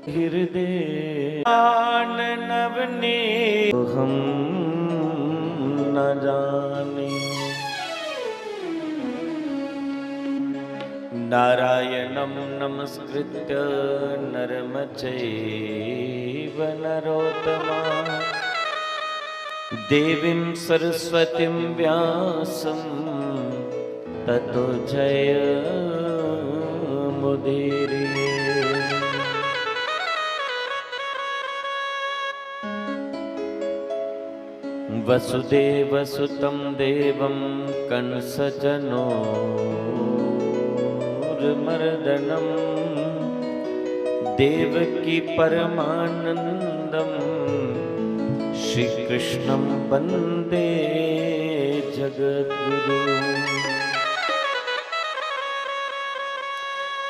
हृदय नवनी हम न जाने। नारायणं नमस्कृत्य नरं चैव नरोत्तमं देवीं सरस्वतीं व्यासं ततो जयमुदीरये। वसुदेवसुतं देवं कंसजनोर्मर्दनं देवकी परमानन्दं श्रीकृष्णं वन्दे जगद्गुरुं।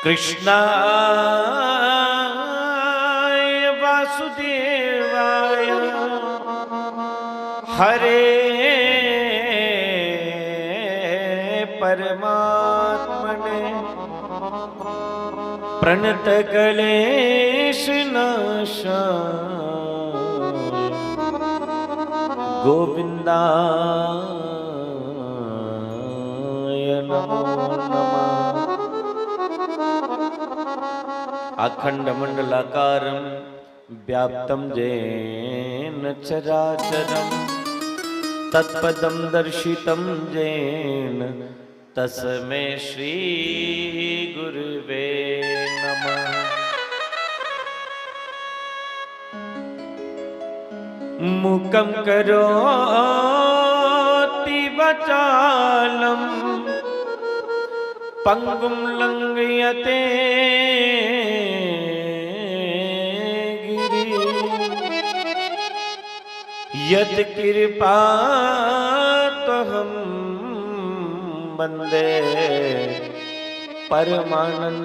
कृष्णाय वासुदेवाय हरे परमात्मने प्रणतक्लेशनाशाय गोविन्दाय नमो नमः। अखण्डमण्डलाकारं व्याप्तं येन चराचरं तत्पदं दर्शितं येन तस्मै श्री गुरुवे नमः। मूकं करोति वाचालं पंगुं लंघयते यत् कृपात्वहं वन्दे परमानन्दमाधवम्।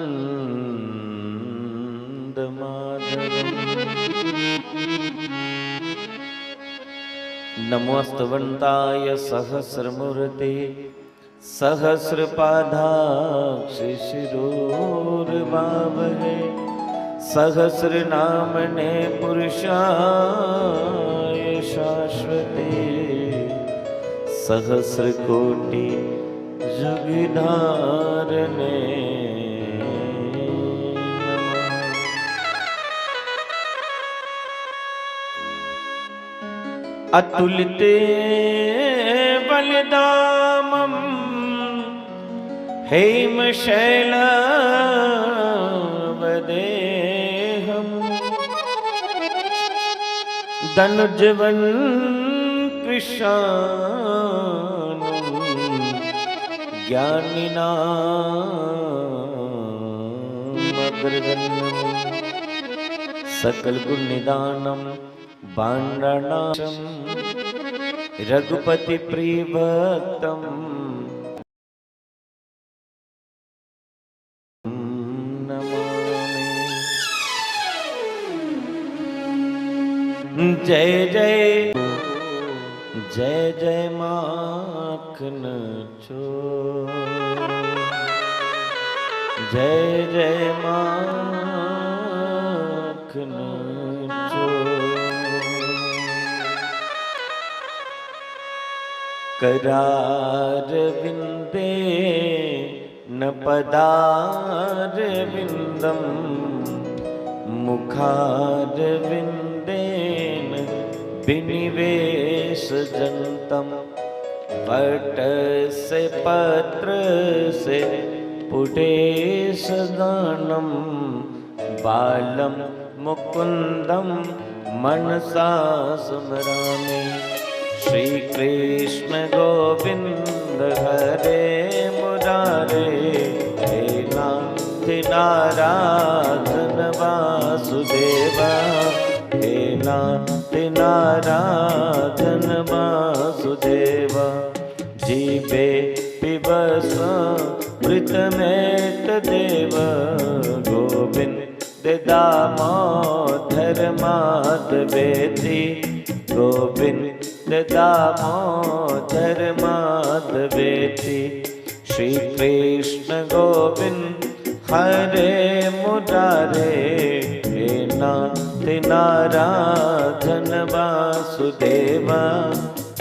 नमोस्तवन्ताय सहस्रमूर्ते सहस्रपादाक्षि शिरोर्बावहे सहस्रनामने पुरुषाय शाश्वते सहस्रकोटि जुगधारणे नमः। अतुलिते बलिदामं हेमशैलवदेहं धनुजवन् कृशानं ज्ञानिनामग्रगण्यं सकलगुणनिदानं बाण्डनाशं रघुपतिप्रियभक्तं जय जय जय जय माखन चोर जय जय माखन चोर। करार विंदे न पदार विंदम मुखार विंदेन विनिवेश जंतम पट से पत्र से पुटेश गानम बालम मुकुंदम मनसा स्मरामि। श्री कृष्ण गोविंद हरे मुरारे हे नाथ नारायण वासुदेवा हे नाथ नारायण वासुदेवा। जीवे पिबस मृतमेत देव गोविंद दामोदर माधवेति गोविंद दामोदर माधवेति। श्री कृष्ण गोविंद हरे मुरारे हे नाथ नारायण वासुदेव,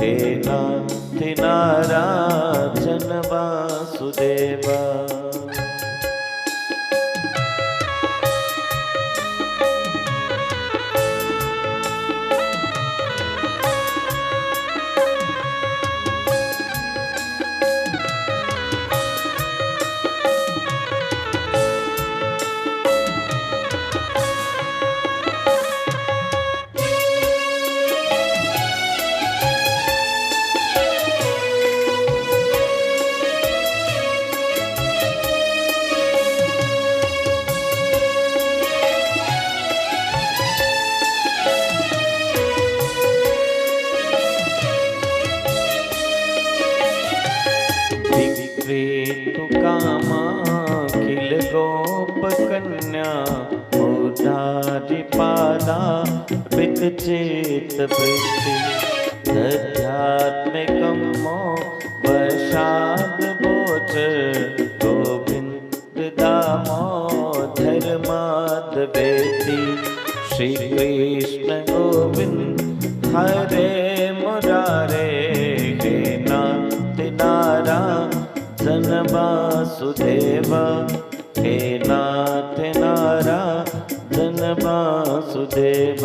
हे नाथ नारायण वासुदेव। कामाखिल गोप कन्या, उदारी पादा विचेत वृत्ति, अध्यात्मिकं वशाद बोच, गोविंद दामोदर माधवेति। श्री कृष्ण गोविंद हरे मुरारे, हे नाथ नारायण वासुदेव, हे नाथ नारायण वासुदेव।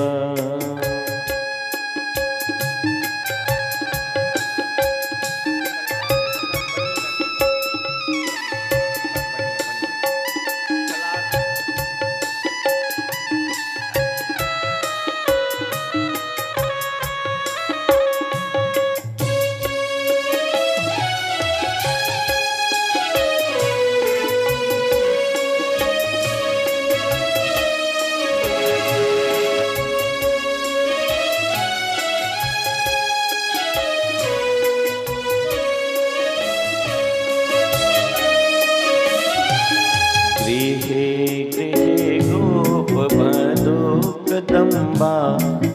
गृहे गृहे गोपवधूकदम्बा,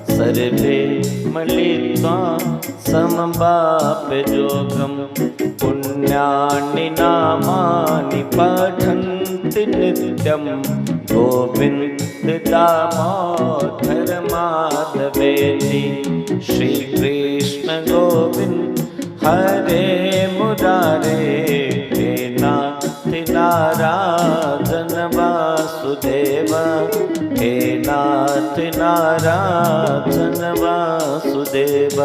सर्वे मिलित्वा समवाप्ययोगं, पुण्यानि नामानि पठन्ति नित्यं, गोविन्द दामोदर माधवेति। श्री कृष्ण गोविन्द हरे मुरारे, हे नाथ नारायण वासुदेव, हे नाथ नारायण वासुदेव।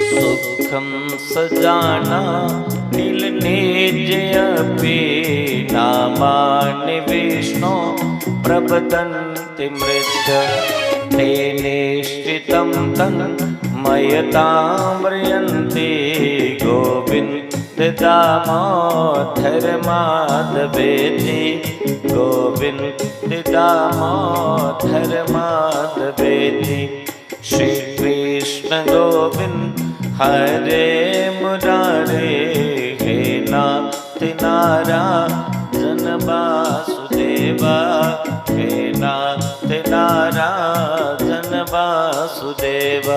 सुखं सजाना नीलनेजयपि, नामानि विष्णो प्रवदन्ति मृत्य, तेनेष्टितं तं मयताम्रियन्ति, गोविन्द दामोदर माधवेति। गोविन्द दामोदर माधवेति। श्री कृष्ण गोविन्द हरे मुरारे, हे नाथ नारायण वासुदेव, हे नाथ नारायण वासुदेव।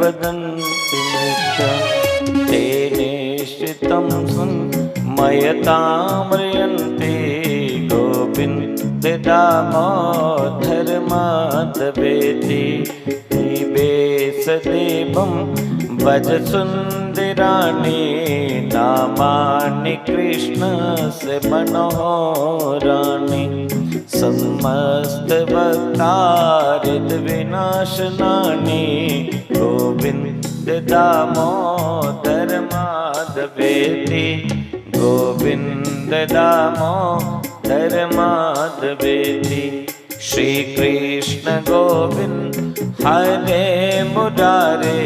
वदन्ति नित्यं तेने श्रितं मयताम्रियन्ते गोविन्द दामोदर माधवेति निवेशदेवं भज सुन्दराणि नामानि कृष्णस्य मनोहराणि समस्त भक्तारित विनाशनानि गोविन्द दामोदर माधवेति गोविन्द दामोदर माधवेति। श्री कृष्ण गोविंद हरे मुरारे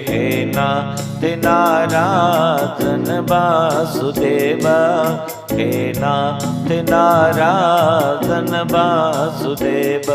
हे नाथ नारायण वासुदेव हे नाथ नारायण वासुदेव।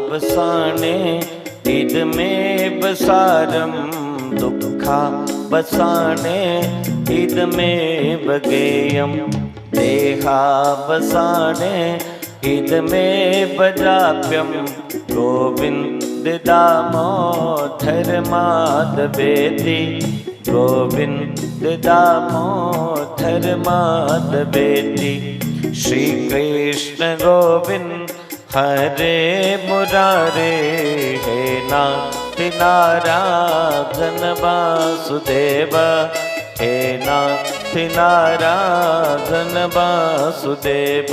बसाने इद में बसारम दुखा बसाने इद में बगेयम देहा बसाने इद में बजाप्यम गोविंद दामोदर माधवेति गोविंद दामोदर माधवेति। श्री कृष्ण गोविंद हरे मुरारे हे नाथ नारायण वासुदेव हे नाथ नारायण वासुदेव।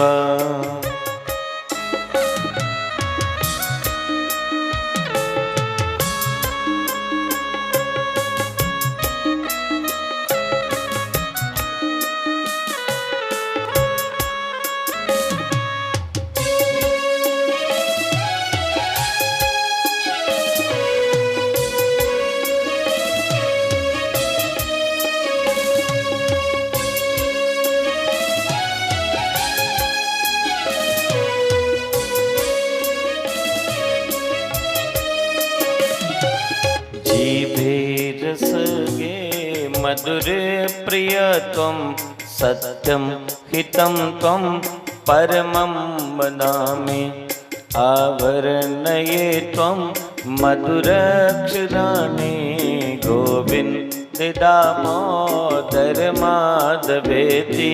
सगे मधुर प्रिय त्वं सत्यं हितं त्वं परमं वदामि आवर्णये त्वं मधुराक्षराणि गोविन्द दामोदर माधवेति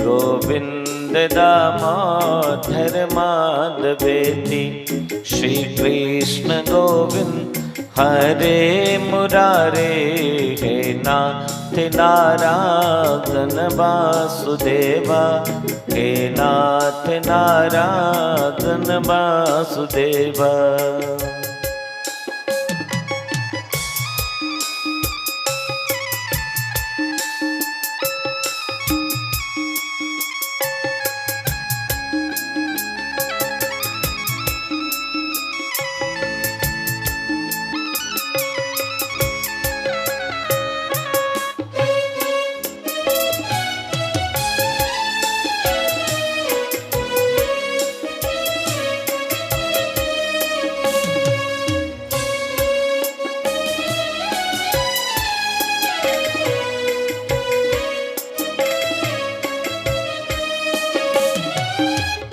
गोविन्द दामोदर माधवेति। श्री कृष्ण गोविन्द हरे मुरारे हे नाथ नारायण वासुदेव हे नाथ नारायण वासुदेव।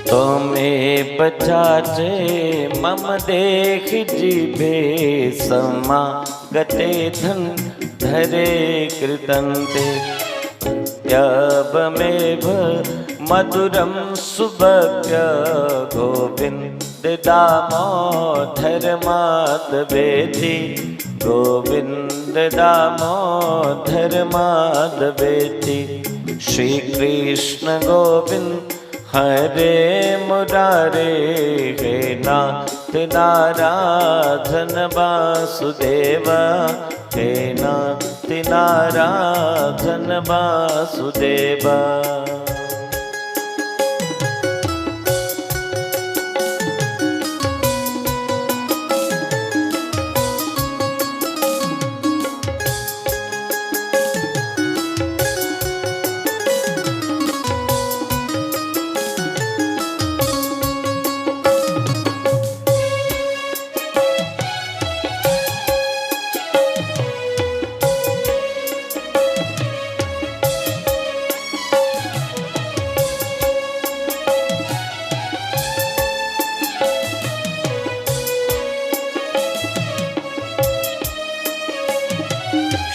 तुम्हें बचाचे मम देख जीवे समागते धन धरे कृतन्ते यवमेव मधुरं सुभव्य गोविन्द दामोदर माधवेति गोविन्द दामोदर माधवेति। श्री कृष्ण गोविन्द हरे मुरारे हे नाथ नारायण वासुदेव हे नाथ नारायण वासुदेवा।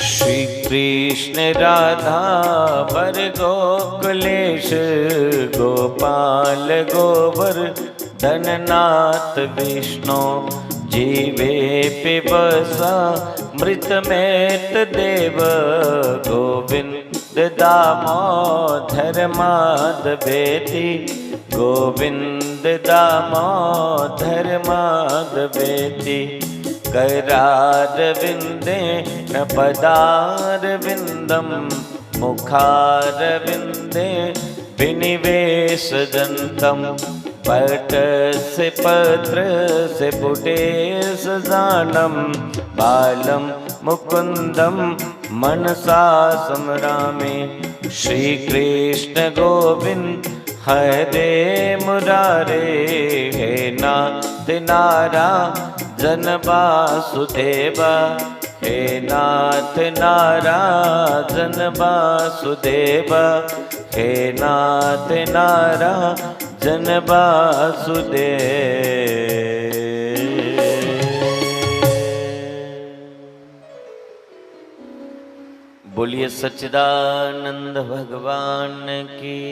श्री कृष्ण राधा वर गोकुलेश गोपाल गोवर्धननाथ विष्णु जीवे पिबसा मृतमेत देव गोविंद दामोदर माधवेति गोविंद दामोदर माधवेति करारविंदे न पदारविंदम मुखारविंदे विनिवेशदंतम पटस्य पत्रस्य पुटेश जानम बालम मुकुंदम मनसा स्मरामि। श्री कृष्ण गोविंद हरे मुरारे हे नाथ नारायण वासुदेवा। हे नाथ नारायण वासुदेवा। हे नाथ नारायण वासुदेव। बोलिए सच्चिदानंद भगवान की,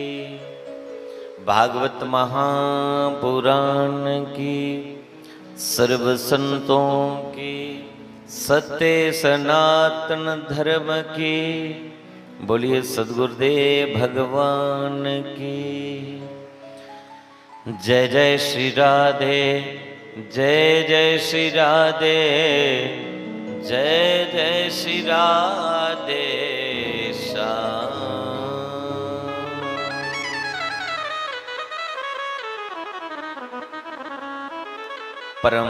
भागवत महापुराण की, सर्व संतों की, सत्य सनातन धर्म की। बोलिए सद्गुरुदेव भगवान की। जय जय श्री राधे, जय जय श्री राधे, जय जय श्री राधे श्याम। परम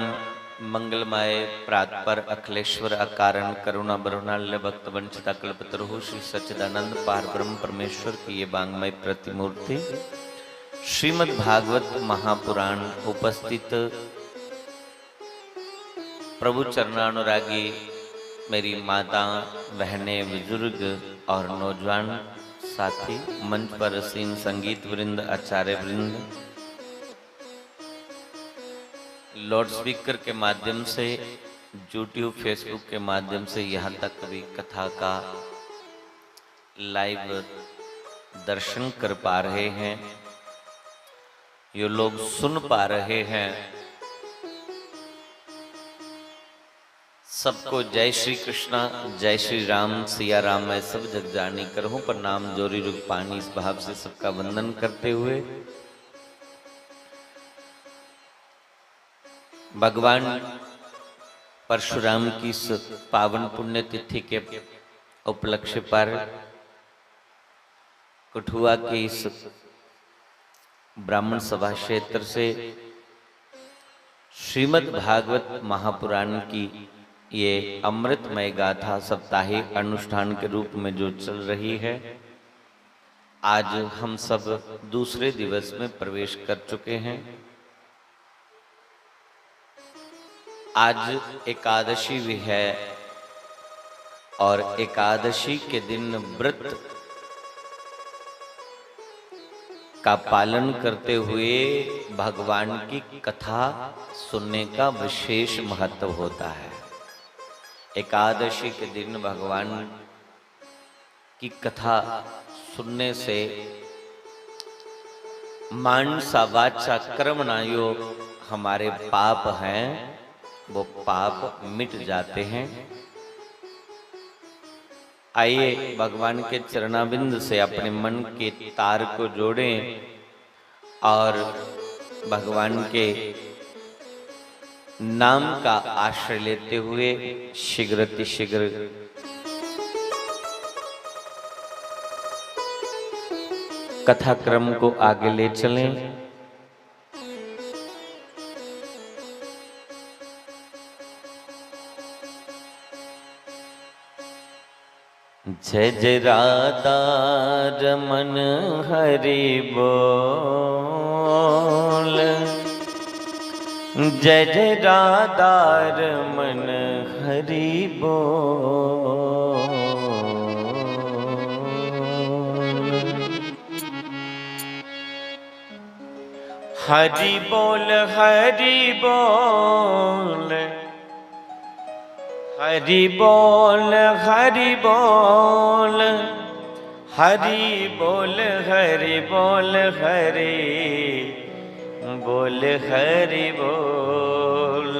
मंगलमय प्रातपर अखिलेश्वर अकारण करुणा बरुणाल्य भक्त वंचिता कल्पतरुः श्री सच्चिदानंद पार ब्रह्म परमेश्वर की ये वांग्मय प्रतिमूर्ति श्रीमद् भागवत महापुराण उपस्थित प्रभु चरणानुरागी मेरी माता बहनें बुजुर्ग और नौजवान साथी, मंच पर रसीन संगीत वृंद, आचार्य वृंद, लाउड स्पीकर के माध्यम से, यूट्यूब फेसबुक के माध्यम से यहाँ तक भी कथा का लाइव दर्शन कर पा रहे हैं, ये लोग सुन पा रहे हैं, सबको जय श्री कृष्णा, जय श्री राम, सिया राम मैं सब जग जानी करहूं प्रणाम जोरी रुख पानी। इस भाव से सबका वंदन करते हुए भगवान परशुराम की इस पावन पुण्य तिथि के उपलक्ष्य पर कठुआ के इस ब्राह्मण सभा क्षेत्र से श्रीमद् भागवत महापुराण की ये अमृतमय गाथा साप्ताहिक अनुष्ठान के रूप में जो चल रही है, आज हम सब दूसरे दिवस में प्रवेश कर चुके हैं। आज एकादशी भी है और एकादशी के दिन व्रत का पालन करते हुए भगवान की कथा सुनने का विशेष महत्व होता है। एकादशी के दिन भगवान की कथा सुनने से मानसा वाचा कर्मणायो हमारे पाप हैं वो पाप मिट जाते हैं। आइए भगवान के चरणाबिंद से अपने मन के तार को जोड़ें और भगवान के नाम का आश्रय लेते हुए शीघ्र कथा क्रम को आगे ले चलें। जय जय राधा रमन हरि बोल, जय जय राधा रमन हरि बोल। हरि बोल हरि बोल, हरि बोल हरि बोल, हरि बोल हरि बोल, हरि बोल हरि बोल।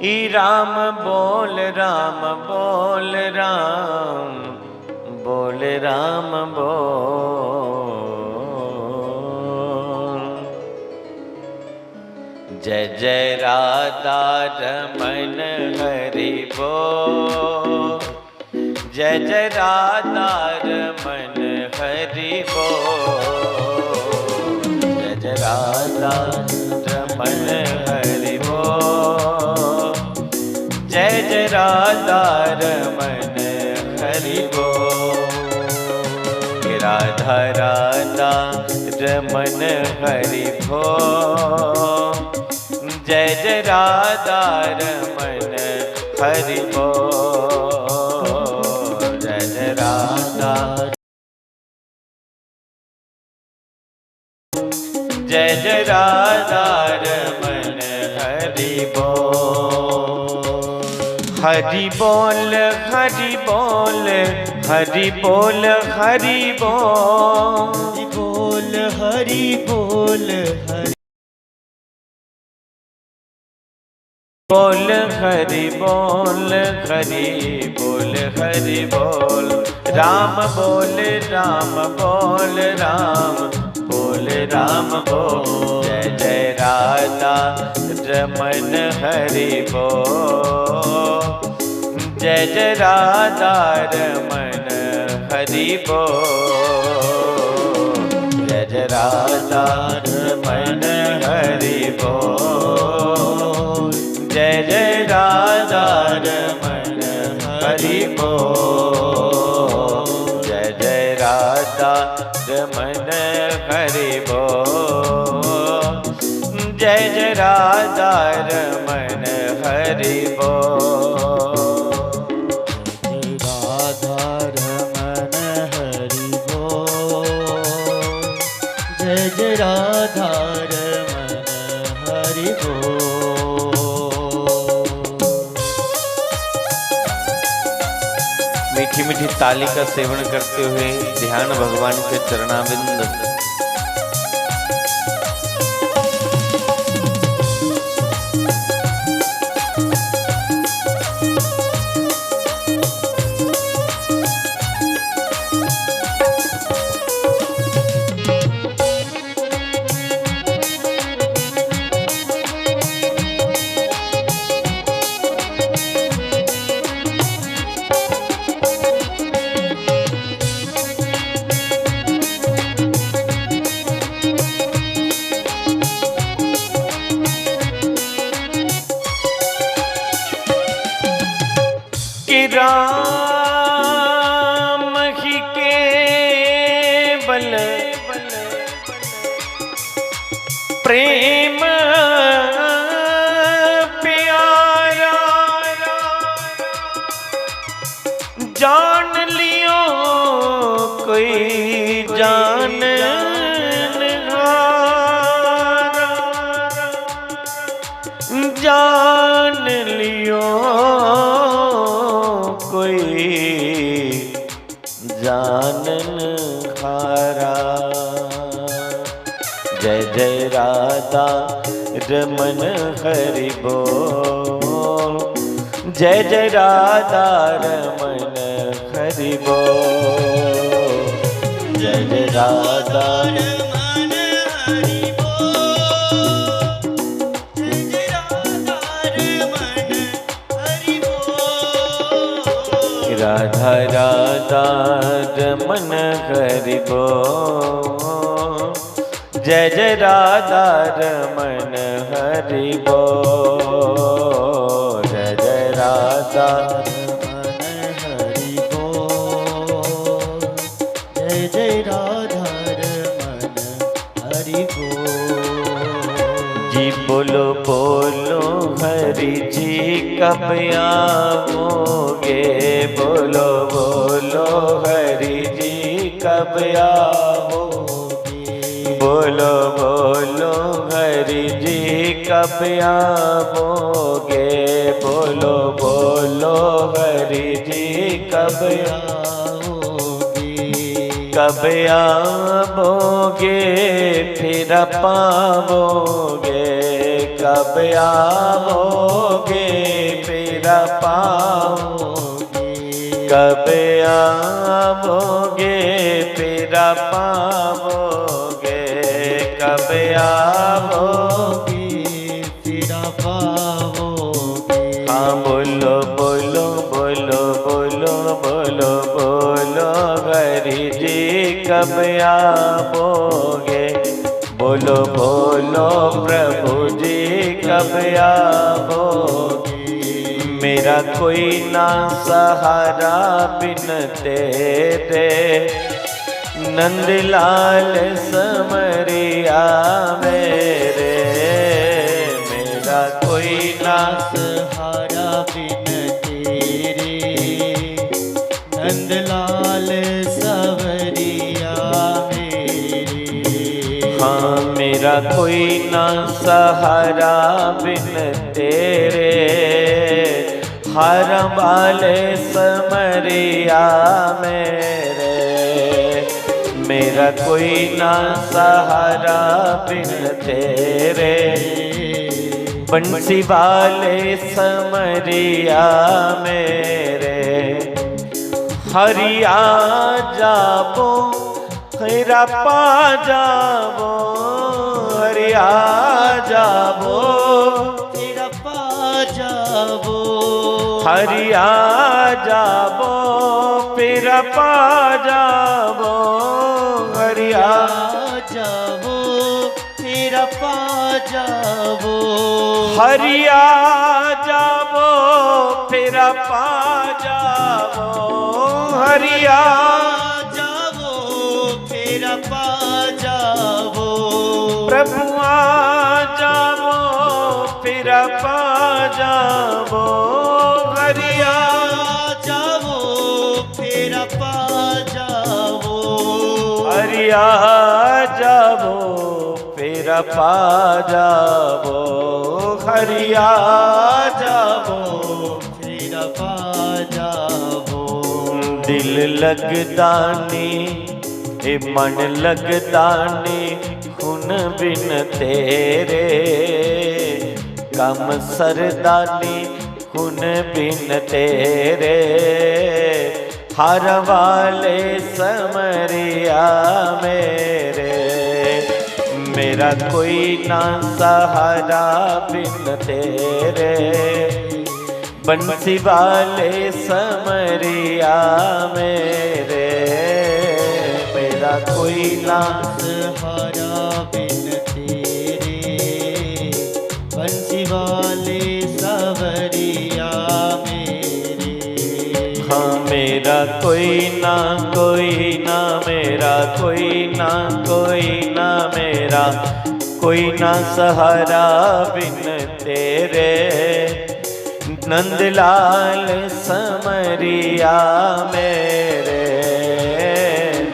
ई राम बोल राम बोल, राम बोल राम बोल। जय जय राधा रमन हरि बोल, जय जय राधा रमन हरि बोल, जय जय राधा रमन हरि बोल, जय जय राधा रमन हरि बोल। राधा राधा रमन हरि बोल, जय जय राधा रमन हरि बोल, जय जय राधा, जय जय राधा रमन हरि बोल। हरि बोल हरि बोल, हरि बोल हरि बोल, हरि बोल हरि बोल, हरि बोल हरि बोल, हरि बोल। राम बोल राम बोल, राम बोल राम बोल। जय जय राधा रमन हरि बोल, जय जय राधा रमन हरि बोल, जय जय राधा रमन हरि बोल, जय जय राधा रमन हरि बोल, जय जय राधा रमन हरि बोल, जय जय राधा रमन हरि बोल, राधा रमन हरि बोल, जय जय राधा रमन हरि बोल। मीठी मीठी ताली का सेवन करते हुए ध्यान भगवान के चरणाविंद। राम ही केवल प्रेम प्यारा, जान लियो कोई जान हारा, जान लियो कोई जानन हारा। जय जय राधा रमन हरि बोल, जय जय राधा रमन हरि बोल, जय जय राधा रमन हरि बोल, जय जय राधा हरादार मन हरि बोल। जय जय राधा रमन हरि बोल। जय जय राधा रमन हरि बोल। जय जय राधा रमन हरि बोल। जी बोलो बोलो हरि जी कब आओगे। बोलो बोलो हरि जी कब आओगे। बोलो बोलो हरि जी कब आओगे। बोलो बोलो हरि जी कब आओगे। कब आओगे फिर पाओगे। कब आओगे फिर पाओगे। कब आओगे फिर पाओगे। कब आओगे फिर पाओगे। हाँ बोलो बोलो बोलो बोलो बोलो बोलो हरि जी कब आओगे। बोलो बोलो प्रभु जी कब आओगे। मेरा कोई ना सहारा बिन तेरे। नंदलाल समरिया मेरे। मेरा कोई ना सहारा बिन तेरे। नंदलाल सवरिया मेरे। हाँ मेरा कोई ना सहारा बिन तेरे। हर वाले समरिया मेरे। मेरा कोई ना सहारा बिन तेरे। बंसी वाले समरिया मेरे। हरिया जाबो हेरा पा जाबो। हरिया जाबो तेरा पा जाबो। हरिया जाबो फिर पा जाबो। हरिया जाबो फिर पा जाबो। हरिया जाबो फिर पा जाबो। हरिया जाबो फिर पा जाबो। प्रभुआ जाबो फिर पा जाबो। हरिया जाबो फिर पा जाबो। हरिया जाबो फिर पा जाबो। हरिया जाबो फिर पा जाबो। दिल लगदानी ए मन लगदानी। खून बिन तेरे कम सरदानी। खून बिन तेरे हर वाले समरिया मेरे। मेरा कोई ना सहारा बिन तेरे। बंसी वाले समरिया मेरे। मेरा कोई ना सहारा बिन तेरे। बंसी वाले सवरिया मेरे। हाँ मेरा कोई ना मेरा कोई ना मेरा कोई ना सहारा बिन तेरे। नंदलाल समरिया मेरे।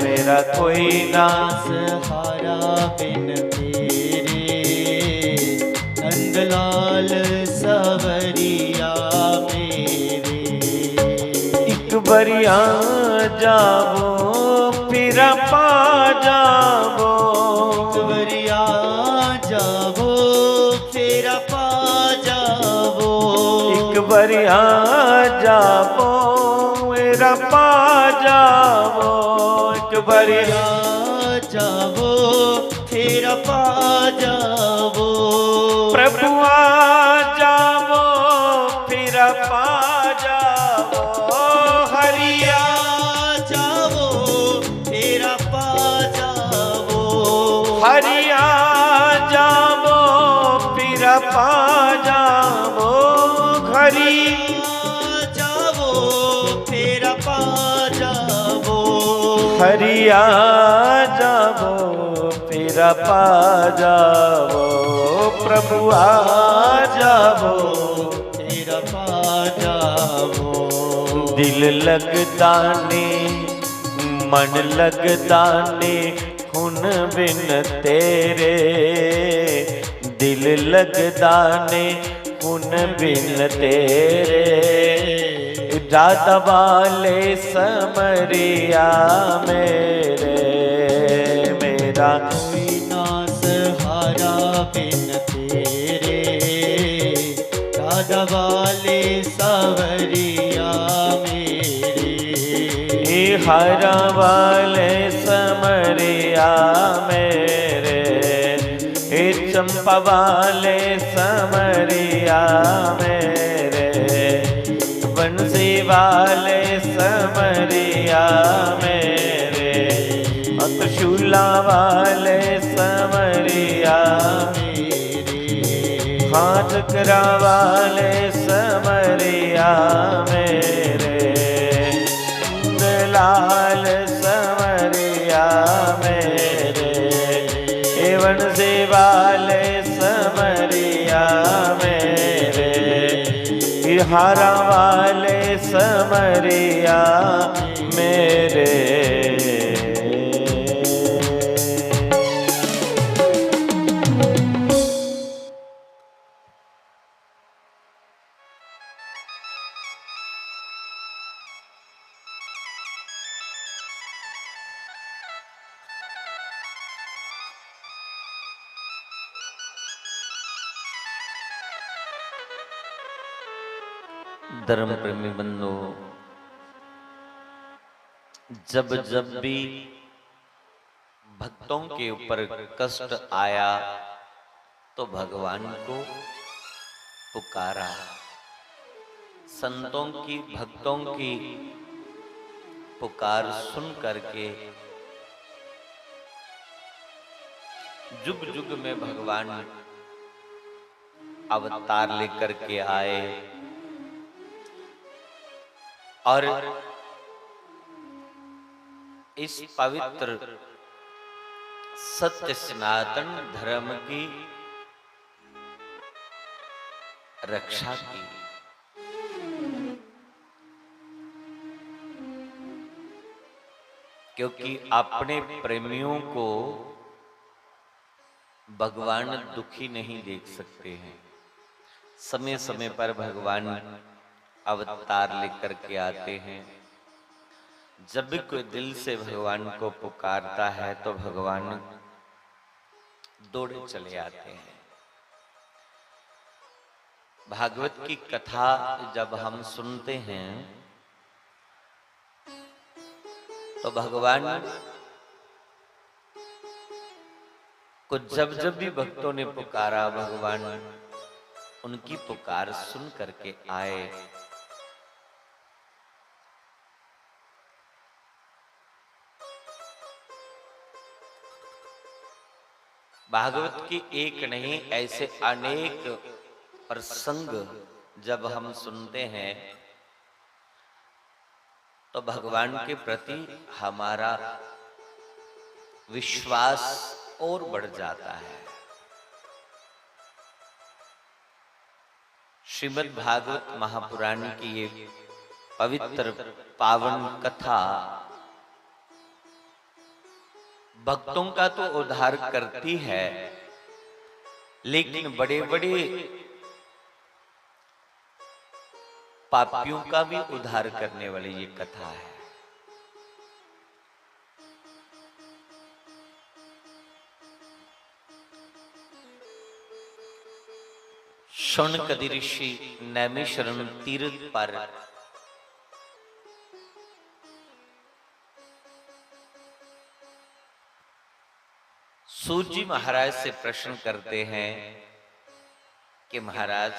मेरा कोई ना सहारा बिन तेरे। नंदलाल सवरिया मेरे। एक बरिया जाबो फिर पा जाबो। वरिया जाबो फिर पा जाबो। एक बरिया जाबो मेरा पा जाबो। एक बरिया जाबो फिर पा जाबो। प्रभुआ जाबो फिर पा जाबो। हरिया हरिया जावो फिर पा जावो हरि जावो फिर पा जावो हरिया जावो फिर पा जावो प्रभु आ जावो फिर पा जावो दिल लगता ने मन लगता ने हुन बिन तेरे दिल लगता ने हुन बिन तेरे राधा वाले समरिया मेरे मेरा कोई ना सहारा बिन तेरे राधा वाले सवरिया मेरे हरा वाले समरिया मेरे चंपा वाले समरिया मेरे बंसी वाले समरिया मेरे त्रिशूला वाले समरिया मेरे हाथ करा वाले समरिया मेरे लाल समरिया मेरे एवं से वाले समरिया मेरे हरा वाले समरिया मेरे धर्म प्रेमी बंधु, जब जब भी भक्तों के ऊपर कष्ट आया तो भगवान को पुकारा। संतों की भक्तों की पुकार सुन करके जुग जुग में भगवान अवतार लेकर के आए और इस पवित्र सत्य सनातन धर्म की रक्षा की। क्योंकि अपने प्रेमियों को भगवान दुखी नहीं देख सकते हैं। समय समय पर भगवान अवतार लेकर के आते हैं। जब भी कोई दिल से भगवान को पुकारता है तो भगवान दौड़े चले आते हैं। भागवत की कथा जब हम सुनते हैं तो भगवान को जब जब भी भक्तों ने पुकारा भगवान उनकी पुकार सुन करके आए। भागवत की एक नहीं ऐसे अनेक प्रसंग जब हम सुनते हैं तो भगवान के प्रति हमारा विश्वास और बढ़ जाता है। श्रीमद् भागवत महापुराण की ये पवित्र पावन कथा भक्तों का तो उद्धार करती है, लेकिन बड़े बड़े पापियों का भी उद्धार करने वाली ये कथा है। शौनकादि ऋषि नैमिषारण्य तीर्थ पर सूत जी महाराज से प्रश्न करते हैं कि महाराज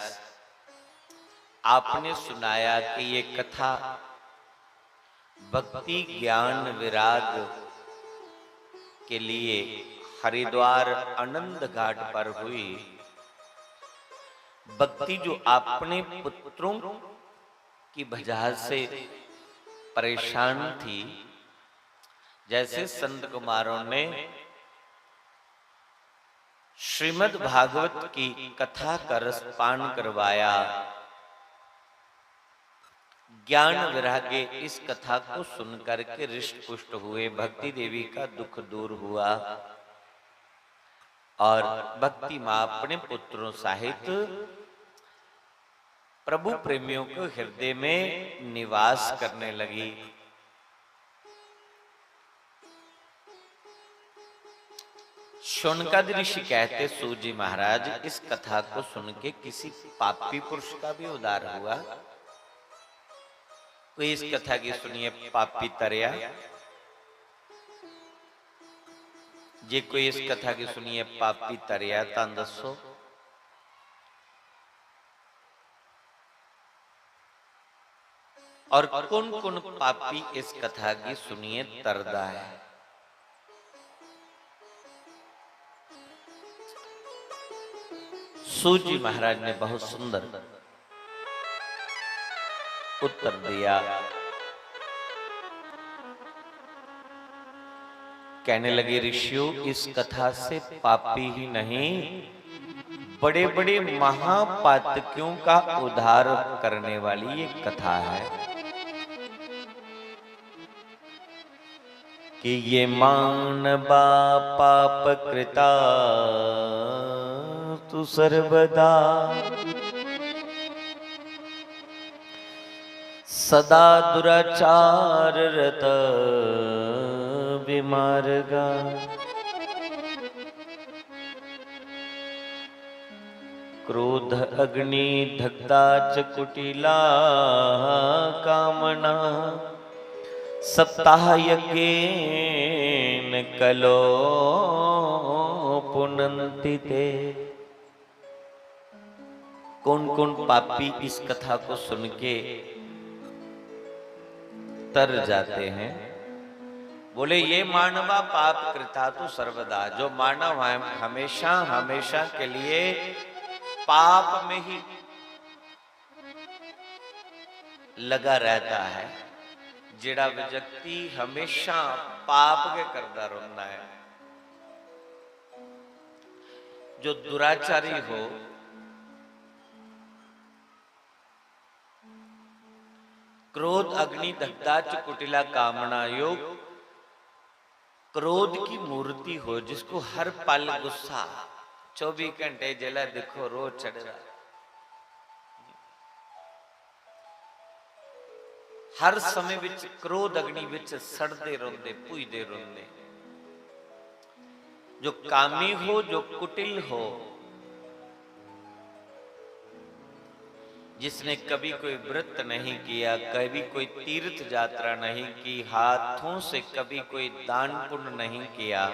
आपने सुनाया कि ये कथा भक्ति ज्ञान विराग के लिए हरिद्वार आनंद घाट पर हुई। भक्ति जो अपने पुत्रों की वजह से परेशान थी, जैसे संत कुमारों ने श्रीमद् भागवत की कथा का रसपान करवाया, ज्ञान विरागे इस कथा को सुनकर के हृष्ट पुष्ट हुए, भक्ति देवी का दुख दूर हुआ और भक्ति मां अपने पुत्रों सहित प्रभु प्रेमियों को हृदय में निवास करने लगी। शौनकादि ऋषि कहते, सूत जी महाराज इस कथा को सुन के किसी पापी पुरुष का भी उद्धार हुआ। कोई इस कथा की सुनिए पापी तरया, जे कोई इस कथा की सुनिए पापी तरया तां दसो। और कौन कौन पापी इस कथा की सुनिए तरदा है। सूत जी महाराज ने बहुत सुंदर उत्तर दिया। कहने लगे, ऋषियों इस कथा से पापी ही नहीं, बड़े बड़े महापातकियों का उद्धार करने वाली ये कथा है कि ये मानवा पाप कृता तु सर्वदा, सदा दुराचार रत विमार्गा, क्रोध अग्नि दग्धा च कुटिला कामना, सप्ताह यज्ञेन कलो पुनन्ति ते। कौन कौन पापी इस कथा को सुन के तर जाते हैं। बोले, ये मानवा पाप कृता तो सर्वदा, जो मानव हमेशा हमेशा के लिए पाप में ही लगा रहता है, जेड़ा व्यक्ति हमेशा पाप के करता रहता है, जो दुराचारी हो, क्रोध अग्नि दग्धा च कुटिला कामना योग, क्रोध की मूर्ति हो, जिसको हर पल गुस्सा 24 घंटे जला देखो रोज चढ़ रहा, हर समय विच क्रोध अग्नि विच सड़ते रोंदे भुजदे रोंदे, जो कामी हो, जो कुटिल हो, जिसने कभी कोई व्रत नहीं किया, कभी कोई तीर्थ यात्रा नहीं की, हाथों से कभी कोई दान पुण्य नहीं किया,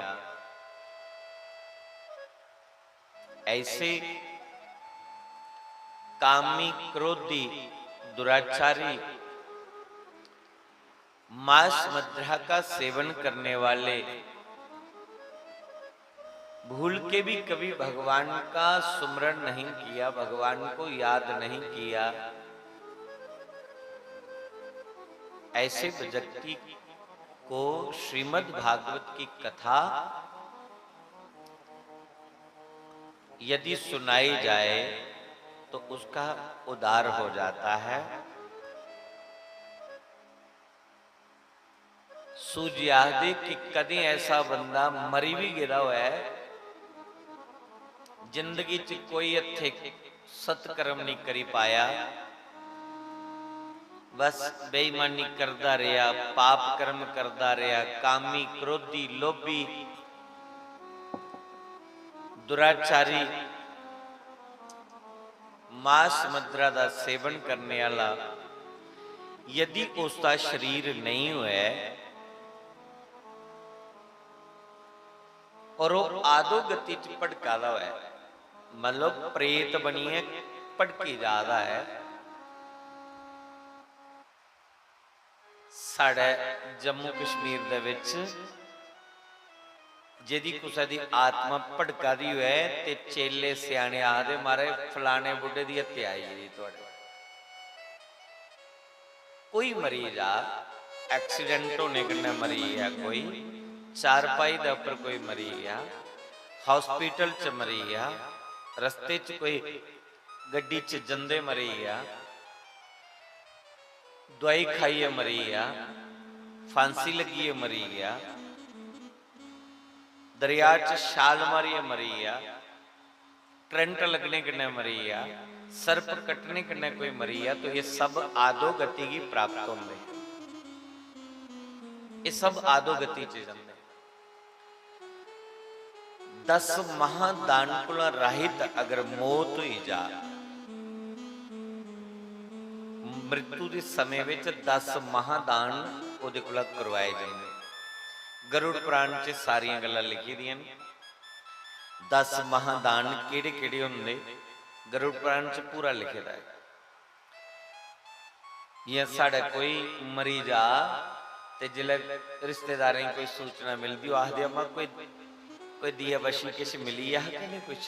ऐसे कामी क्रोधी दुराचारी मांस मदिरा का सेवन करने वाले, भूल के भी कभी भगवान का सुमरण नहीं किया, भगवान को याद नहीं किया, ऐसे व्यक्ति को श्रीमद् भागवत की कथा यदि सुनाई जाए तो उसका उद्धार हो जाता है। सूझ आदि कि कदी ऐसा बंदा मरी भी गिरा हुआ है, जिंदगी च कोई इत्थे सत्कर्म नहीं करी पाया, बस बेईमानी करता रहा, पाप कर्म करता रहा, कामी क्रोधी लोभी दुराचारी मांस मदिरा का सेवन करने वाला, यदि उसका शरीर नहीं हुआ और वो आदो गति च भटका हुआ है, मतलब प्रेत बनिए भटकी जाता है, साढ़े जम्मू कश्मीर दे विच ਜਿਹਦੀ ਕੁਸਾ ਦੀ ਆਤਮਾ ਭੜਕਾ ਦੀ ਹੋਏ ਤੇ ਚੇਲੇ ਸਿਆਣੇ ਆਖਦੇ ਮਾਰੇ ਫਲਾਣੇ ਬੁੱਢੇ ਦੀ ਹੱਤਿਆ ਆਈ ਜੀ ਤੁਹਾਡੇ। ਕੋਈ ਮਰੀਜ਼ ਆ एक्सीडेंट होने कन्नै मरी है, कोई चारपाई दे उपर कोई मरी गया, हॉस्पिटल च मरी गया, रस्ते च कोई गड्डी च जंदे मरी गया, दवाई खाई है मरी गया, फांसी लगी है मरी गया, दरिया च छाल मारी है मरी गया, करंट लगने कन्नै मरी गया, सर्प कटने कन्नै कोई मरी गया। तो ये सब आदो गति की प्राप्त होंगे, ये सब आदो गति च जाते। 10 महादानकुला राहित अगर मौत हुई जा, मृत्यु के समय विच 10 महादान उहदे कोल करवाए जाते। गरुड़ पुराण च सारियां गल्लां लिखी दियां ने। 10 महादान किहड़े किहड़े हुंदे गरुड़ पुराण च पूरा लिखे दा है। ये साढ़े कोई मरीज आ ते जिले रिश्तेदारें कोई सूचना मिलती, आखदे अम्मा कोई दिया बशी किश मिली है कि नहीं, कुछ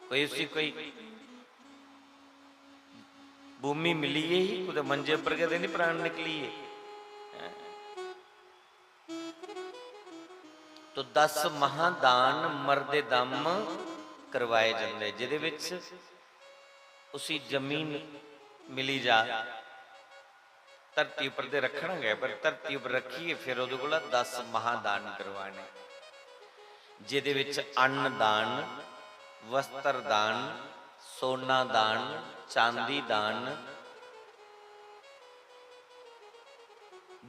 कोई उसी कोई भूमि मिली है ही कुछ मंजे पर के नहीं प्राण निकली है। तो 10 महादान मरदे दम करवाए जाते, जिहदे विच उसी जमीन मिली जा, धरती पर रखना गया पर धरती पर रखिए, फिर उहदे कोल 10 महादान करवाने, जिहदे विच अन्न दान, वस्त्र दान, सोना दान, चांदी दान,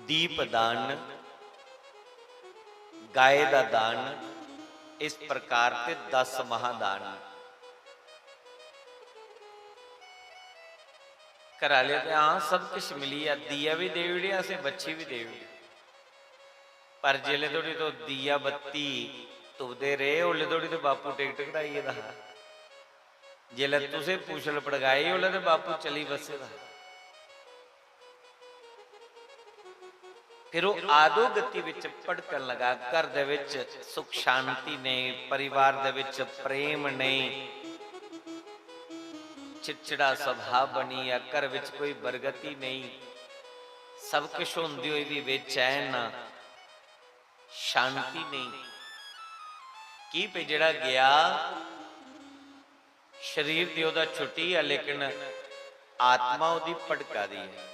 दीप दान, गाय का दान, इस प्रकार के 10 महादान। करा लिया तो हाँ सब कुछ मिली है, दिया भी दे विड़िया से बच्ची भी दे विड़ी, पर जिले थोड़ी तो दिया बत्ती तुपदे रहे उले थोड़ी तो बापू टिकट कटाइए दा, जिले तुसे पूछल पड़गाई उले तो बापू चली बसे दा। फिर वो आदो गति विच भड़कन लगा, घर दे विच सुख शांति नहीं, परिवार दे विच प्रेम नहीं, चिड़चिड़ा सुभाव बनी है, घर विच कोई बरगति नहीं, सब कुछ होंदी हुई भी बेचैन, शांति नहीं। की पे जिहड़ा गया शरीर दी ओहदा छुट्टी है, लेकिन आत्मा ओहदी भड़का दी है।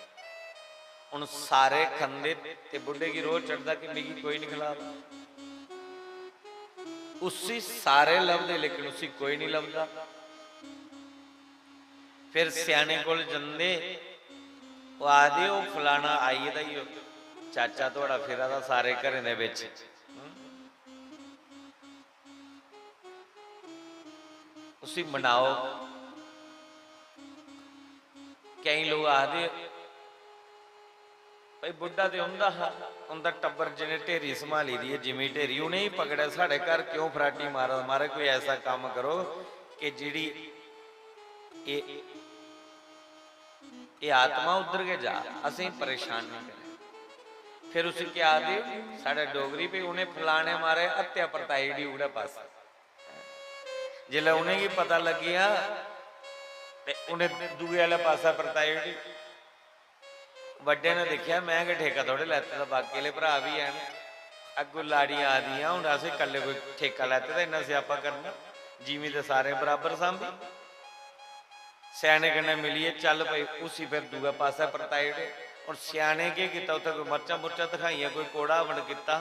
हुण सारे खंदे ते बुढ़े की रोज चढ़दा कि मिगी कोई नहीं खिलादा, उसी सारे लभदे लेकिन उसी कोई नहीं लभदा। फिर सियाने कोल जंदे, वो आदे वो फलाना आइए दा ही चाचा थोड़ा फिरा दा सारे घरें दे विच, उसी मनाओ। कई लोग आदे भाई बुढ़ा तो उनका टब्बर जिन्हें ढेरी संभाली दी है, जिमी ढेरी उन्हें ही पकड़ा, साढ़े घर क्यों फराटी मारो, मारे कोई ऐसा काम करो कि जिहड़ी ये आत्मा उधर के जा, असें परेशान नहीं करें। फिर उसे क्या दे साढ़े डोगरी पे उन्हें फलाने मारे हत्या परताई डी उड़े पास, जिले उन्हें की पता लग गया उन्हें दूए वाले पासा परताई डी। वड्डे ने देखा मैं कि ठेका थोड़े लैते तो बाकी वाले भरा भी हैं, अगों लाड़ियां आ दी हूँ असें कल्ले कोई ठेका लैते तो इन्ना स्यापा करना, जिमी तो सारे बराबर सांभी, सियाने कन्नै मिलिए चल भाई उसी फिर दूआ पासा परताई उड़े। और सियाने के किया उत्थे कोई मर्चा मुर्चा दिखाइया, कोई कोड़ा बन किता,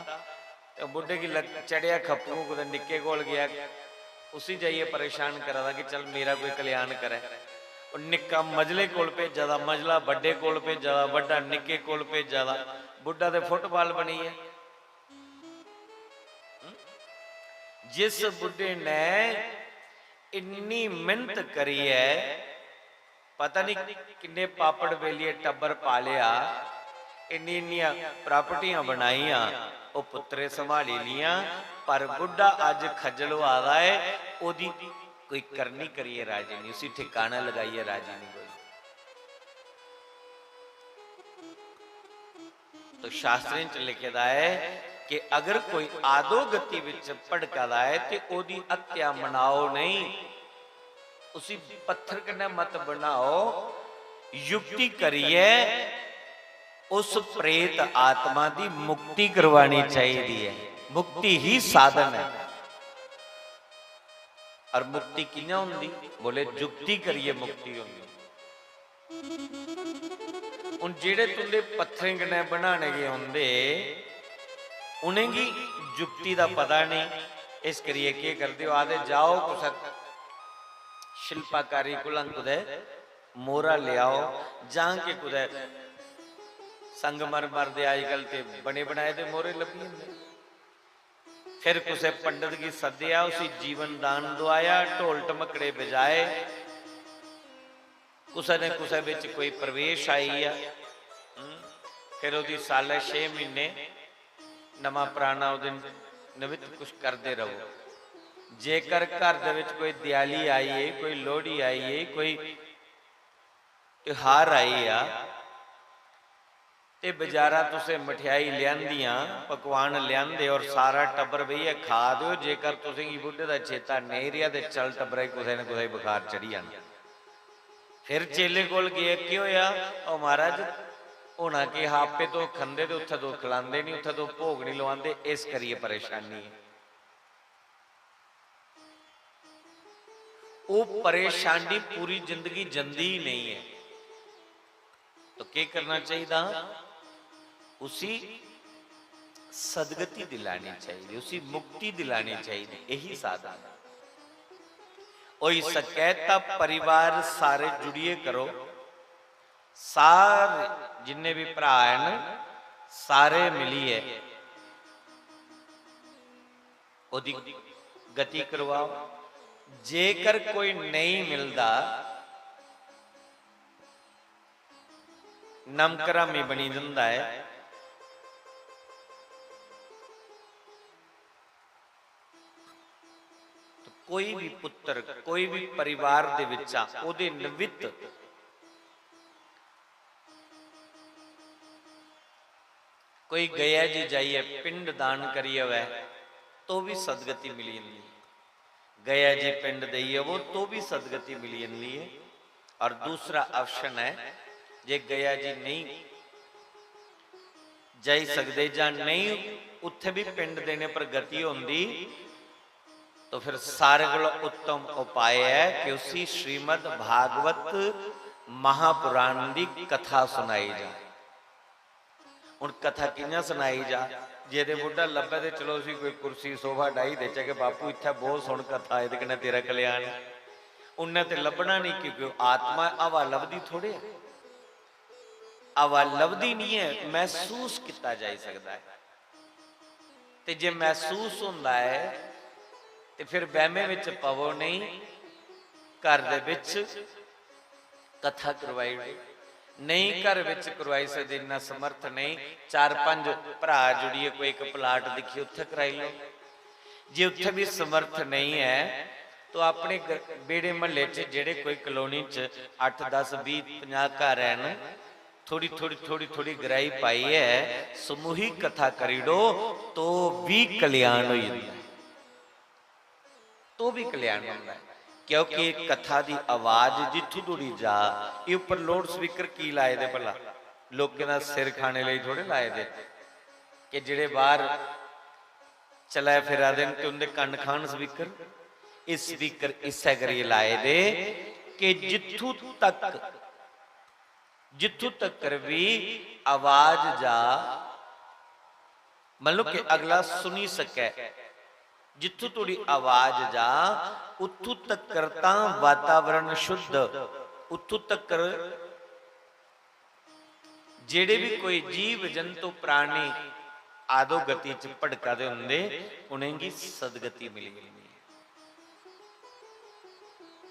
तो बुढ़े की लग चढ़िया खप्पू कुछ निक्के कोल गया, उसी जाइए परेशान करा दा कि चल मेरा कोई कल्याण करे। और निक्का मजले कोल भेजा दा, मजला बड़े कोल भेजा दा, बड़ा निक्के कोल भेजा दा, बुढ़ा तो फुटबॉल बनी है। जिस बुढ़े ने इन्नी मेहनत करी है, पता नहीं किन्ने पापड़ वेलिए टब्बर पालिया, इन्नी इन्नियां प्रॉपर्टियां बनाइया, वो पुत्रे संभाली लिया, पर बुढ़ा अज खजल आदा है, ओदी कोई करनी करिए राजी नहीं, उसी ठिकाना लगाइए राजी नहीं कोई। तो शास्त्रों च लिखे दा है कि अगर कोई आदो गति विच भड़का लाए तो ओदी हत्या मनाओ नहीं, उसी पत्थर कन्ने मत बनाओ, युक्ति करिए उस प्रेत आत्मा की मुक्ति करवानी चाहिए। मुक्ति ही साधन है। और मुक्ति कियां हुंदी? बोले जुक्ति करिए मुक्ति होंगी। उन जेड़े तुंदे पत्थरें कन्ने बनाने गए होंदे उन्हें की जुक्ति का पता नहीं। इस करिए के करते हो, आदे जाओ कुछ शिल्पाकारी को कुदे मोरा ले आओ, जाके कुदे संगमरमर दे अजकल ते बने बनाए दे मोरे लभी जांदे। फिर कुछ पंडित की सद्या, उसी जीवन दान दवाया, ढोल टमकड़े बजाए, कुछ ने कुछ बिच कोई प्रवेश आई है, फिर वो साल 6 महीने नवा पुराना उस निमित्त कुछ करते रहो। जेकर घर दे विच कोई दिवाली आई है, कोई लोहड़ी आई है, कोई त्योहार आई आ ते बाजारा तुसे मठियाई लियांदियां, पकवान लियांदे और सारा टब्बर भईया खा दो। जेकर तुसे बुढ़े का चेता नहीं रहा तो चल टब्बरे कुछ न कुछ बुखार चढ़ी जाना। फिर चेले कोल गए, की होया? ओ महाराज होना कि आपे तो खंदे तो उत्थे तो खिलांदे नहीं, उत्थे तो भोग नहीं लवांदे, इस करिए परेशानी है। वो परेशानी पूरी जिंदगी जंदी ही नहीं है। तो क्या करना चाहिए? उसी सदगति दिलानी चाहिए, उसी मुक्ति दिलानी चाहिए। यही साधन ओई सकैता परिवार सारे जुड़िए करो, सारे जिन्ने भी भरा हैं सारे मिलिए ओदी गति करवाओ। जेकर कोई नहीं मिलता, नमकरामी बनी जाता है। तो कोई भी पुत्र, कोई भी परिवार दे विचा ओदे निमित्त कोई गया जी जाइए पिंड दान करिए वह तो भी सदगति मिली जाती। गया जी पिंड दईए वो तो भी सदगति मिली जाती है। और दूसरा ऑप्शन है, जे गया जी नहीं जाई सकते जां नहीं उत्थे भी पिंड देने पर गति होंदी, तो फिर सारे को उत्तम उपाय है कि उसी श्रीमद भागवत महापुराण की कथा सुनाई जाए। हुण कथा कियां सुनाई जा? जे बुढ़ा लभे तो चलो उसी कोई कुर्सी सोफा डाई दे कि बापू इत्थे बहुत सुन कथा ये कन्नै तेरा कल्याण। उन्हें तो लभना नहीं, क्योंकि आत्मा हवा लभदी थोड़े है, हवा लभदी नहीं है, महसूस किया जा सकता है। तो जे महसूस होंदा है तो फिर वहमे विच पवो नहीं, घर दे विच कथा करवाई नहीं, घर विच करवाई सकते, इन्ना समर्थ नहीं। 4-5 भरा जुड़िए, कोई एक प्लाट दिखिए उत्थे कराई लो। जे उत्थे भी समर्थ नहीं है तो अपने बेड़े महल्ले च जेड़े कोई कलोनी च 8, 10, 20, 50 घर हैं, थोड़ी थोड़ी थोड़ी थोड़ी गराई पाई है, समूहिक कथा करी दो तो भी कल्याण हो जाता है, तो भी कल्याण होता है। क्योंकि कथा की आवाज जिथों दूरी जा, ये उपर लाउड स्पीकर की लाए दे भला? लोगों का सिर खाने लिए थोड़े लाए दे कि जेड़े बाहर चलाए फिरा देन ते उनके कन खान स्पीकर। इस स्पीकर इसे करिए लाए दे कि जिथों तक भी आवाज जा, मतलब कि अगला सुनी सके, जिथों थोड़ी आवाज जा उथों तक करता वातावरण शुद्ध, उथों तक जेड़े भी कोई जीव जंतु प्राणी आदो गति च भड़का दे हुंदे उन्हें की सदगति मिली है।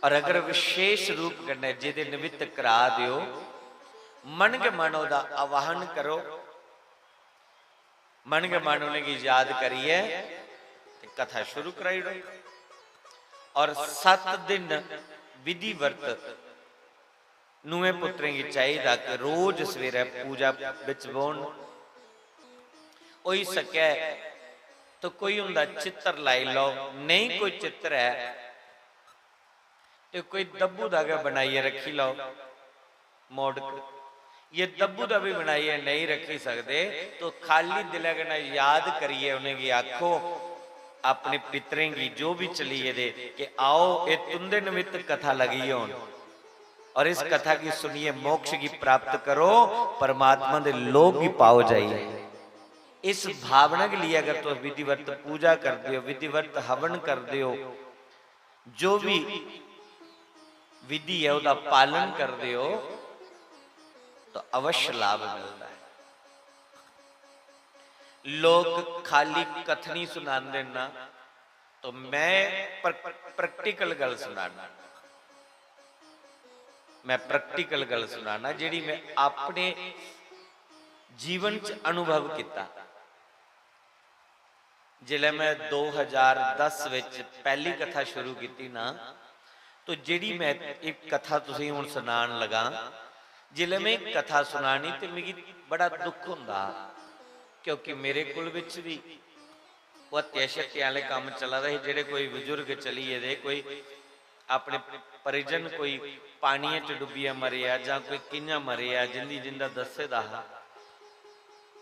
और अगर विशेष रूप करना जिदे निमित्त करा दियो, मन के मानो दा आवाहन करो, मन के मानो ने की याद करिए, कथा शुरू कराई दो। और 7 दिन विधि वर्त नुए पुत्रें की चाहिए कि रोज सवेरे पूजा बिच बोन। हो ही सके तो कोई हुंदा चित्र लाई लो, नहीं कोई चित्र है तो कोई दब्बू धागा बनाइए रखी लो मोड़ के। ये दब्बू दा भी बनाइए नहीं रखी सकते तो खाली दिल कना याद करिए उन्हें की आखो अपने पितरें की जो भी चलिए दे कि आओ ये तुंदे निमित्त कथा लगी हो और इस कथा की सुनिए, मोक्ष की प्राप्त करो, परमात्मा दे लोग की पाओ जाइए। इस भावना के लिए अगर तो विधिवत पूजा करते हो, विधिवत हवन करते हो, जो भी विधि है उसका पालन करते हो तो अवश्य लाभ मिलता है। लोग खाली कथनी सुनाते ना, तो मैं प्रैक्टिकल गल सुनाना, मैं प्रैक्टिकल गल सुनाना जिहड़ी मैं अपने जीवन च अनुभव किया। जिले मैं 2010 विच पहली कथा शुरू की ना, तो जिहड़ी मैं एक कथा तुसीं हुण सुनान लगा, जिले मैं एक कथा सुनानी तो मिगी बड़ा दुख हुंदा, क्योंकि मेरे कुल विच भी वो हत्या शत्या वाले काम चला रहे, जेडे कोई बुजुर्ग चलीए दे, कोई अपने परिजन कोई पानी च डुबिया मरिया जां कोई किंजा मरिया जिंदी जिंदा दसे दा,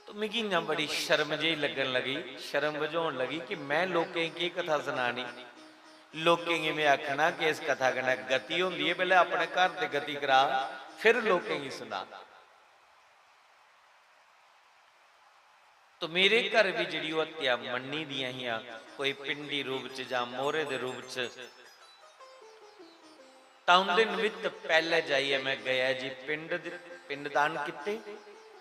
तो मिगी ना बड़ी शर्म जी लगन लगी, शर्म बझाउण लगी कि मैं लोकें की कथा सुनानी, लोकें की मैं आखना कि इस कथा कन्नै गति हुंदी है, पहले अपने घर ते गति करा फिर लोकें की सुना। तो मेरे घर भी जिहड़ी हत्या मन्नी दियां हियां, कोई पिंडी रूप च जां मोहरे दे रूप च, तां उहदे निमित्त पहले जाइए मैं गया जी पिंडदान किते,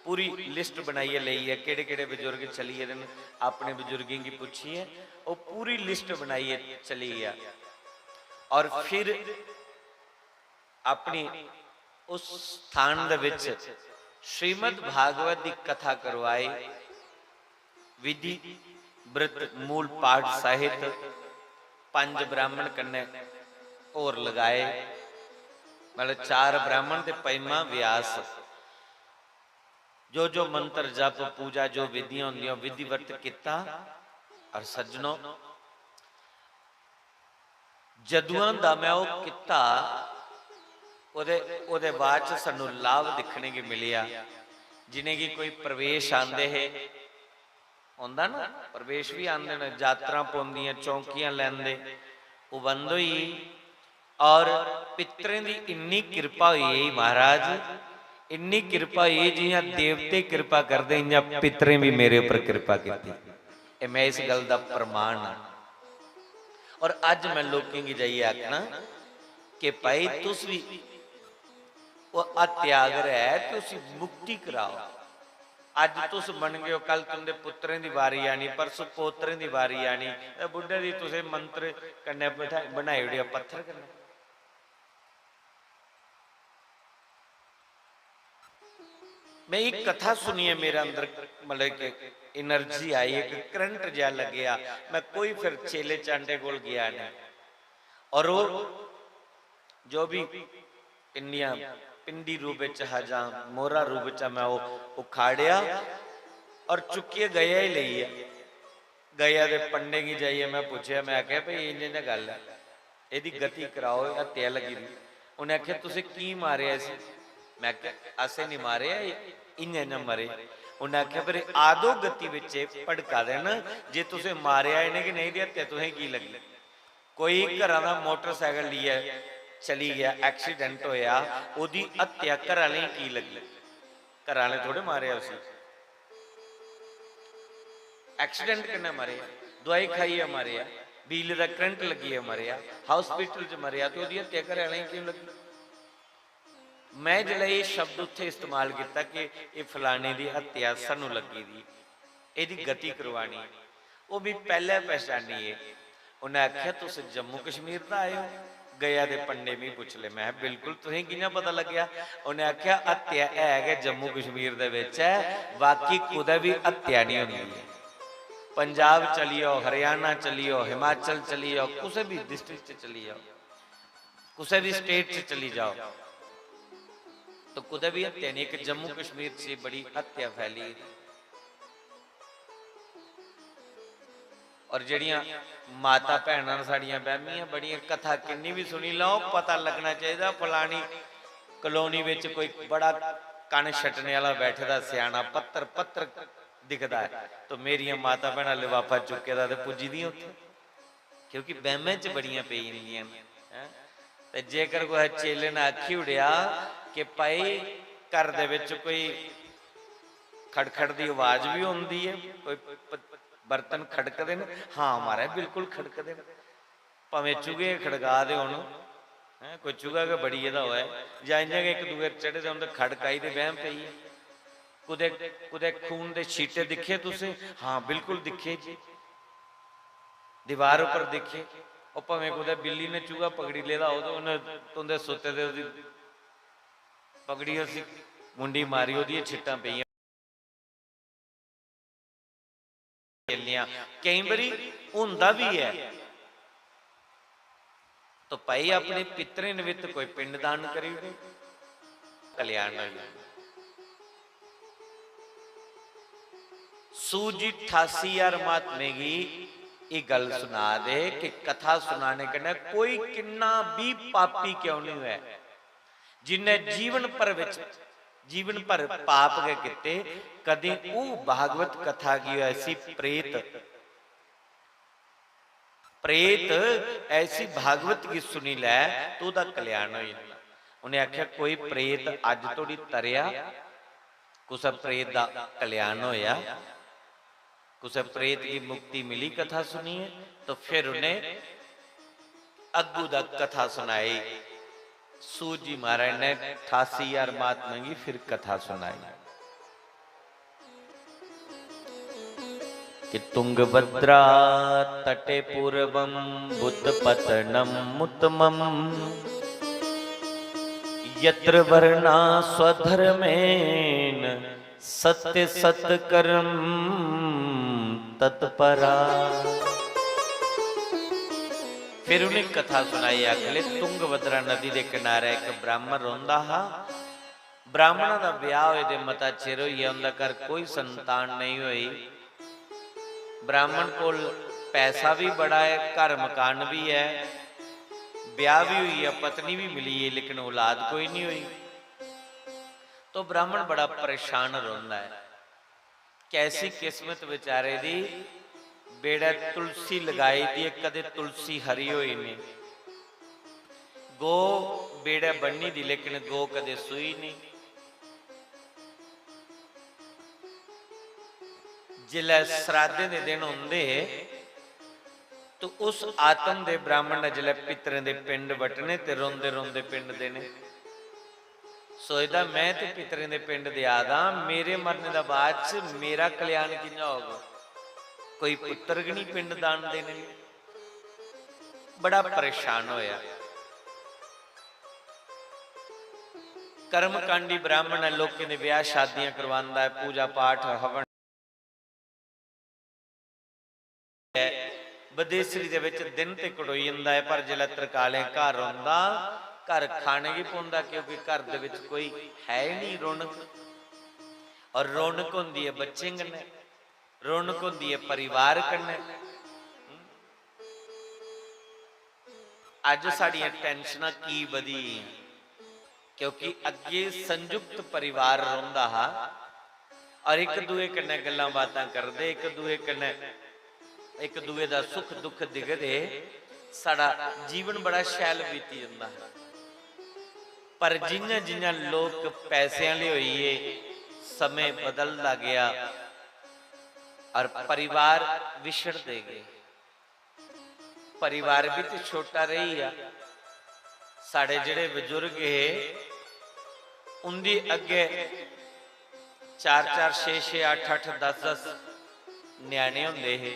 पूरी लिस्ट बनाइए लईए केड़े केड़े बुजुर्ग चलिए दिन, अपने बुजुर्गों की पूछिए, वो पूरी लिस्ट बनाइए चली गया और फिर अपनी उस स्थान दे विच श्रीमद भागवत की कथा करवाई, विधि व्रत मूल पाठ साहित 5 ब्राह्मण कन्ने और लगाए, मतलब 4 ब्राह्मण ते 5वां व्यास, जो जो मंत्र जप पूजा जो विधियां होंदियां विधिवत किता। और सज्जनों जदुआं दा मैं वो किता, ओदे बाद सानू लाभ दिखने की मिलिया, जिन्हें की कोई प्रवेश आंदे है होंदा ना, प्रवेश भी आंदे ने, जात्तरा पौंदियां चौंकियां लैंदे, वो बंद हुई और पितरें दी इन्नी कृपा हुई महाराज, इन्नी कृपा हुई जियां देवते कृपा करते इं पितरें भी मेरे ऊपर कृपा की। मैं इस गल का प्रमाण हाँ। और अज मैं लोगों की जाइए आखना कि भाई तुस भी वो त्यागर है, तुसी मुक्ति कराओ। अज तुस बन गए हो, कल तुंदे पुत्रें की वारी आनी, परसों पोतरें की वारी आनी, बुढ़े की तुसे मंत्र कन्ने बनाई उड़े पत्थर कन्ने। मैं एक कथा सुनी है, मेरे अंदर मतलब कि एनर्जी आई, एक करंट जहा लग्या, मैं कोई फिर चेले चांडे कोल गया नहीं, और वो जो भी पिंडियां पिंडी रूप जा मोहरा रूप च मैं वो उखाड़िया और चुकिए गया ही लिया, गया दे पंडे की जाइए मैं पूछया, मैं आख्या भाई इंज इंज गल है, यदि गति कराओ, हत्या लगी दी। उन्हें आख्या तुसीं की मारिया इस, मैं असें नहीं मारे, इंज इंज मरे। उन्हें आख्या फिर आदो गति विच भड़का देना, जे तुसें मारिया इन्हें कि नहीं दी हत्या तुसें की लगी। कोई घर का मोटरसाइकिल लिया चली गया, एक्सीडेंट होया, ओदी हत्या घर वाले की लगी, घर वाले थोड़े मारे उसे, एक्सीडेंट करना मारे, दवाई खाई है मारे, बिजली का करंट लगी है मारे, हॉस्पिटल च मरिया, तो ओदी हत्या घर वाले क्यों लगी। मैं जिहड़ा ये शब्द उत्थे इस्तेमाल किया कि ये फलाने की हत्या सानू लगी दी, इहदी गति करवानी, वो भी पहले पहचानी है। उन्हें आख्या तुस जम्मू कश्मीर का आए हो, गया दे पंडे भी पूछ ले, मैं बिल्कुल तुसें कियां पता लग्या। उन्हें आख्या हत्या है कि जम्मू कश्मीर दे विच है, बाकी कुदै भी हत्या नहीं होंदी। पंजाब चलियो, हरियाणा चलियो, हिमाचल चलियो, किसी भी डिस्ट्रिक्ट चली जाओ, किसी भी स्टेट से चली जाओ, तो कुदै भी हत्या नहीं। एक जम्मू कश्मीर से बड़ी हत्या फैली। और जड़ियाँ माता भैनां साड़ियां बहमियां बड़ियां कथा किन्नी भी सुनी लो, पता लगना चाहिए फलानी कलोनी विच कोई बड़ा कण छटने वाला बैठदा सियाना पत्थर पत्थर दिखदा है, तो मेरिया माता भैनां लिफाफा चुके दा ते पुजी दी उत्थे, क्योंकि बहमें च बड़ियां पई जंदियां हैं। ते जेकर कोई चेले ने आखी उड़िया कि भाई घर दे विच कोई खड़खड़ की आवाज भी होंदी है, कोई बर्तन खड़कते हैं, हाँ महाराज बिल्कुल खड़कते हैं, भावें चूहे खड़का दे होण, कोई चूहा के बड़ी एदा होए जां इयां एक दूए चढ़े दे होण ते खड़काई ते बहम पई है। कुदे कुदे खून दे छीटे दिखे तुसें, हाँ बिल्कुल दिखे जी, दीवार उपर दिखे, और भावें कुदे बिल्ली ने चूहा पकड़ी लेदा हो तो उन्हें तुंदे सुते दे ओदी पकड़ी असी मुंडी मारी ओदी छिट्टां पईयां कई बारी हुंदा भी है। तो भाई अपने पितरे निमित्त कोई पिंडदान करी दे, कल्याण हो जाए। सूजी 88,000 महात्मे की ये गल सुना दे कि कथा सुनाने के कोई किन्ना भी पापी क्यों नहीं हुआ, जिन्हें जीवन पर पाप के किते कदी वो भागवत कथा की ऐसी प्रेत ऐसी भागवत की सुनी लै तो उदा कल्याण हो जाता। उन्हें आख्या कोई प्रेत अज थोड़ी तरिया, कुछ प्रेत का कल्याण होया, कुछ प्रेत की मुक्ति मिली कथा सुनिए। तो फिर उन्हें अग्गू दा कथा सुनाई, सूजी महाराज ने 88,000 महात्मा की फिर कथा सुनाई कि तुंगभद्रा तटे पूर्वम बुद्धपतनम उत्तमम यत्र वर्णा स्वधर्मेन सत्य सत्कर्म तत्परा। फिर उन्हें कथा सुनाई अगले तुंगभद्रा नदी के किनारे एक ब्राह्मण रोंदा हा, ब्राह्मणों का ब्याह होए दे मता चिर होई, उनका घर कोई संतान नहीं हुई। ब्राह्मण को पैसा भी बड़ा है, घर मकान भी है, ब्याह भी हुई है, पत्नी भी मिली है, लेकिन औलाद कोई नहीं हुई। तो ब्राह्मण बड़ा परेशान रोंदा है, कैसी किस्मत बेचारे दी, बेड़ा तुलसी लगाई दी कदे तुलसी हरी हुई नहीं, गो बेड़ा बन्नी दी लेकिन गो कदे सुई नहीं। जिले श्राद्धे दे दिन होंदे तो उस आत्म दे ब्राह्मण ने जिले पितरें दे पिंड वटने ते रोंदे रोंदे पिंड देने, सोचदा मैं ते पितरें दे पिंड दे आदा, मेरे मरने दा बाद च मेरा कल्याण कियां होगा, कोई पुत्र भी नहीं पिंड दान देने। बड़ा परेशान होया। कर्मकांडी ब्राह्मण है, लोगों ने ब्याह शादियां करवांदा है, पूजा पाठ हवन बदेसरी दे विच दिन ते कड़ोई जांदा है, पर जिला तरकाले घर आउंदा घर खाने की पाउंदा, क्योंकि घर दे विच कोई है नहीं रौनक। और रौनक होंदी है बच्चे कन्नै, रौनक होंदी है परिवार कन्नै। अज साड़ियां टेंशनां की वधी, क्योंकि अगे संयुक्त परिवार रहिंदा हा और एक दूए कन्नै गल्लां बातां करदे, एक दूए दा सुख दुख दिखदे, साड़ा जीवन बड़ा शैल बीती जांदा है। पर जिन्ना जिन्ना लोग पैसे वाले होइए, समय बदलदा गया और परिवार विछड़ते गए। परिवार भी तो छोटा रही आ, साढ़े जिहड़े बजुर्ग है उनकी अगे 4-4 6-6 8-8 10-10 न्याणे होंदे है।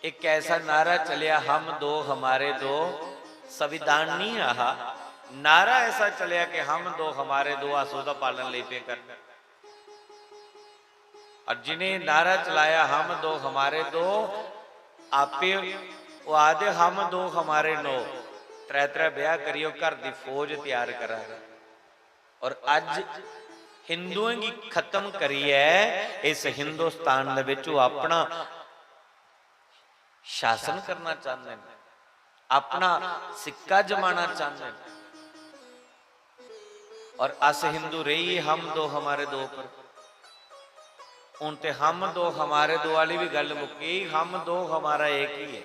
एक ऐसा नारा चलिया, हम दो हमारे दो, संविधान नहीं रहा, नारा ऐसा चलिया कि हम दो हमारे दो, आसोदा पालन ले पे करना। और जिन्हें नारा चलाया हम दो हमारे दो, आपे वो आदे हम दो हमारे नो, त्रै त्रै ब्याह करियो, घर की फौज तैयार करा। और अज हिंदुओं की खत्म करी है। इस हिंदुस्तान दे विच वो अपना शासन करना चाहते हैं, अपना सिक्का जमाना चाहते हैं। और अस हिंदू रही हम दो हमारे दो पर, उन ते हम दो हमारे दो वाली भी गल मुक्की, हम दो हमारा एक ही है।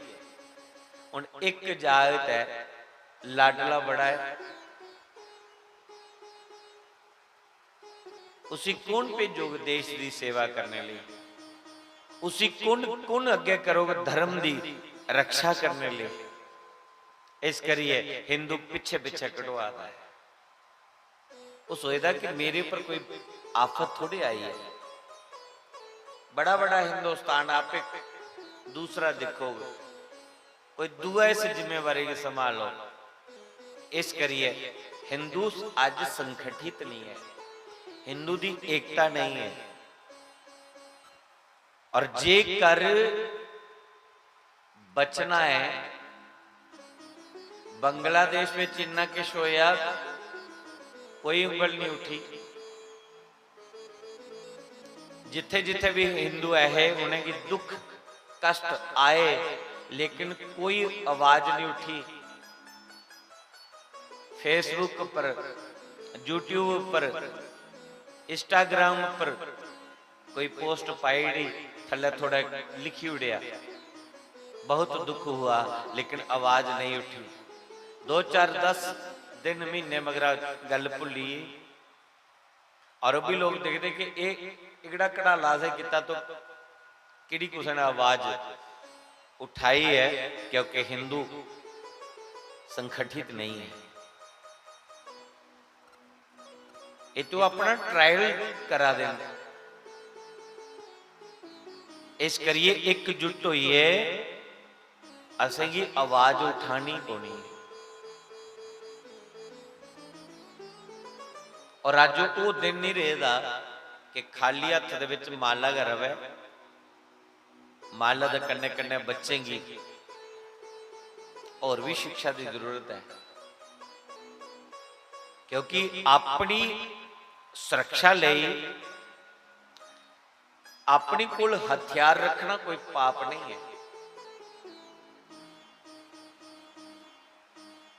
उन एक जात है, लाडला बड़ा है, उसी कौन भेजोगे देश की सेवा करने लिए, उसी कौन अगे करोगे धर्म की रक्षा करने लिए। इस करिए हिंदू पिछे पिछे कटवाता है। वो सोचता कि मेरे पर कोई आफत थोड़ी आई है। बड़ा बड़ा हिंदुस्तान आप एक दूसरा दिखोगे, कोई दुआ इस जिम्मेवारी की संभालो। इस करिए हिंदू आज संगठित नहीं है, हिंदू की एकता नहीं है। और जे कर बचना है, बांग्लादेश में इन्ना किश होया, कोई उंगल नहीं उठी। जिथे जिथे भी हिंदू है उन्हें की दुख कष्ट आए, लेकिन कोई आवाज नहीं उठी। फेसबुक पर, यूट्यूब पर, इंस्टाग्राम पर कोई पोस्ट पाई, थले थोड़ा लिखी उड़िया, बहुत दुख हुआ, लेकिन आवाज नहीं उठी। 2 4 10 दिन महीने मगरा गल भुली। और भी लोग देखते कि इकड़ा कड़ाला से किता तो किड़ी किसी ने आवाज उठाई है, क्योंकि हिंदू संगठित नहीं है। ये तो अपना ट्रायल करा देंगे। इस करिए एकजुट होइए, असें की आवाज उठानी पौनी है। और अज वो दिन नहीं रहेगा कि खाली हथ दे विच माला गा रवे, माला दे कन्ने कन्ने बचेंगी। और भी शिक्षा की जरूरत है, क्योंकि अपनी सुरक्षा लई अपनी कोल हथियार रखना कोई पाप नहीं है।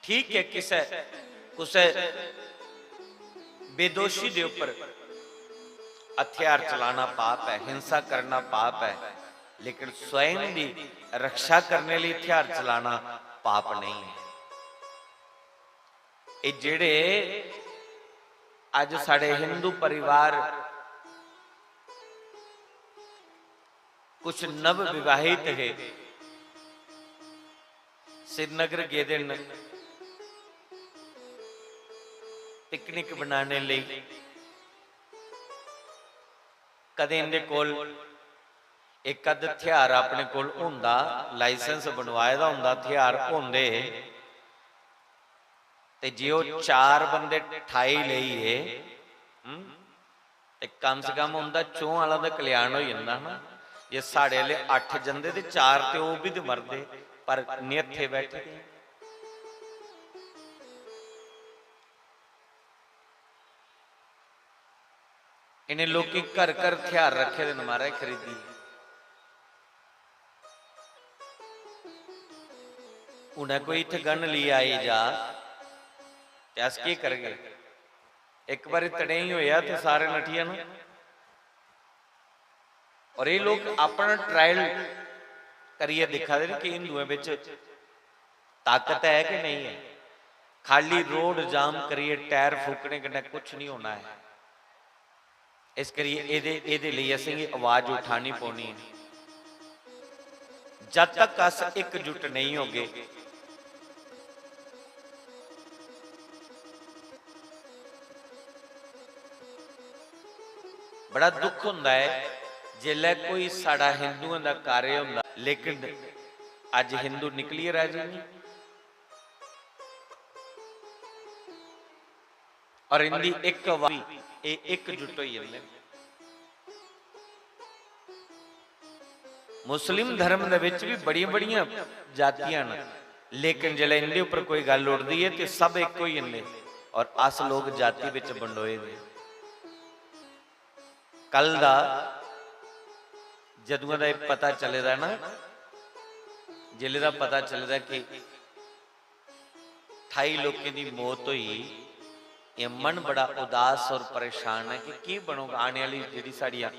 ठीक है, किसे कुसे बेदोशी के ऊपर हथियार चलाना पाप है, हिंसा करना पाप है, लेकिन स्वयं की रक्षा करने लिए हथियार चलाना पाप नहीं है। ये जेड़े अज साडे हिंदू परिवार कुछ नव विवाहित है, श्रीनगर गए दिन पिकनिक बनाने लिए, कदे इनके कोल एक अद हथियार अपने कोल हुंदा, लाइसेंस बनवाए दा हुंदा, हथियार होंदे, ते जे वो 4 बंदे ठाई लईए ते कम से कम उनका 4 वाला दा कल्याण हो जांदा ना। जे साढ़े वाले 8 जंदे ते 4 ते वो भी तो मरदे, पर नियथे बैठे। इन्हें लोग घर घर हथियार रखे दे मारा खरीदी। उन्हें कोई इत्थे गन ली आई जा ते अस की करगे। एक बार तड़े ही होया ते सारे नठिया ना। और ये लोग अपना ट्रायल करिए दिखा दे कि हिंदुओं में ताकत है कि नहीं है। खाली रोड जाम करिए, टायर फूकने के कुछ नहीं होना है। इस करिए ये लिए असें आवाज उठानी पौनी है। जब तक अस एकजुट नहीं होगे, बड़ा दुख होता है जिले कोई साड़ा हिंदुओं का कार्य होता, लेकिन अज हिंदू निकलिए राजी नहीं। और इनकी एक एकजुट हो जाते। मुस्लिम धर्म दे विच भी बड़ी बड़िया जातियां ने, लेकिन जिले इनके उपर कोई गल उठती है तो सब एक ही इन्ने, और अस लोग जाति विच बंडोए दे। कल दा जदुआं दा पता चलेदा ना, जिले दा पता चलदा कि 28 लोगों की मौत हुई, ये मन बड़ा उदास और परेशान है कि की बनूगा आने वाली जिहड़ी साडियां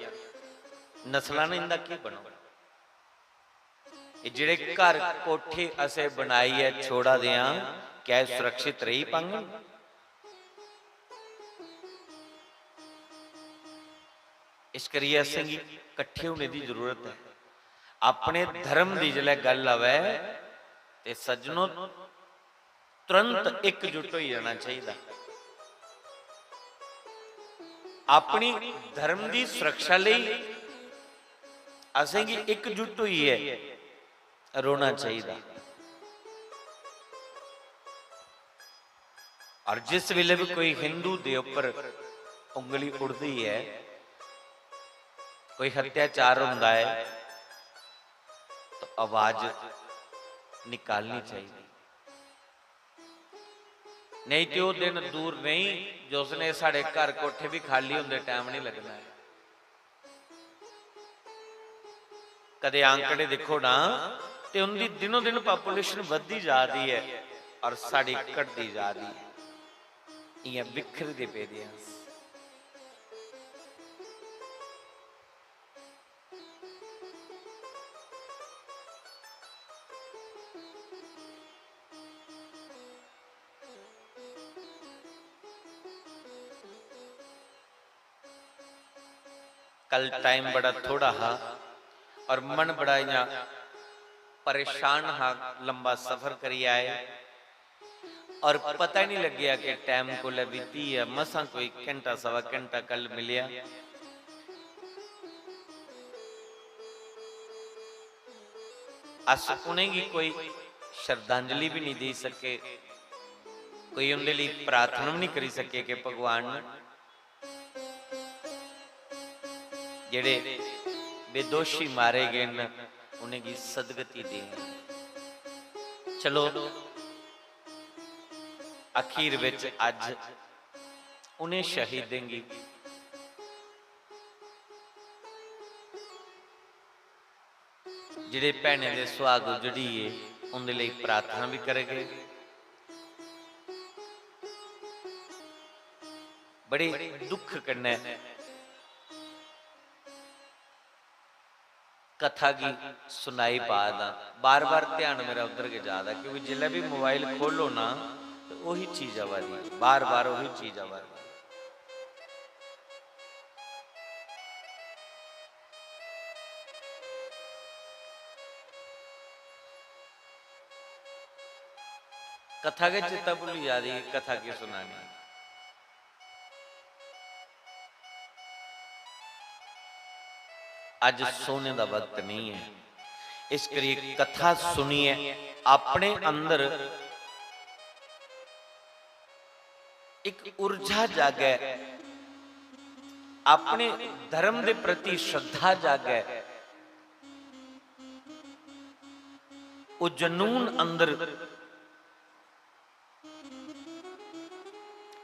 नस्लां ने, इनका की बनूगा। ये जिहड़े घर कोठे असे बनाई है छोड़ा दियां, क्या सुरक्षित रही पांगे? इस करिए असें इकट्ठे होने की जरूरत है। अपने धर्म की जिले गल आवे ते सज्जनों तुरंत एकजुट हो जाना चाहिए। अपनी धर्म की सुरक्षा लई असें एकजुट हुई है रोना चाहिए। और जिस वेले भी कोई हिंदू दे उपर उंगली उड़ती है, कोई अत्याचार होता है, तो आवाज निकालनी चाहिए। नहीं तो वो दिन दूर नहीं जो उसने साढ़े घर कोठे भी खाली होंदे टाइम नहीं लगना है। कदे आंकड़े देखो ना, तो उनकी दिनों दिन पॉपुलेशन बढ़ती जा रही है और साड़ी घटती जा रही है। ये बिखरते पे दे कल टाइम बड़ा थोड़ा हा और मन बड़ा यहाँ परेशान हा, लंबा सफर करी आए और पता ही नहीं लग गया कि टाइम को बीती है। मसा कोई घंटा सवा घंटा कल मिलिया। अस उन्हें की कोई श्रद्धांजलि भी नहीं दे सके, कोई उनके लिए प्रार्थना भी नहीं करी सके कि भगवान जेड़े बेदोशी मारे गए न उन्हें की सदगति दे। चलो अखीर विच अज उन्हें शहीदें की जिहड़े भैणें दे सुहाग उजड़ी है उनके लिए प्रार्थना भी करेंगे। बड़े दुख कन्नै कथा की सुनाई बाद बार बार ध्यान मेरा उधर के जाता, क्योंकि जिले भी मोबाइल खोलो ना तो वही चीज आवा रही, बार बार वही चीज आवा रही। कथा के चित्ता भूली जा रही, कथा की सुनानी। आज सोने का वक्त नहीं है, इस करिए कथा सुनिए, अपने अंदर एक ऊर्जा जागे, अपने धर्म के प्रति श्रद्धा जागे, वो जनून अंदर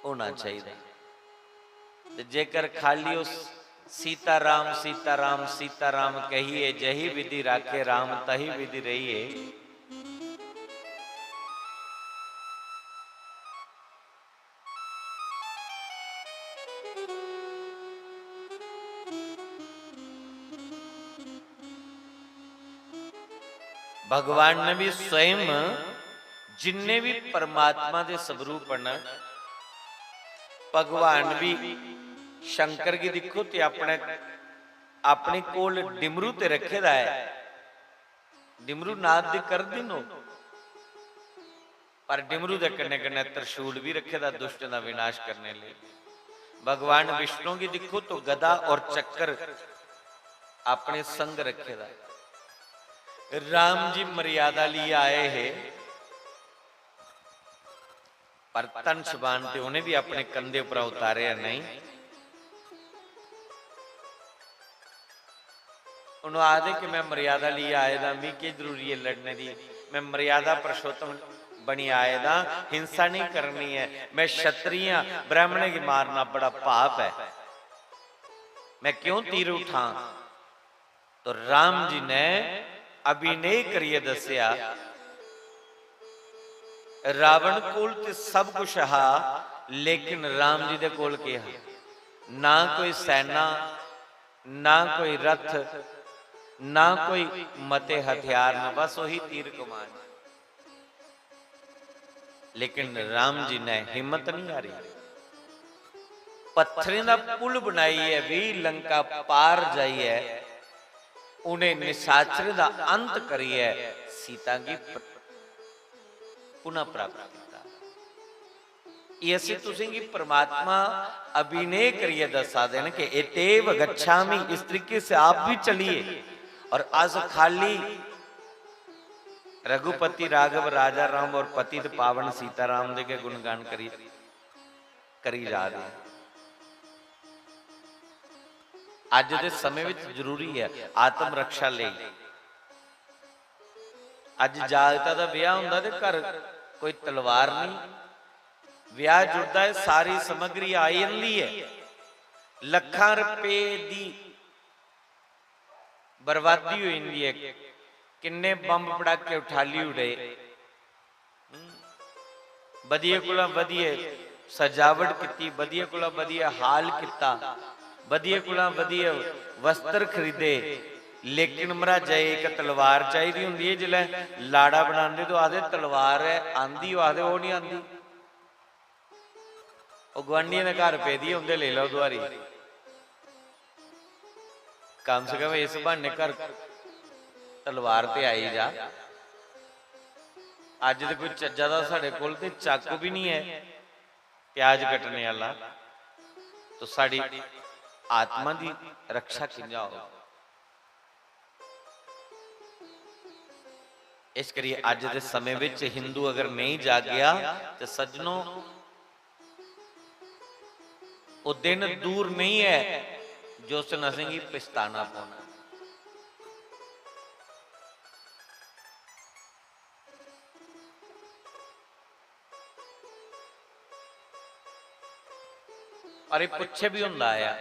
होना चाहिए। जेकर खाली उस सीताराम सीताराम सीताराम कहिए, जही विधि राखे राम तही विधि रहिए, भगवान ने भी स्वयं जिन्ने भी परमात्मा के स्वरूप न, भगवान भी शंकर की दिखो ते अपने अपने कोल डिमरू ते रखे दा है। डिमरू नाद दी कर दिनो, पर डिमरू दे कन्ने कन्ने त्रिशूल भी रखे दा दुष्ट दा विनाश करने लिए। भगवान विष्णु की दिखो तो गदा और चक्कर अपने संग रखे दा। राम जी मर्यादा लिए आए हैं, पर तंश बांधते उन्हें भी अपने कंधे पर उतारे नहीं। उन्होंने आदे कि मैं मर्यादा लिए आए दा, मी की जरूरी है लड़ने की, मैं मर्यादा पुरुषोत्तम बनी आए दा, हिंसा नहीं करनी है, मैं क्षत्रिय ब्राह्मण की मारना बड़ा पाप है, मैं क्यों तीर उठा? तो राम जी ने अभिनय करिए दसिया, रावण कोल ते सब कुछ हा, लेकिन राम जी दे कोल क्या? ना कोई सेना, ना कोई रथ, ना कोई मते हथियार, ना बस वही तीर कमान। लेकिन राम जी ने हिम्मत नहीं हारी, पत्थरें का पुल बनाई है भी लंका पार जाई है, उन्हें निशाचर का अंत करी है, सीता की पुनः प्राप्त किया। ये ऐसे तुसी की परमात्मा अभिनय करिए दसा देन कि एतेव गच्छामि, इस तरीके से आप भी चलिए। और आज खाली रघुपति राघव राजा राम और पतित पावन सीताराम दे के गुणगान करी जा रहे हैं। आज दे समय विच जरूरी है आत्म रक्षा ले। अज जागता दा ब्याह हुंदा ते घर कोई तलवार नहीं, ब्याह जुड़ता है सारी समग्री आई जाती है, लखां रुपए दी बर्बादी हो जाती है, किन्ने बंब पटाके उठाली उड़े, वधिया कोला वधिया सजावट की, वधिया कोला वधिया हाल किता, वधिया कोला वधिया वस्त्र खरीदे, लेकिन महाराजा एक तलवार चाहिए होंगी है। जिले लाड़ा बनाते तो आदे तलवार है आंदी, आदे वो नहीं आंदी, गुआढ़िया के घर पे दी होंगे, ले लो दुआरी, कम से कम इस बहाने घर तलवार ते आई जा। अज तो कोई चज्जा दा साडे कोल ते चाकू भी नहीं है प्याज कटने वाला, तो साड़ी आत्मा की रक्षा किंजा हो। इस करिए अज के समय विच हिंदू अगर नहीं जागया तो सज्जनों वो दिन दूर नहीं है जो उस दिन असेंगी पछताना पाना। और ये पुछे भी होंदा आया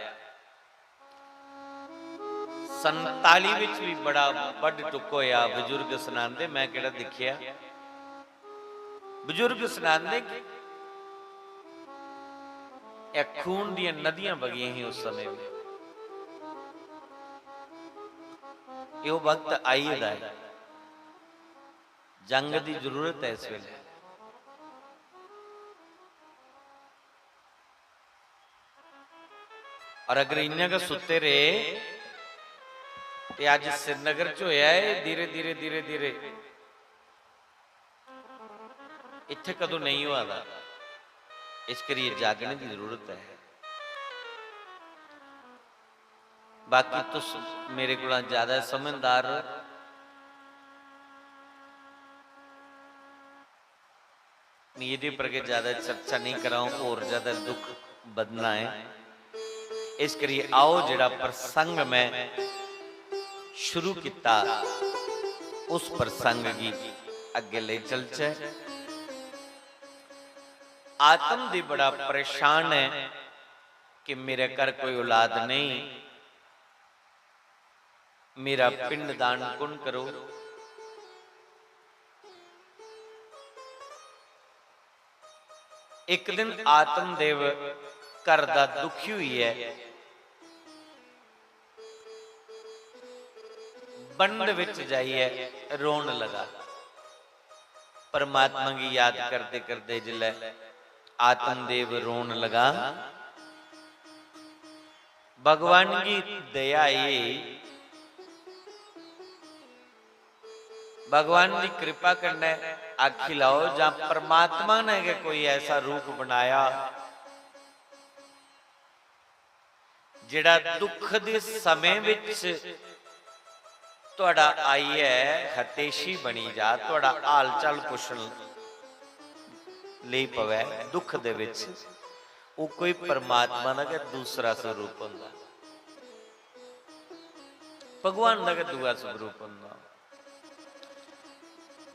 47 विच भी बड़ा बड़ टुक होया बजुर्ग सुनांदे, मैं केड़ा दिखिया बजुर्ग सुनांदे खून दी नदियां बगियां ही उस समय में। यो वक्त आई है, जंग की जरूरत है इस वेले। और अगर इन्हें का सुते रहे तो आज श्रीनगर च होया है धीरे धीरे धीरे धीरे, इत्थे कदों नहीं हुआ था। इस करिए जागने की जरूरत है। बाकी तो मेरे को ज्यादा समझदार ये पर के ज्यादा चर्चा नहीं कराऊं, और ज्यादा दुख बदना है। इस करिए आओ जिहड़ा प्रसंग मैं शुरू किया उस प्रसंग की अगे ले चलचे। आत्म दी बड़ा परेशान है कि मेरे घर कोई औलाद नहीं, मेरा पिंड दान कौन करो। एक दिन आत्मदेव घर दा दुखी हुई है, बंड विच जाइए रोन लगा। परमात्मा की याद करते करते जिले आत्मदेव रोन लगा, भगवान की दया आई, भगवान की कृपा करने आखी लाओ जहां परमात्मा ने के कोई ऐसा रूप बनाया जिहड़ा दुख दे समय विच तुहाडा आई है हतेशी बनी जा, तुहाडा हाल चाल पुछण लई पवे दुख दे विच। वो कोई परमात्मा दा के दूसरा स्वरूप हुंदा, भगवान दा के दूसरा स्वरूप हुंदा।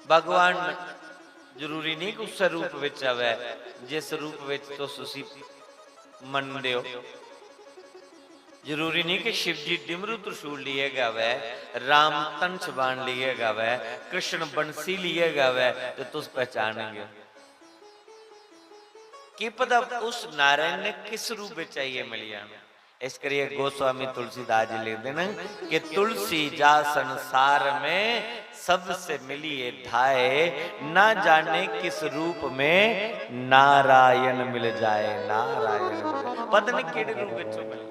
भगवान जरूरी नहीं कि उस रूप विच आवे जिस रूप विच तो तुसीं मनदे हो। जरूरी नहीं कि शिव जी डिमरू त्रिशूल लिए गावे, राम तंच बाण लिए गावे, कृष्ण बंसी लिए गावे तो तुस पहचानेंगे। की पता उस नारायण ने किस रूप में चाहिए मिलिया। इस करिए गोस्वामी तुलसीदास जी लिखते ना कि तुलसी जा संसार में सबसे मिलिए धाए, ना जाने किस रूप में नारायण मिल जाए। नारायण पता नहीं केड़े रूप विच मिले।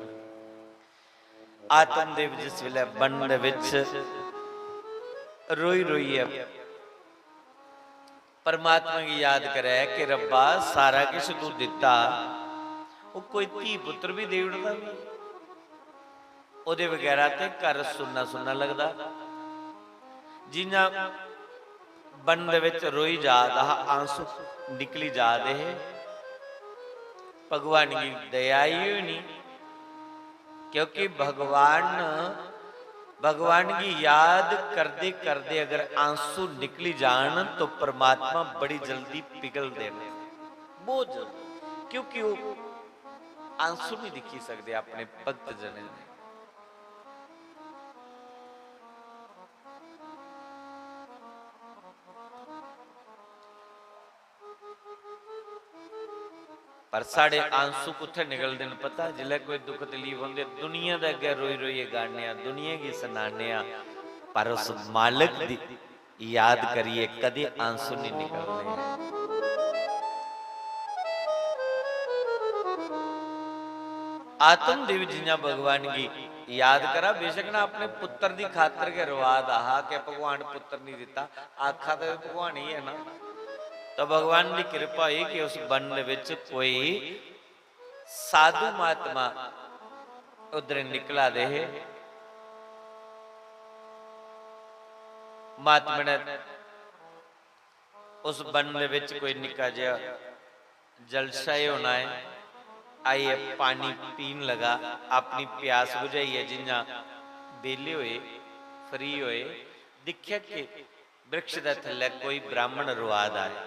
आत्मदेव जिस वेले बंद विच रोई रोई है परमात्मा की याद करे कि रब्बा सारा किश तू दिता, वो कोई धी पुत्र भी दे उड़दा भी ओदे वगैरह ते घर सुनना सुनना लगदा। जिन्ना बंद विच रोई जादा आंसू निकली जा दे, भगवान की दया ही नहीं। क्योंकि भगवान की याद करते करते अगर आंसू निकली जान तो परमात्मा बड़ी जल्दी पिघल देने, बहुत जल्दी। क्योंकि वो आंसू नहीं दिखी सकते अपने भक्त जने। पर साढ़े आंसू कुत्थे निकलते हैं पता, जिले कोई दुख तकलीफ होंगे दुनिया के अगे रोई रोई गाने, दुनिया की सुनाने, पर उस मालिक दी याद करिए कदे आंसू नहीं निकलने। आत्मदेव जिन्ना भगवान की याद करा, बेशक ना अपने पुत्र की खातर के रवा दहा के भगवान पुत्र नहीं दिता, आखा तो भगवान ही है ना। तो भगवान की कृपा हुई कि उस वन विच कोई साधु महात्मा उधर निकला दे। महात्मा ने उस वन विच कोई निका जिहा जलशाय होना है, आइए पानी पीन लगा, अपनी प्यास बुझाई है। जिन्ना बेले होए फ्री होए दिखिया कि वृक्ष के थले कोई ब्राह्मण रुआद आए,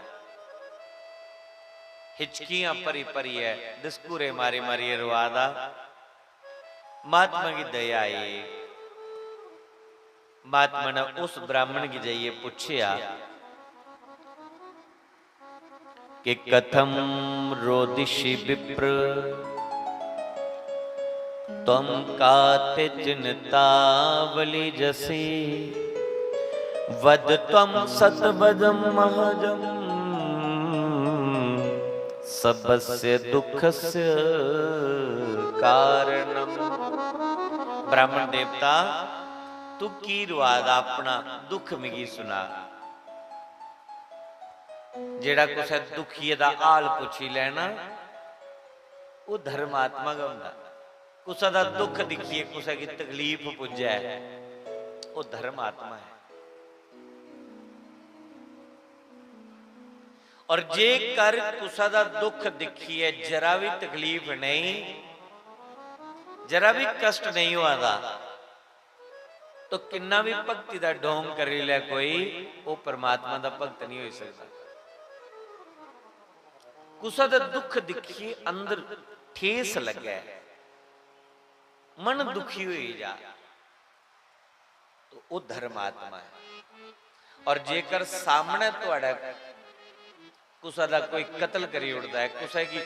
हिचकियां परी परी है, डिस्कूरे मारी मारी रुआदा। महात्मा की दया आई, महात्मा ने उस ब्राह्मण की जाइए पूछया कि कथम रोदिषि विप्र तम काते चिन्तावली जसी, वद तम सतवदम महजम सबस्य दुखस्य कारणम। ब्राह्मण देवता तू की रुआद अपना दुख मिगी सुना। जेड़ा कुछ दुखी दा हाल पुछी लेना वो धर्मात्मा का हुंदा। कुछ दा दुख दिखिए, कुछ की तकलीफ पुजे वो धर्मात्मा है। और जे कर कुसा दा दुख दिखिए, जरा भी तकलीफ नहीं, जरा भी कष्ट नहीं हुआ था, तो किन्ना भी भक्ति दा ढोंग कर ले कोई, वो परमात्मा दा भक्त नहीं हो सकता। कुसा दा दुख दिखिए अंदर ठेस लगे, मन दुखी हुई जा, तो वो धर्मात्मा है। और जेकर सामने तुहाडा कुसा दा कोई कत्ल करी उड़दा है, कुसा की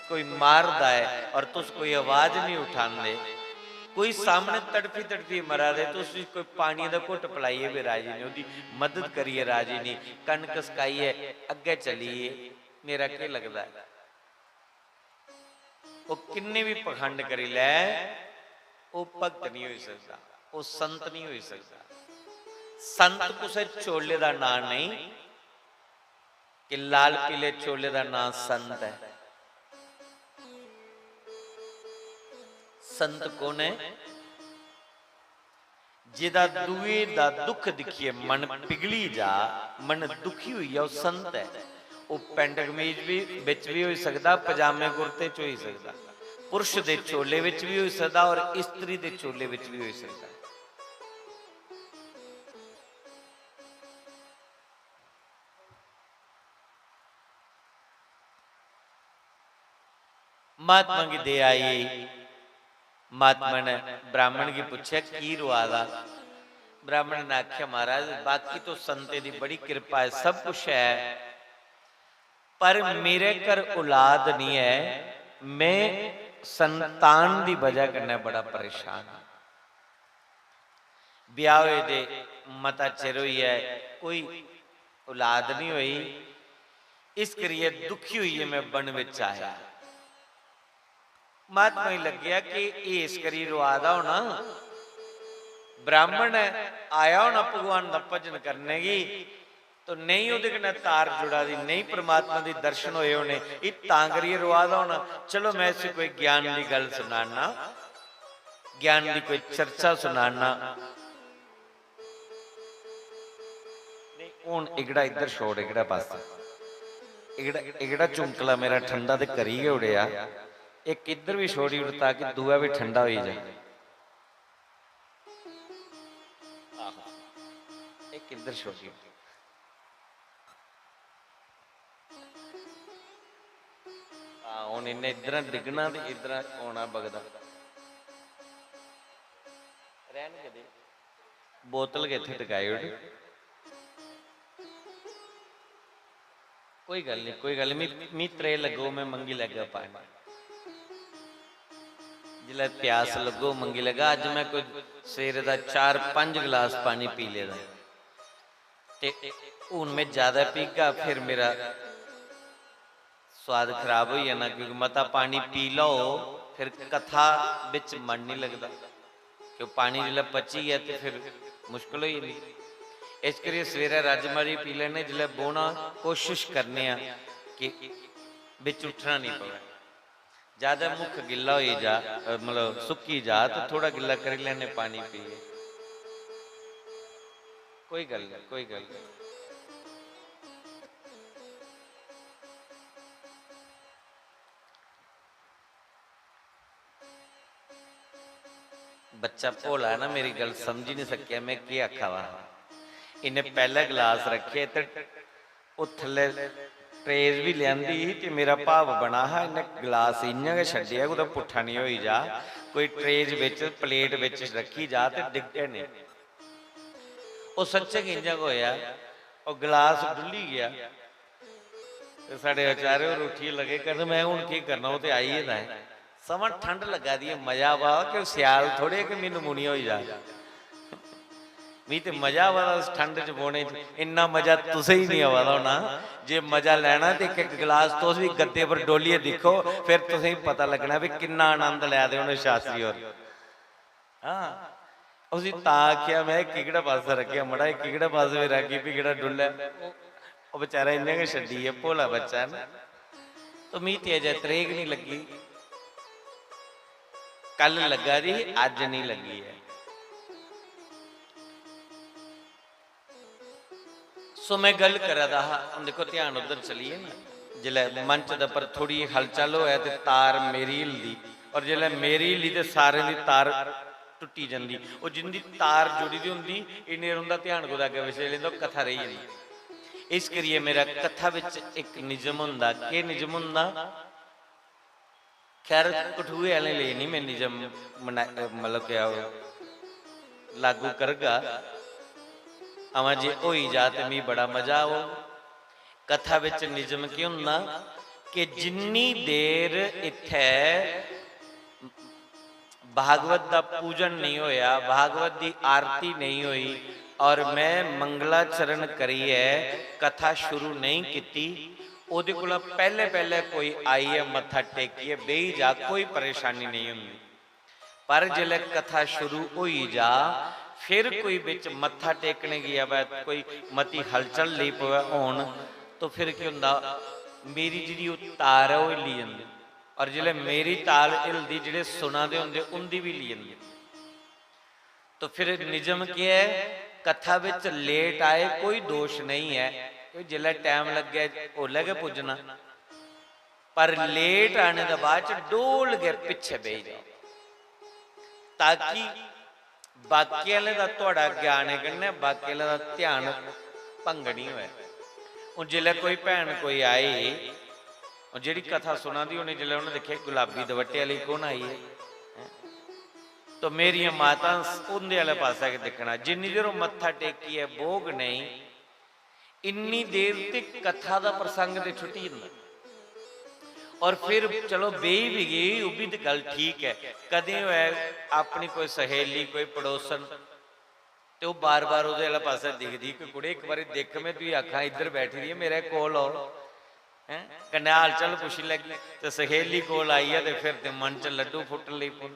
कोई मारदा है और तुस कोई आवाज नहीं उठांदे, कोई सामने तड़फी तड़फी मरा दे तो उसकी कोई पानी का घुट पिलाइए भी राजी नहीं, उसकी मदद करिए राजी नहीं, कन कसकाइए अगे चलीए, मेरा क्या लगता है। वो किन्ने भी पखंड करी लै, वो भक्त नहीं हो सकता, वो संत नहीं हो सकता। संत कुछ चोले का ना नहीं कि लाल पीले चोले का नाम संत है। संत कौन है? जिदा दुए दा दुख दिखिए मन पिघली जा, मन दुखी हुई है, वो संत है। वो पेंट कमीज भी बिच भी हो सकता, पजामे कुर्ते च हो सकता, पुरुष दे चोले विच भी हो सकता और स्त्री दे चोले विच भी हो सकता। महात्मा की दया आई महात्मा ने ब्राह्मण की पूछा की रुआदा। ब्राह्मण ने आख्या महाराज बाकी तो संते की बड़ी कृपा है, सब कुछ है, पर मेरे घर औलाद नहीं है, मैं संतान की वजह करने बड़ा परेशान हाँ। ब्याह होए दे मता चिर हुई है, कोई औलाद नहीं हुई, इस करिए दुखी हुई है, मैं बन विच आया। महात्मा ही लग गया कि इस करी रुआदा होना, ब्राह्मण आया होना भगवान का भजन करने की, तो नहीं उहदे कन्नै तार जुड़ा दी, नहीं परमात्मा दी दर्शन होए होने, ये तां करिए रुआदा होना। चलो मैं इसे कोई ज्ञान की गल सुनाना, ज्ञान की कोई चर्चा सुनाना। हुण इगड़ा इधर छोड़, इगड़ा पास, इगड़ा चुंकला मेरा ठंडा ते करी गए उड़िया, एक इधर भी छोड़ी उड़ ताकि दूआ भी ठंडा हो जाए। एक इधर छोड़ी, हुण इन्हें इधर डिगना ते इधर आना बगदा रहन के दे, बोतल के इत्थे टकाई उड़, कोई गल नहीं, कोई गल नहीं, मी त्रे लगो मैं मंगी लगा पानी, जिला प्यास लगो मंगी लगा। अज मैं कोई सवेरे का 4-5 गिलास पानी पी लेदा, हूँ मैं ज्यादा पीगा फिर मेरा स्वाद खराब हो जाना, क्योंकि मता पानी पी लो फिर कथा बिच मन नहीं लगता, क्यों पानी जिला पची है तो फिर मुश्किल हो जाती। इस करिए सवेरे रजमारी पी लेने, जिले बोना कोशिश करने कि बिच उठना नहीं पवे, ज्यादा मुख गिला हो जा, मतलब सुक्की जा तो थोड़ा गिला कर लेने पानी पिए, कोई गल नहीं, कोई गल नहीं। बच्चा भोला है ना, मेरी गल समझ ही नहीं सकिया मैं क्या आखा वा। इन्हें पहला गिलास रखे तो वो थले ट्रेज भी लियांदी ते मेरा भाव बना है, इन्हें गिलास इयां गै छड्डिया, कुदै पुट्ठा नहीं होई जा, कोई ट्रेज विच प्लेट विच रखी जा ते डिगे ने। वो सच्चे इंजा होया, वो गिलास डुली गया, साढ़े आचार्य और उठिए लगे कहते मैं हुण की करना, वो तो आई है समा ठंड लगा दी, मजा वा कि सियाल थोड़े कि मैनू मुनिया हो जा, मी तो मजा आवा उस ठंड च बोने, इन्ना मजा तुसे ही नहीं आवा होना। जे मजा लैना तो एक गिलास तुस भी गद्दे पर डोलिए दिखो, फिर तुसें ही पता लगना भी किन्ना आनंद लै दे उन्हें शास्त्री और। हाँ उसी आख्या मैं किगड़ा पास रखिया, मड़ा किगड़ा पास भी रखी भी किड़ा डुल्ला, वो बेचारा इन्हें गै छड्डी है, भोला बच्चा है ना। तो मी ते अजे तरेक नहीं लगी, कल लगा दी अज नहीं लगी है। सो मैं गल करा दा, देखो ध्यान उधर चलीए ना, जिले मंच द पर थोड़ी हलचल होया ते तार मेरी हिलदी, और जिले मेरी हिली ते सारे दी तार टुटी जाती, वो जिंदी तार जुड़ी दी हुंदी इन्हें उनका ध्यान कुछ अगे विषय लेंदा, कथा रही जाती। इस करिए मेरा कथा विच एक निजम हुंदा, के निजम हुंदा, खैर कठुए वाले लिए नहीं मैं निजम मतलब क्या लागू करगा, आवा जे हो ही जा तो मी बड़ा मजा आओ। कथा विच निजम की हुंदा कि जिन्नी देर इत्थे भागवत का पूजन नहीं होया, भागवत की आरती नहीं हुई, और मैं मंगलाचरण करी है, कथा शुरू नहीं की, ਉਹਦੇ ਕੋਲ पहले पहले कोई आई है मत्था टेकिए बेही जा, कोई परेशानी नहीं होंगी। पर जिले कथा शुरू हुई जा फिर कोई बिच मत्था टेकने गया वै, कोई मती हलचल ली पवे होन, तो फिर की हुंदा मेरी जी तार है वो हिली जाती, और जिले मेरी ताल हिलदी जिहड़े सुना दे हुंदे उनदी भी हिली जाती। तो फिर निजम क्या है, कथा विच लेट आए कोई दोष नहीं है, जिला टाइम लग गया ओले के पुजना, पर लेट आने के बाद डोल के पिछे बह जाओ, ताकि बाकी वाले का थोड़ा ज्ञान है, बाकी वाले का ध्यान भंग नहीं होए। हूँ जिले कोई भैन कोई आई जी कथा सुना दी, उन्हें जिले उन्हें देखे गुलाबी दुपट्टे वाली कौन आई है, तो मेरिया माता उनके वाले पासा के देखना, जिन्नी देर मत्था टेकी है भोग नहीं, इन्नी देर तक कथा का प्रसंग तो छुट्टी जाता। और फिर चलो बेही भी गई, वो भी तो गल ठीक है। कदे है अपनी कोई सहेली कोई पड़ोसन तो वो बार बार वो वाला पासा दिखती कि कुड़े एक बार देख में तू आखा इधर बैठी रही है मेरे कोल आओ है कन्या हाल चाल पुछी लगी, तो सहेली कोल आई है तो फिर ते मन च लड्डू फुटन लग पी।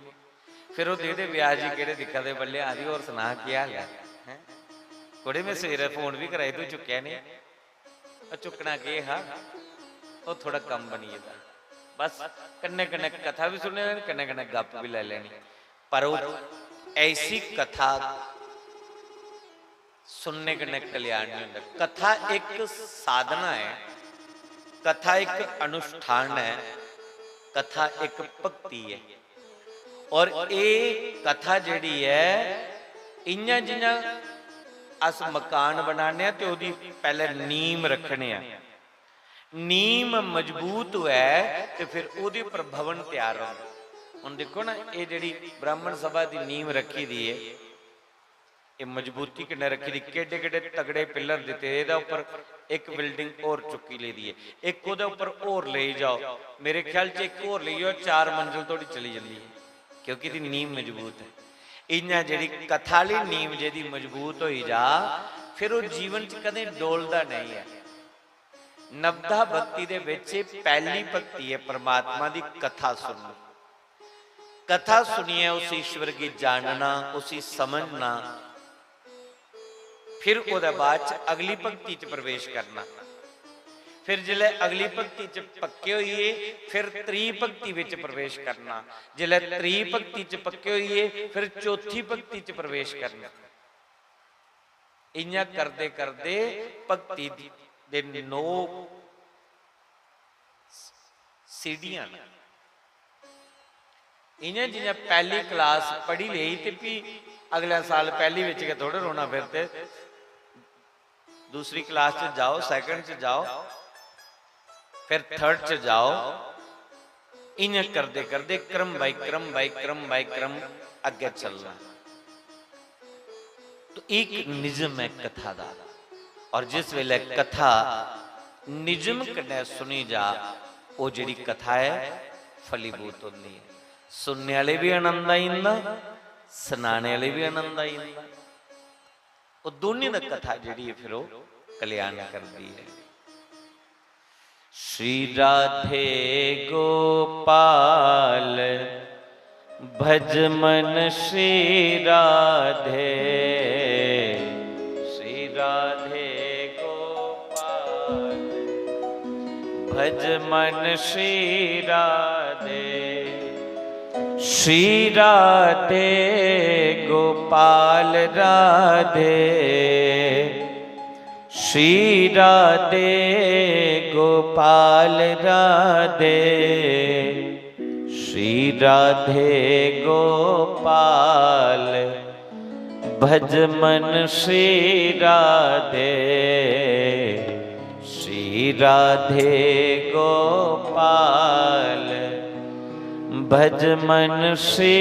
फिर वो दे ब्याह जी केड़े दिखा दे बल्ले आदि और सुना क्या हाल है कुड़े मैं सवेरे फोन भी कराई तू चुक्या नहीं, चुकना के हाँ वो थोड़ा कम बनी जाता, बस कन्ने कन्ने कथा भी सुनने कन्ने कन्ने गप भी ले लेनी। पर वो ऐसी कथा सुनने कन्ने कल्याण नहीं होता। कथा एक साधना है, कथा एक अनुष्ठान है, कथा एक भक्ति है। और ये कथा जिहड़ी है इन्ना जिन्ना अस मकान बनाने तो ओदी पहले नीम रखने आ, नीम मजबूत है तो फिर ओदे पर भवन तैयार हो। हुण देखो ना ये जिहड़ी ब्राह्मण सभा की नीम रखी दी है, ये मजबूती किन्ने रखी दी, केडे केडे तगड़े पिलर दिते, इहदे उपर एक बिल्डिंग और चुकी ली दी है, एक उहदे उपर और ले जाओ, मेरे ख्याल च एक और ले जाओ 4 मंजिल तोड़ी चली जाती है, क्योंकि दी नीम मजबूत है। इन्ना जिहड़ी कथा ली नीम जिहदी मजबूत होई जा, फिर वो जीवन च कदे डोलदा नहीं है। नवदा भक्ति दे विच पहली भक्ति है परमात्मा दी कथा सुनना। कथा सुनिए उस ईश्वर की जानना, उसी समझना, फिर ओदे बाद अगली भक्ति च प्रवेश करना। फिर जिले अगली भक्ति च पक्के होइए फिर त्री भक्ति विच प्रवेश करना, जिले त्री भक्ति च पक्के होइए फिर चौथी भक्ति च प्रवेश करना। इन्ना करदे करदे भक्ति दे 9 सीढ़ियां ने। इन्हें जिन्हें पहली क्लास पढ़ी ली तो भी अगले साल पहली विच के थोड़े रोना फिरते, दूसरी क्लास च जाओ, सेकंड च जाओ, फिर थर्ड च जाओ। इन्हें करते करते क्रम बाई क्रम बाई क्रम बाई क्रम अगे चलना। तो एक निजम है कथा दा, और जिस वेले कथा निजम कने सुनी जा वो जिहड़ी कथा है फलीभूत होंदी है। सुनने वाले भी आनंद आइंदा, सुनाने वाले भी आनंद आइंदा। वो दोनों दा कथा जिहड़ी है फिर वो कल्याण करती है। श्री राधे गोपाल भज मन श्री राधे, श्री राधे गोपाल भज मन श्री राधे, श्री राधे गोपाल राधे, श्री राधे गोपाल राधे, श्री राधे गोपाल भज मन श्री राधे, श्री राधे गोपाल भज मन श्री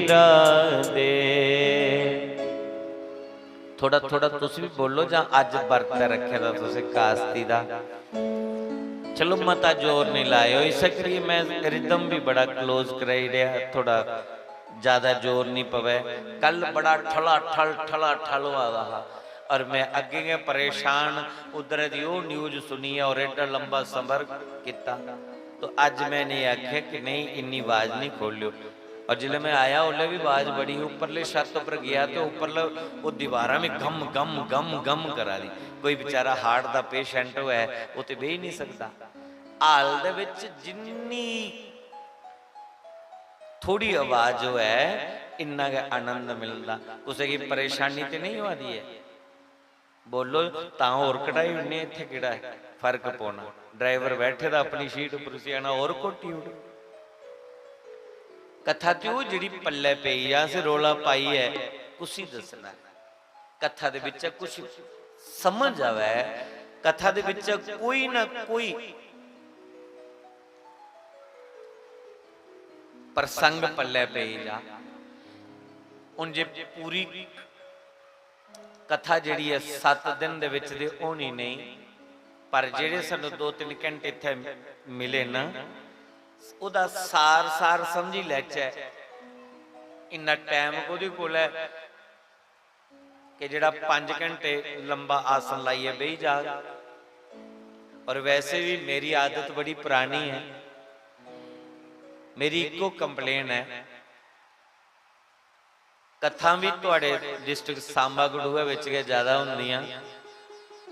राधे। थोड़ा थोड़ा तुसी भी बोलो, जा अज बरत रखे दा तुसी कास्ती दा, चलो मता जोर नहीं लायो, इस करिए मैं रिदम भी बड़ा क्लोज कराई रहा, थोड़ा ज्यादा जोर नहीं पवे। कल बड़ा ठला ठल हुआ रहा और मैं अगे गया परेशान, उधर दी वो न्यूज सुनी है और एडा लंबा सबर किया। तो अज मैंने आख्या कि नहीं इन्नी आवाज नहीं खोलियो, और जिले मैं आया उल्ले भी आवाज बड़ी, उपरले छत पर गया तो उपरले वो दीवारा में गम गम गम गम करा दी। कोई बेचारा हार्ट का पेशेंट है वो तो बह नहीं सकता। हाल दे विच जिन्नी थोड़ी आवाज जो है इन्ना का आनंद मिलता, उसे की परेशानी तो नहीं हुआ दी है। बोलो ता और कटाई उन्हें इत्थे किहड़ा है फर्क पाना, ड्राइवर बैठे दा अपनी सीट उपर सियाना और कोटी उड़ी। कथा तो जिहड़ी पल्ले पई या से रोला पाई है कुछ ही दसना, कथा दे विच कुछ समझ आवे, कथा दे विच कोई ना कोई प्रसंग पल्ले पई जा। ਹੁਣ ਜੇ ਪੂਰੀ ਕਥਾ ਜਿਹੜੀ ਹੈ 7 ਦਿਨ ਦੇ ਵਿੱਚ ਦੇ ਹੋਣੀ ਨਹੀਂ, ਪਰ ਜਿਹੜੇ ਸਾਨੂੰ 2-3 ਘੰਟੇ ਇੱਥੇ ਮਿਲੇ ਨਾ, ਉਹਦਾ ਸਾਰ ਸਮਝੀ ਲੈਚੈ। ਇੰਨਾ ਟਾਈਮ ਉਹਦੇ ਕੋਲ ਹੈ ਕਿ ਜਿਹੜਾ 5 ਘੰਟੇ ਲੰਬਾ ਆਸਨ ਲਾਈਏ ਬਹਿ ਜਾ। और वैसे भी मेरी आदत बड़ी पुरानी है, मेरी इको कंप्लेन है, कथा भी तुहाडे डिस्ट्रिक्ट सांबा कठुआ विच ज़्यादा होंदियां।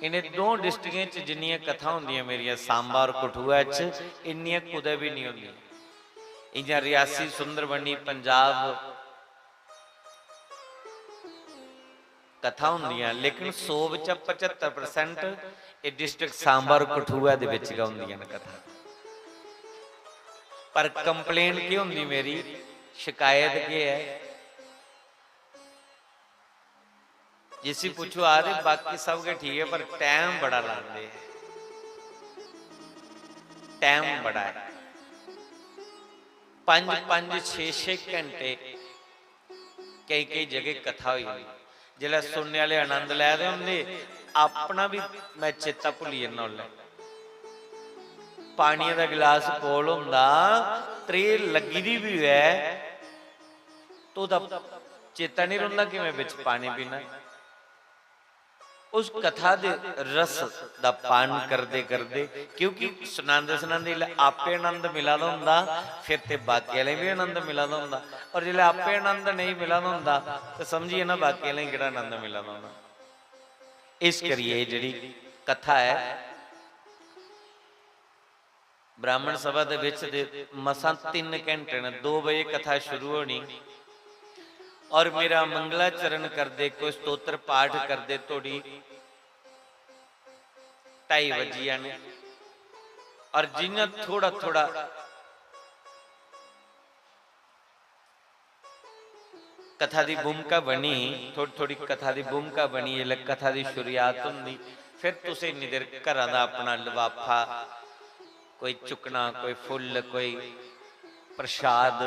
इन्हें 2 डिस्ट्रिक्ट जिन्नियां कथा होंदियां मेरियां सांबा और कठुआ च इन्नियां कुदै भी नहीं होंदियां। इन्हां रियासी सुंदरबनी पंजाब कथा होंदियां, लेकिन 100 विच 75% ये डिस्ट्रिक्ट सांबा और कठुआ दे विच होंदियां ने कथा। पर कंप्लेन की होंदी, मेरी शिकायत की है, जिसी पूछो आ रहे बाकी सब के ठीक है, पर टाइम बड़ा लाते, टाइम बड़ा है। 5-5, 6-6 घंटे कई जगह कथा हुई। जिला सुनने वाले आनंद लै रहे होंगे, अपना भी मैं चेता भुली जाना। पानी का गिलास कोल होंदा, ट्रे लगी दी भी है, तो चेता नहीं रहा कि मैं बिच पानी पीना। उस कथा दे रस दा पान करदे करदे, क्योंकि सुनांदे सुनांदे आपे आनंद मिला होंदा, फिर ते बाकी वाले भी आनंद मिला होंदा, और जिले आपे आनंद नहीं मिला होंदा तो समझिए ना बाकी वाले किहड़ा आनंद मिला होंदा। इस करिए जिहड़ी कथा है ब्राह्मण सभा दे विच दे मसां 3 घंटे ने, 2 बजे कथा शुरू होनी, और मेरा मंगलाचरण करदे कोई स्तोत्र पाठ करदे थोड़ी 2:30 बजिया ने। और जिन्ना थोड़ा थोड़ा कथा दी भूमिका बनी, थोड़ी थोड़ी कथा दी भूमिका बनी, जिसले कथा दी शुरुआत होंदी, फिर तुसीं इन्नी देर घरां दा अपना लिफाफा कोई चुकना, कोई फुल, कोई प्रसाद,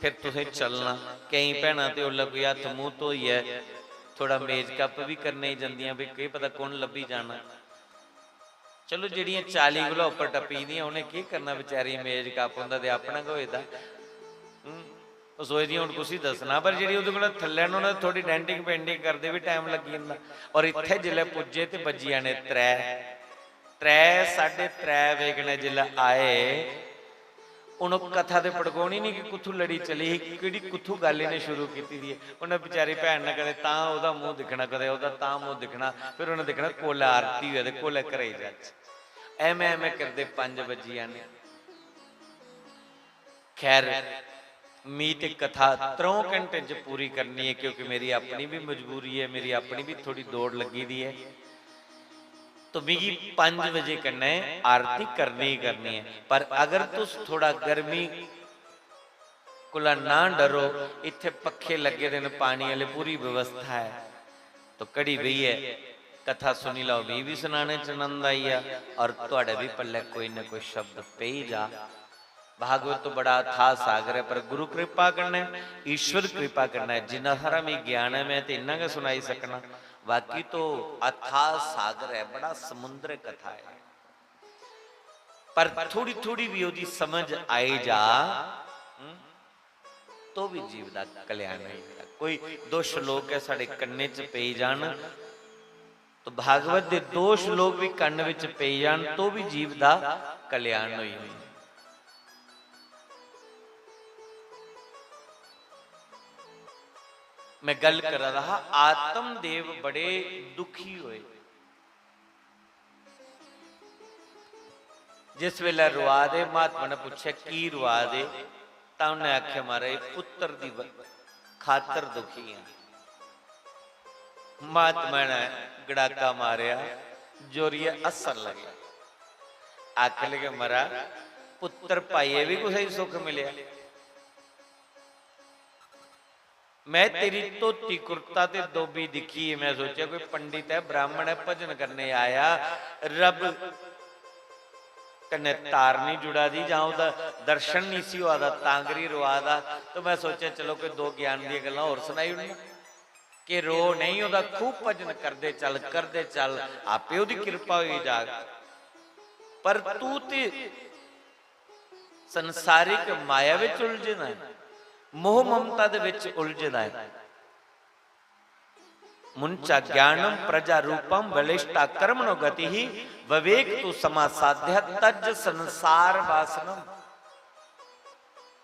फिर तुसें चलना। कई भैन तो उल्ला कोई हथ मूँह धोई है, थोड़ा मेज कप भी करने ही जांदियां, भी कई पता कौन लभी जाना। चलो जिहड़ियां 40 किलो उपर टप्पी दियां उन्हें की करना, बेचारी मेज कप उन्दा ते अपना कोई दा सोचदी हुण कुछ दसना, पर जिहड़ी उहदे कोल थल्ले ने उन्हें थोड़ी डेंटिंग पेंटिंग करदे भी टाइम लगी जांदा। और इत्थे जिल्ले पुज्जे ते बजिया ने 3 साढ़े 3 वेगने जिल्ले आए, उन्होंने कथा तो पड़काउणी नहीं कि कुत्थों लड़ी चली, कि कुत्थों गल इन्हें शुरू की थी। उन्हें बेचारी भैन ने कदे तां उहदा मूँह दिखना, कदे उहदा तां मूँह दिखना, फिर उन्हें देखना कोले आरती हुए तो कोले घरे जा। एवें करते 5 बजिया ने। खैर मीत कथा 3 घंटे च पूरी करनी है, क्योंकि मेरी अपनी भी मजबूरी है, मेरी अपनी भी थोड़ी दौड़ लगी दी है, तो मिगी 5 बजे कन्ने आरती करनी ही करनी है। पर अगर तुस थोड़ा गर्मी कोला ना डरो, इत्थे पखे लगे देन, पानी वाले पूरी व्यवस्था है, तो कड़ी बही है, कथा सुनी लो, भी सुनाने च आनंद आई है, और तुहाडे भी पल्ले कोई ना कोई शब्द पे ही जा। भागवत तो बड़ा अथाह सागर है, पर गुरु कृपा करना है, ईश्वर कृपा करना है। जिन्ना सारा मैं ज्ञान है, मैं तो इन्ना के सुनाई सकना, बाकी तो अथाह सागर है, बड़ा समुद्र कथा है। पर थोड़ी थोड़ी भी उसकी समझ आई जा, तो भी जीव का कल्याण है। कोई 2 श्लोक है साढ़े कन्ने च पे जान, तो भागवत के 2 श्लोक भी कन्न विच पे जान, तो भी जीव का कल्याण होई। मैं गल कर रहा, आत्मदेव बड़े दुखी हुए जिस वेले रुआ दे। महात्मा ने पूछा की रुआ दे, तो उन्हें आख्या महाराज पुत्र दी खातर दुखी है। महात्मा ने गड़ाका मारिया, जोरिया असर लगे, आख लगे महाराज पुत्र पाइए भी कुछ ही सुख मिले। मैं तेरी धोती कुर्ता ते धोबी दिखी है, मैं सोचा कोई पंडित है, ब्राह्मण है, भजन करने आया, रब कन्ने तार नहीं जुड़ा दी जां उहदा दर्शन नहीं सी होआ दा तांगरी रोआ दा। तो मैं सोचा चलो कोई दो ज्ञान दी गल्लां होर सुनाई उन्हें कि रो नहीं, उहदा खूब भजन करदे चल आपे उहदी कृपा होई जाग। पर तू ते संसारिक माया विच उलझना है, मोह ममता दे विच उलझना है। मुंचा ज्ञानम प्रजा रूपम बलिष्ठा कर्मणो गति ही विवेक तु समासाध्य तज संसार वासनम।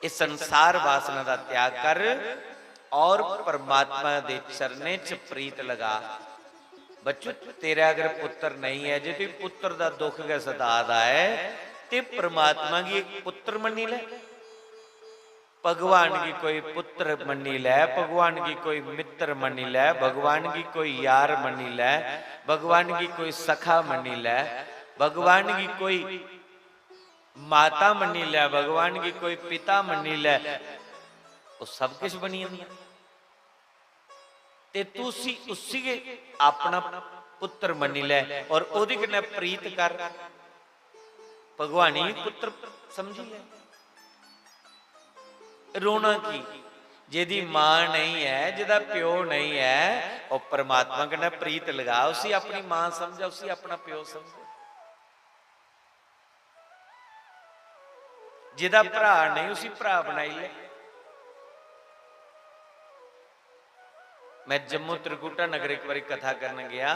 इस संसार वासना का त्याग कर और परमात्मा दे चरने च प्रीत लगा। बच्चों तेरा अगर पुत्र नहीं है, जे तू पुत्र का दुख का सतादा है ते परमात्मा की पुत्र मनी ले, भगवान की कोई पुत्र मनी ले, भगवान की कोई मित्र मनी ले, भगवान की कोई यार मनी ले, भगवान की कोई सखा मनी ले, भगवान की कोई माता मनी ले, भगवान की कोई पिता मनी ले, वो सब कुछ बनी ते तू उसी के अपना पुत्र मनी ले और ओदी कन्नै प्रीत कर, भगवानी पुत्र समझी ले। रोना की जिहदी मां नहीं है, जिहदा प्यो नहीं है, और परमात्मा कन्नै प्रीत लगा, उसी अपनी मां समझा, उसी अपना प्यो समझा। जिहदा भरा नहीं उसी भरा बनाई ले। मैं जम्मू त्रिकुटा नगर एक बार कथा करने गया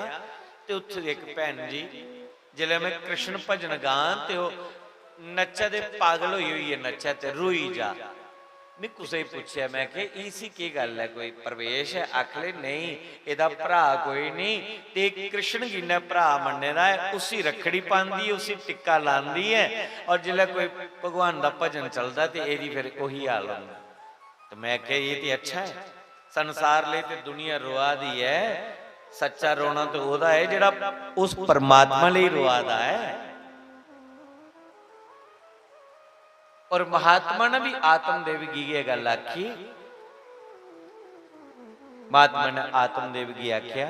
ते उत्थे एक भैन जी जिले मैं कृष्ण भजन गां ते नचा दे पागल हुई है, नचा ते रोई जा। मैं कुछ पूछया, मैं कि इसी की गल है, कोई प्रवेश है? आखले नहीं, एदा भरा कोई नहीं, ते कृष्ण जी ने भरा मन्ने दा है, उसी रखड़ी पांदी है, उसी टिक्का लांदी है, और जिले कोई भगवान दा भजन चलदा ते एदी फिर ओही हाल हुंदा। तो मैं कि ये ते अच्छा है, संसार ले ते दुनिया रोआ दी है, सच्चा रोना तो ओदा है जिहड़ा उस परमात्मा लई रोआ दा है। और महात्मा ने भी आत्मदेव की ये गल आखी, महात्मा ने आत्मदेव की आख्या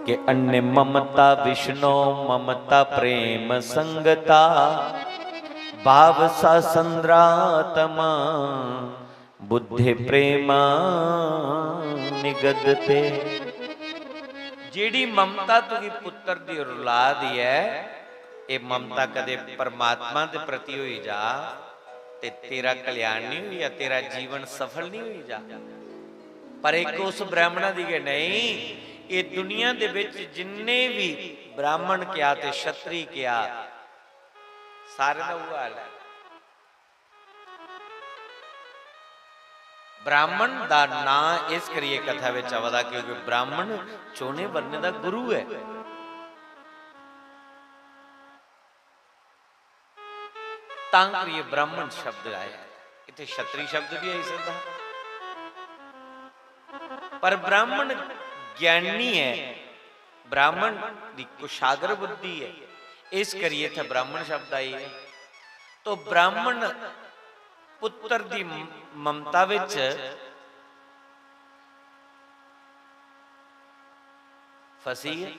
कि अन्य ममता विष्णु ममता प्रेम संगता भाव सा संद्रात्मा बुद्धि प्रेमा निगदते। जेड़ी ममता तुगी पुत्र दी औलाद है, ये ममता कदे परमात्मा के प्रति हुई जा ते तेरा कल्याण नहीं हुई, या तेरा जीवन सफल नहीं हुई जा। पर एक उस ब्राह्मण दी के नहीं, ये दुनिया दे विच जिन्ने भी ब्राह्मण क्या ते क्षत्रिय क्या सारे दा वो हाल है। ब्राह्मण दा नां इस करिए कथा विच आवदा क्योंकि ब्राह्मण चोने बनने दा गुरु है। तांकरिए ब्राह्मण शब्द आया, इतने क्षत्रिय शब्द भी आई सकता, पर ब्राह्मण ज्ञानी है, ब्राह्मण दी कुशाग्र बुद्धि है, इस करिए थे ब्राह्मण शब्द आई है। तो ब्राह्मण पुत्र दी ममता विच फसी है।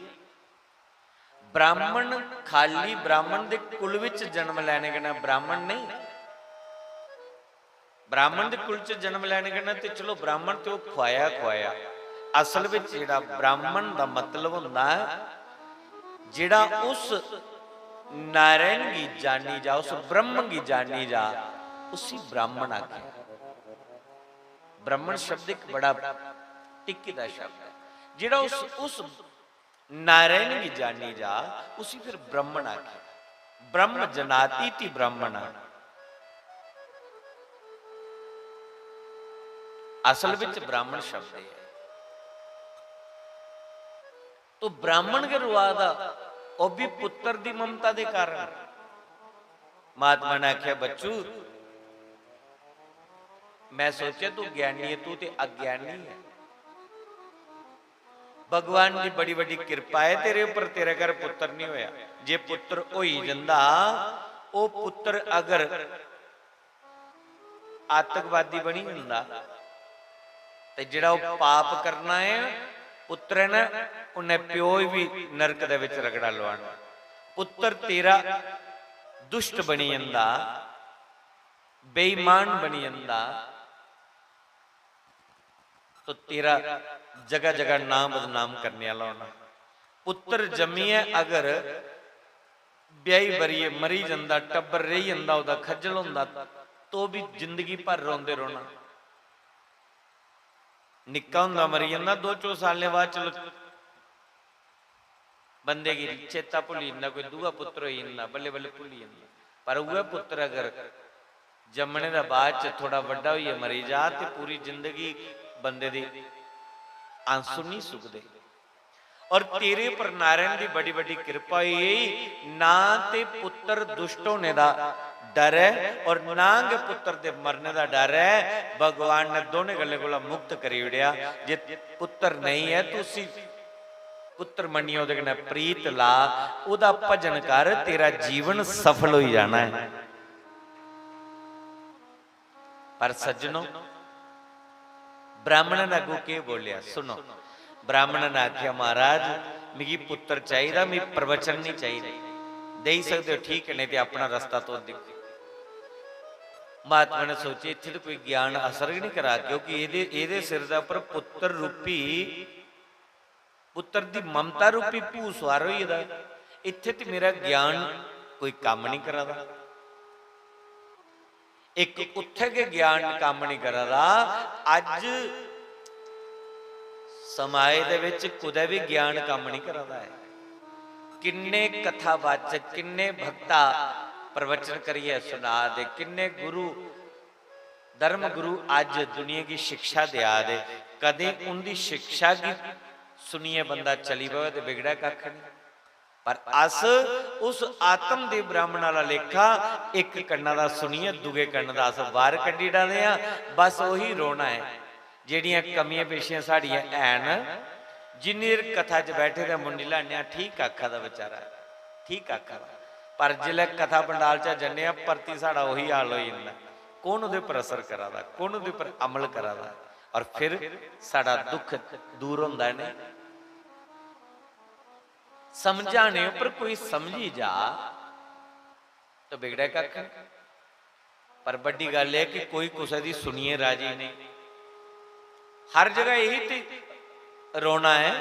ब्राह्मण खाली ब्राह्मण दे कुल विच जन्म लैने कन्नै ब्राह्मण नहीं, ब्राह्मण दे कुल च जन्म लैने कन्नै ते चलो ब्राह्मण ते खुआया खुआया। असल विच जिहड़ा ब्राह्मण दा मतलब हुंदा है जिहड़ा उस नारायण की जानी जा, उस ब्रह्म की जानी जा, उसी ब्राह्मण आखे। ब्राह्मण शब्द एक बड़ा टिक्की दा शब्द है, जिहड़ा उस नारायण की जानी जा, उसी फिर ब्राह्मण आखे। ब्रह्म जनाती थी ब्राह्मण, असल विच ब्राह्मण शब्द है। तो ब्राह्मण के रुआदा वो भी पुत्र दी ममता दे कारण। महात्मा ने आख्या बच्चू मैं सोचा तू ज्ञानी है, तू ते अज्ञानी है। भगवान की बड़ी बड़ी कृपा है तेरे ऊपर, तेरे घर पुत्र नहीं होया। जे पुत्र हो ही जांदा, ओ पुत्र अगर आतंकवादी बनी हुंदा ते जिहड़ा वो पाप करना है पुत्र है ना, उन्हें प्यो भी नरक दे विच रगड़ा लवाना। ਪੁੱਤਰ ਤੇਰਾ ਦੁਸ਼ਟ ਬਣੀ ਜਾਂਦਾ, ਬੇਈਮਾਨ ਬਣੀ ਜਾਂਦਾ, तो तेरा जगह जगह नाम बदनाम करने वाला होना। पुत्र जमीए अगर ब्याही बरीए मरी जाता, टब्बर रही जाता, उहदा खज्जल होंदा, तो भी जिंदगी भर रोंदे रोना। निक्का हुंदा मरी जाता, 2-4 साल बाद चलो बंदे की चेता भुली जाता, कोई दूआ पुत्र हो जाता, बल्ले बल्ले भुली जाता। पर वह पुत्र अगर जमने का बाद च थोड़ा वड्डा होइए मरी जा, तो पूरी जिंदगी बंदे दी आंसू नहीं सुकदे। और तेरे पर नारायण की बड़ी बड़ी कृपा यही ना ते पुत्र दुष्ट होने का डर है और ना के पुत्र के मरने का डर है। भगवान ने दोनों गल्ले को मुक्त करी उड़िया। जे पुत्र नहीं है तो उसी पुत्र मनियो उहदे कन्नै प्रीत ला, उहदा भजन कर, तेरा जीवन सफल हो जाना है। पर सज्जनों, ब्राह्मण ने अगू के बोलिया सुनो। ब्राह्मण ने आख्या महाराज मिगी पुत्र चाहिए, मिगी प्रवचन नहीं चाहिए, दे सकते हो ठीक है, नहीं तो अपना रास्ता तो दिखो। महात्मा ने सोचे इत्थे तो कोई ज्ञान असर ही नहीं करा, क्योंकि ये सिर दे उपर पुत्र रूपी, पुत्र दी ममता रूपी भू सवार होई दा, इत्थे ते मेरा ज्ञान कोई काम नहीं करा दा। एक उत्थे के ज्ञान काम नहीं करा दा। अज समाज दे विच कुदै भी ज्ञान काम नहीं करा दा है। किन्ने कथावाचक, किन्ने भक्ता प्रवचन करिए सुना दे, किन्ने गुरु धर्म गुरु अज दुनिया की शिक्षा दिया दे, कदे उनकी शिक्षा की सुनिए बंदा चली पवे तो बिगड़ा कख नहीं। पर अस उस आत्म दे ब्राह्मण वाला लेखा एक कन्ना दा सुनिए, दूगे कन्न दा अस बाहर कड्ढी डाले आ। बस वही रोना है जिहड़ियां कमियां पेशियां साड़ियां हैन। जिन्नी देर कथा च बैठे तो मुंडी लाने ठीक आखा दा बेचारा, ठीक आखा दा, पर जिल्लै कथा पंडाल च जन्ने परती साड़ा वही हाल हो जांदा। कौन उहदे पर असर करा दा, कौन उहदे पर अमल करा दा, और फिर साड़ा दुख दूर हुंदा नहीं। समझाने पर कोई समझी जा तो बिगड़े कख। पर बड़ी गल है कि कोई कुछ दी सुनिए राजी नहीं। हर जगह यही तो रोना है।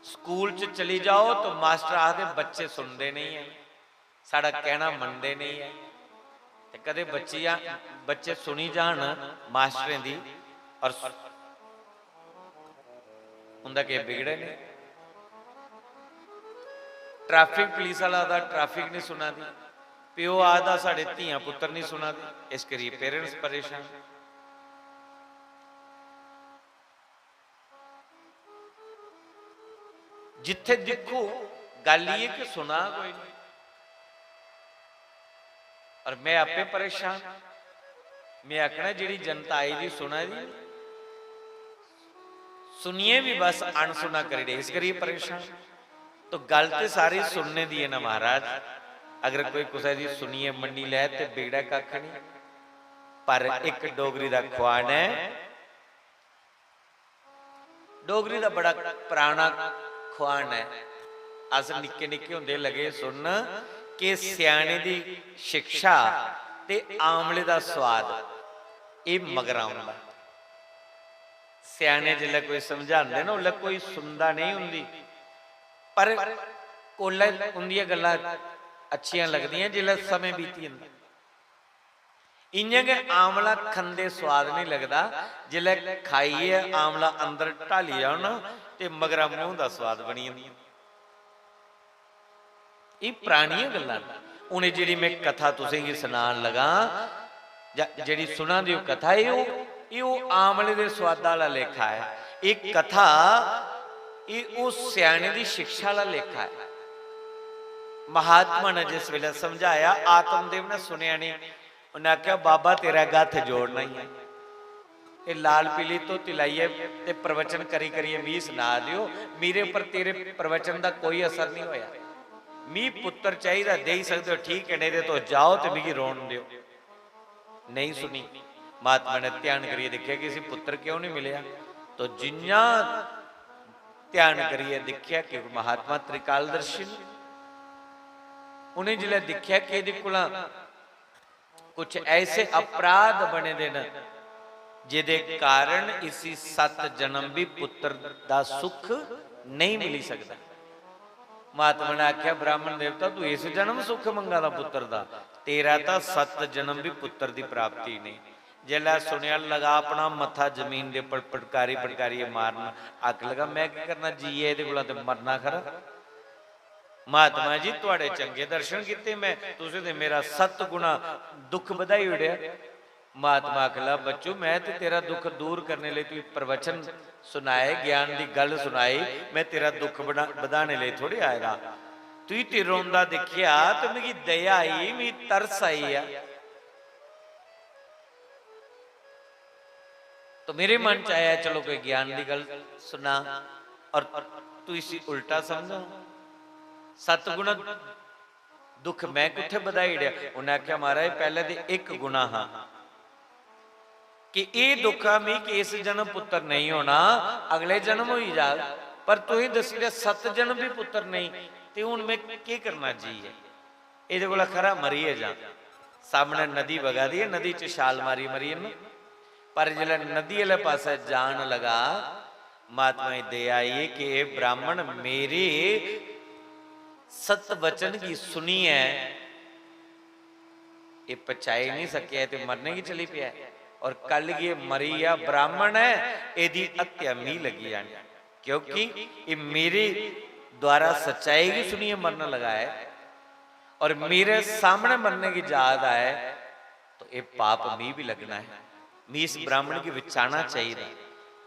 स्कूल च चली जाओ तो मास्टर आखते बच्चे सुनते नहीं है, साड़ा कहना मनते नहीं है। तो कदे बच्चे सुनी जान मास्टरें दी और उनका क्या बिगड़े नहीं। ट्रैफिक पुलिस वाला आदा ट्रैफिक नहीं सुना दी, प्यो आदा साढ़े धियां पुत्र नहीं सुना दी, इस करिए पेरेंट्स परेशान। जिथे देखो गल ये कि सुना कोई नहीं, और मैं आपे परेशान। मैं आखना जी जनता आई जी सुना दी, सुनिए भी बस अनसुना करी दे, इस करिए परेशान। तो गल तो सारी सुनने दी है ना महाराज। अगर कोई कुछ दी सुनिए मनी लै तो बिगड़ा कख नहीं। पर एक डोगरी का खुआन है, डोगरी का बड़ा पुराना खुआन है। अस निक्के निक्के होंदे लगे सुन कि सियाणे दी शिक्षा ते आमले दा स्वाद ये मगर आउंदा। सियाणे जिल्लै कोई समझांदे ना उल्लै कोई सुनदा नहीं हुंदी, पर कोल्ले उन्दियां गल्लां अच्छियां लगदियां जिल्लै समय बीती जंदा। इयां के आमला खंदे स्वाद नहीं लगता, जिल्लै खाइए आमला अंदर ढाली जाओ ना ते मगरा मूंह दा स्वाद बनी जंदा। ये पुरानियां गल्लां हुण जिहड़ी मैं कथा तुसें गी सुनान लगा, जिहड़ी सुना दी कथा ये आमले दे स्वादा वाला लेखा है। एक कथा ये उस सियाणे दी शिक्षा वाला लेखा है। महात्मा ने जिस वेले समझाया, आत्मदेव ने सुनिया नहीं, उन्हें आख्या बाबा तेरा गथ जोड़ना ही है, ये लाल पीली तो तिलाइए ते प्रवचन करी करिए मी सुना दियो, मेरे पर तेरे प्रवचन का कोई असर नहीं होया। मी पुत्र चाहिए दे ही सकते हो ठीक है, नहीं तो जाओ तो मिगी रोन दियो। नहीं सुनी। महात्मा ने ध्यान करिए देखिया कि इसी पुत्र क्यों नहीं मिलया। तो जिन्ना ध्यान करिए देखिया कि महात्मा त्रिकालदर्शी, उन्हें जिले दिखा कि इहदे कोल कुछ ऐसे अपराध बने दे न जिहदे कारण इसी 7 जन्म भी पुत्र दा सुख नहीं मिली सकता। महात्मा ने आख्या ब्राह्मण देवता तू इस जन्म सुख मंगा दा पुत्र दा, तेरा तो 7 जन्म भी पुत्र की प्राप्ति नहीं। जिला सुनिया लगा अपना मथा जमीन के उपर पटकारी पटकारी मारन, अक लगा मैं क्या करना जी ये को मरना खरा। महात्मा जी तुहाडे चंगे दर्शन किते मैं, तुसीं ते मेरा 7 गुणा दुख बधाई उड़िया। महात्मा आखला बच्चू मैं तो तेरा दुख दूर करने लिए तू प्रवचन सुनाए, ज्ञान की गल सुनाई, मैं तेरा दुख बढ़ाने लिए थोड़ी आएगा। तू ते रोंदा देखिया तो मेरी दया आई, मेरी तरस आई है, तो मेरे मन च आया चलो कोई ज्ञान की गल सुना, और तू इसी उल्टा समझा। 7 गुणा दुख मैं किथे बधाई दिया। उन्हें आख्या महाराज पहले तो एक गुना हाँ कि ये दुख आ मी कि इस जन्म पुत्र नहीं होना, अगले जन्म हो ही जा, पर तू ही दसी 7 जन्म भी पुत्र नहीं, तो हूँ मैं की करना जी है। ये को खरा मरीए जा, सामने नदी वगा दी है, नदी च छाल मारी मरीए न, पर जिला नदी वाले पास जान लगा महात्मा दे आई कि ब्राह्मण मेरे 7 वचन की सुनी है, ये पचाई नहीं सके तो मरने की चली पिया, और कल ये मरी या ब्राह्मण है यदि हत्या मी लगी जानी, क्योंकि ये मेरे द्वारा सच्चाई की सुनिए मरने लगा है और मेरे सामने मरने की याद आए, तो ये पाप मी भी लगना है। मी इस ब्राह्मण की विचारना चाहिए,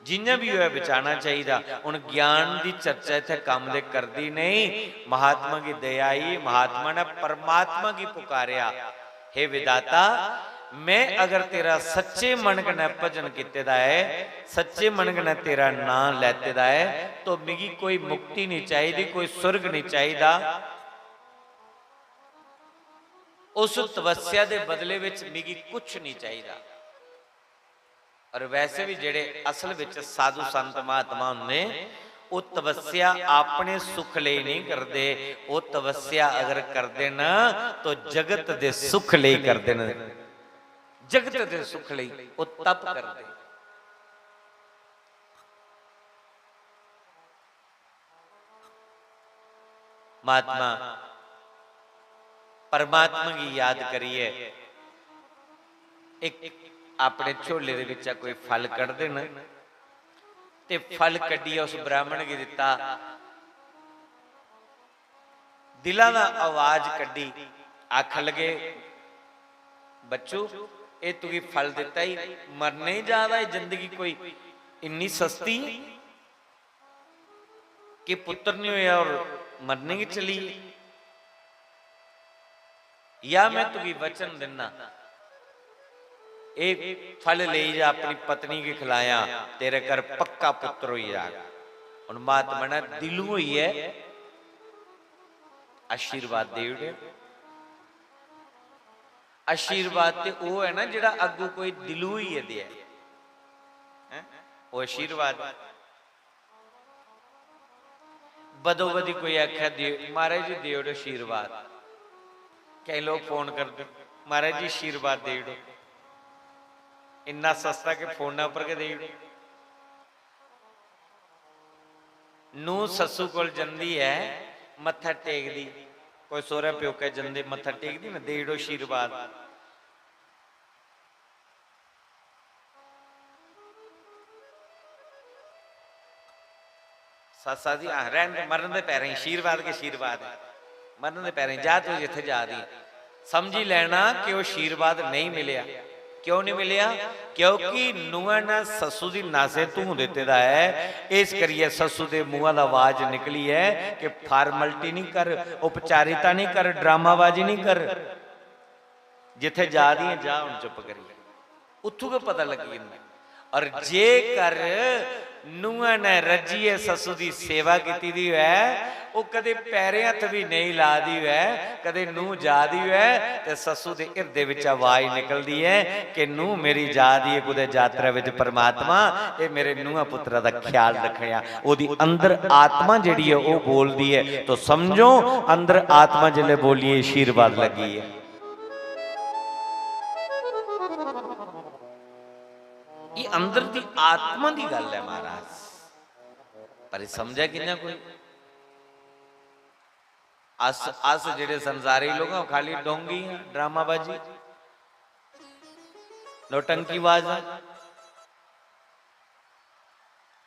जिन्हें भी हुआ विचारना चाहिए। उन ज्ञान की चर्चा इतने काम दे कर दी नहीं, महात्मा की दया आई, महात्मा ने परमात्मा की पुकारिया, हे विदाता मैं अगर तेरा सच्चे मन कने भजन किते दा है, सच्चे मन कने तेरा नाम लेते दा है, तो मिगी कोई मुक्ति नहीं चाहिए, कोई स्वर्ग नहीं चाहिए, उस तपस्या के बदले विच मिगी कुछ नहीं चाहिए। और वैसे भी जेड़े असल विच साधु संत महात्मा होंदे वो तपस्या अपने सुख ले नहीं करते, वो तपस्या अगर करते न तो जगत दे सुख ले करते न, जगत दे सुख ले वो तप करते। महात्मा परमात्मा की याद करिए, एक अपने झोले दे विच कोई फल कढ़ देना, ते फल कढ़िया उस ब्राह्मण की दिता, दिलां दा आवाज कढ़ी, आख लगे बच्चू ये तू फल दिता ही मरने ही जादा, जिंदगी कोई इन्नी सस्ती कि पुत्र नहीं होया और मरने की चली, या मैं तुझे वचन देना एक फल ले जा अपनी पत्नी के खिलाया, तेरे घर पक्का पुत्र हो जाएगा। और महात्मा ने दिलों हुई है आशीर्वाद दे उड़े। आशीर्वाद ते वो है ना जिहड़ा अगू कोई दिलों ही है दिया, वो आशीर्वाद। बदो बदी कोई आख्या दे महाराज जी दे उड़ो आशीर्वाद, कई लोग फोन करते महाराज जी आशीर्वाद दे उड़ो, इन्ना सस्ता के फोन पर के दे उड़ो। नू ससू कोल जंदी है मत्था टेक दी, कोई सोहरा प्योके जंदे मत्था टेक दी ना, दे उड़ो आशीर्वाद। सासा जी रहन मरन दे पैरें आशीर्वाद के आशीर्वाद है, मरन दे पैरें जा तू जिथे जा रही, समझी लेना कि वो आशीर्वाद नहीं मिलिया। क्यों नहीं मिलिया? क्योंकि नूह ने ससू की नासे धू दिते दा है, इस करिए ससू के मुँह का आवाज निकली है कि फार्मलिटी नहीं कर, उपचारिता नहीं कर, ड्रामाबाजी नहीं कर, जिथे जा रही जा हम चुप करिए, उथों को पता लगी। और जे कर ਨੂੰਹਾਂ ਨੇ ਰੱਜੀ ਹੈ ਸੱਸੂ ਦੀ ਸੇਵਾ ਕੀਤੀ ਦੀ ਹੈ, ਉਹ ਕਦੇ ਪੈਰੇ ਹੱਥ ਵੀ ਨਹੀਂ ਲਾਦੀ ਹੈ, ਕਦੇ ਨੂੰਹ ਜਾਦੀ ਹੈ ਤੇ ਸੱਸੂ ਦੇ ਹਿਰਦੇ ਵਿੱਚ ਆਵਾਜ਼ ਨਿਕਲਦੀ ਹੈ ਕਿ ਨੂੰਹ ਮੇਰੀ ਜਾਦੀ ਹੈ ਕੁਦੇ ਯਾਤਰਾ ਵਿੱਚ ਪਰਮਾਤਮਾ ਇਹ ਮੇਰੇ ਨੂੰਹਾਂ ਪੁੱਤਰਾਂ ਦਾ ਖਿਆਲ ਰੱਖਿਆ। ਉਹਦੀ ਅੰਦਰ ਆਤਮਾ ਜਿਹੜੀ ਹੈ ਉਹ ਬੋਲਦੀ ਹੈ, ਤਾਂ ਸਮਝੋ ਅੰਦਰ ਆਤਮਾ ਜਿਹੜੇ ਬੋਲੀ ਹੈ ਆਸ਼ੀਰਵਾਦ ਲੱਗੀ ਹੈ। ये अंदर की आत्मा की गल है महाराज, पर समझा कि ना कोई अस अस जेडे संसारी लोग खाली डोंगी हैं, ड्रामाबाजी नौटंकीबाज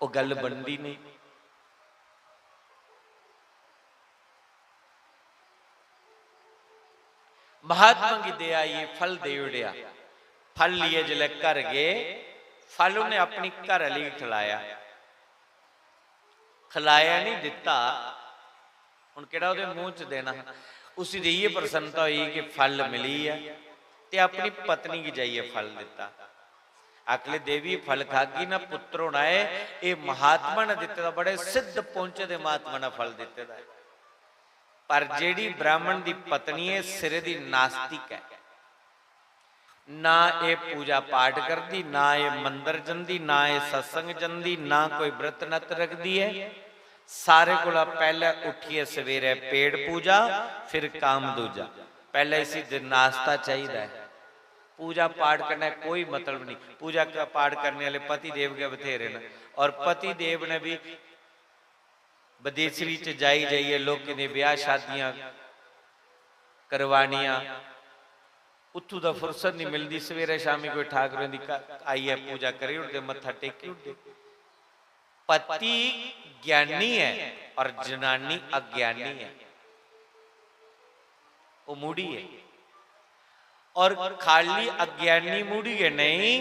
वो गल बनती नहीं। महात्मा की दया ये फल दे उड़िया, फल लिए जिले घर गए, फल उन्हें अपनी घर वाली खिलाया, खिलाया नहीं दिता, हुण किहड़ा उहदे मूँह च देना। उसी दी ये प्रसन्नता हुई कि फल मिली है ते अपनी पत्नी की जाइए फल दिता। अगले देवी फल खागी ना पुत्र होना है, ये महात्मा ने दिते दा, बड़े सिद्ध पहुंचे दे महात्मा ने फल दिते दा। पर जेड़ी ब्राह्मण दी पत्नी है सिरे दी नास्तिक है, ना ये पूजा पाठ करती, ना ये मंदिर जंदी, ना ये सत्संग जंदी, ना कोई व्रत नत रखती है। सारे कोला पहले उठिए सवेरे पेड़ पूजा फिर काम दूजा, पहले इसी दिन नाश्ता चाहिए। पूजा पाठ करना कोई मतलब नहीं, पूजा का पाठ करने वाले पति देव के बथेरे ने, और पति देव ने भी विदेशी च जाई जाइए लोग ने ब्याह शादियां करवानियां, उतों का फुरसत नहीं मिलती। सवेरे शामी कोई ठाकुरों की आई है पूजा करी उठते मत्था टेकी उठते। पति ज्ञानी है और जनानी अज्ञानी है, वो मूढ़ी है। और खाली अज्ञानी मूढ़ी है नहीं,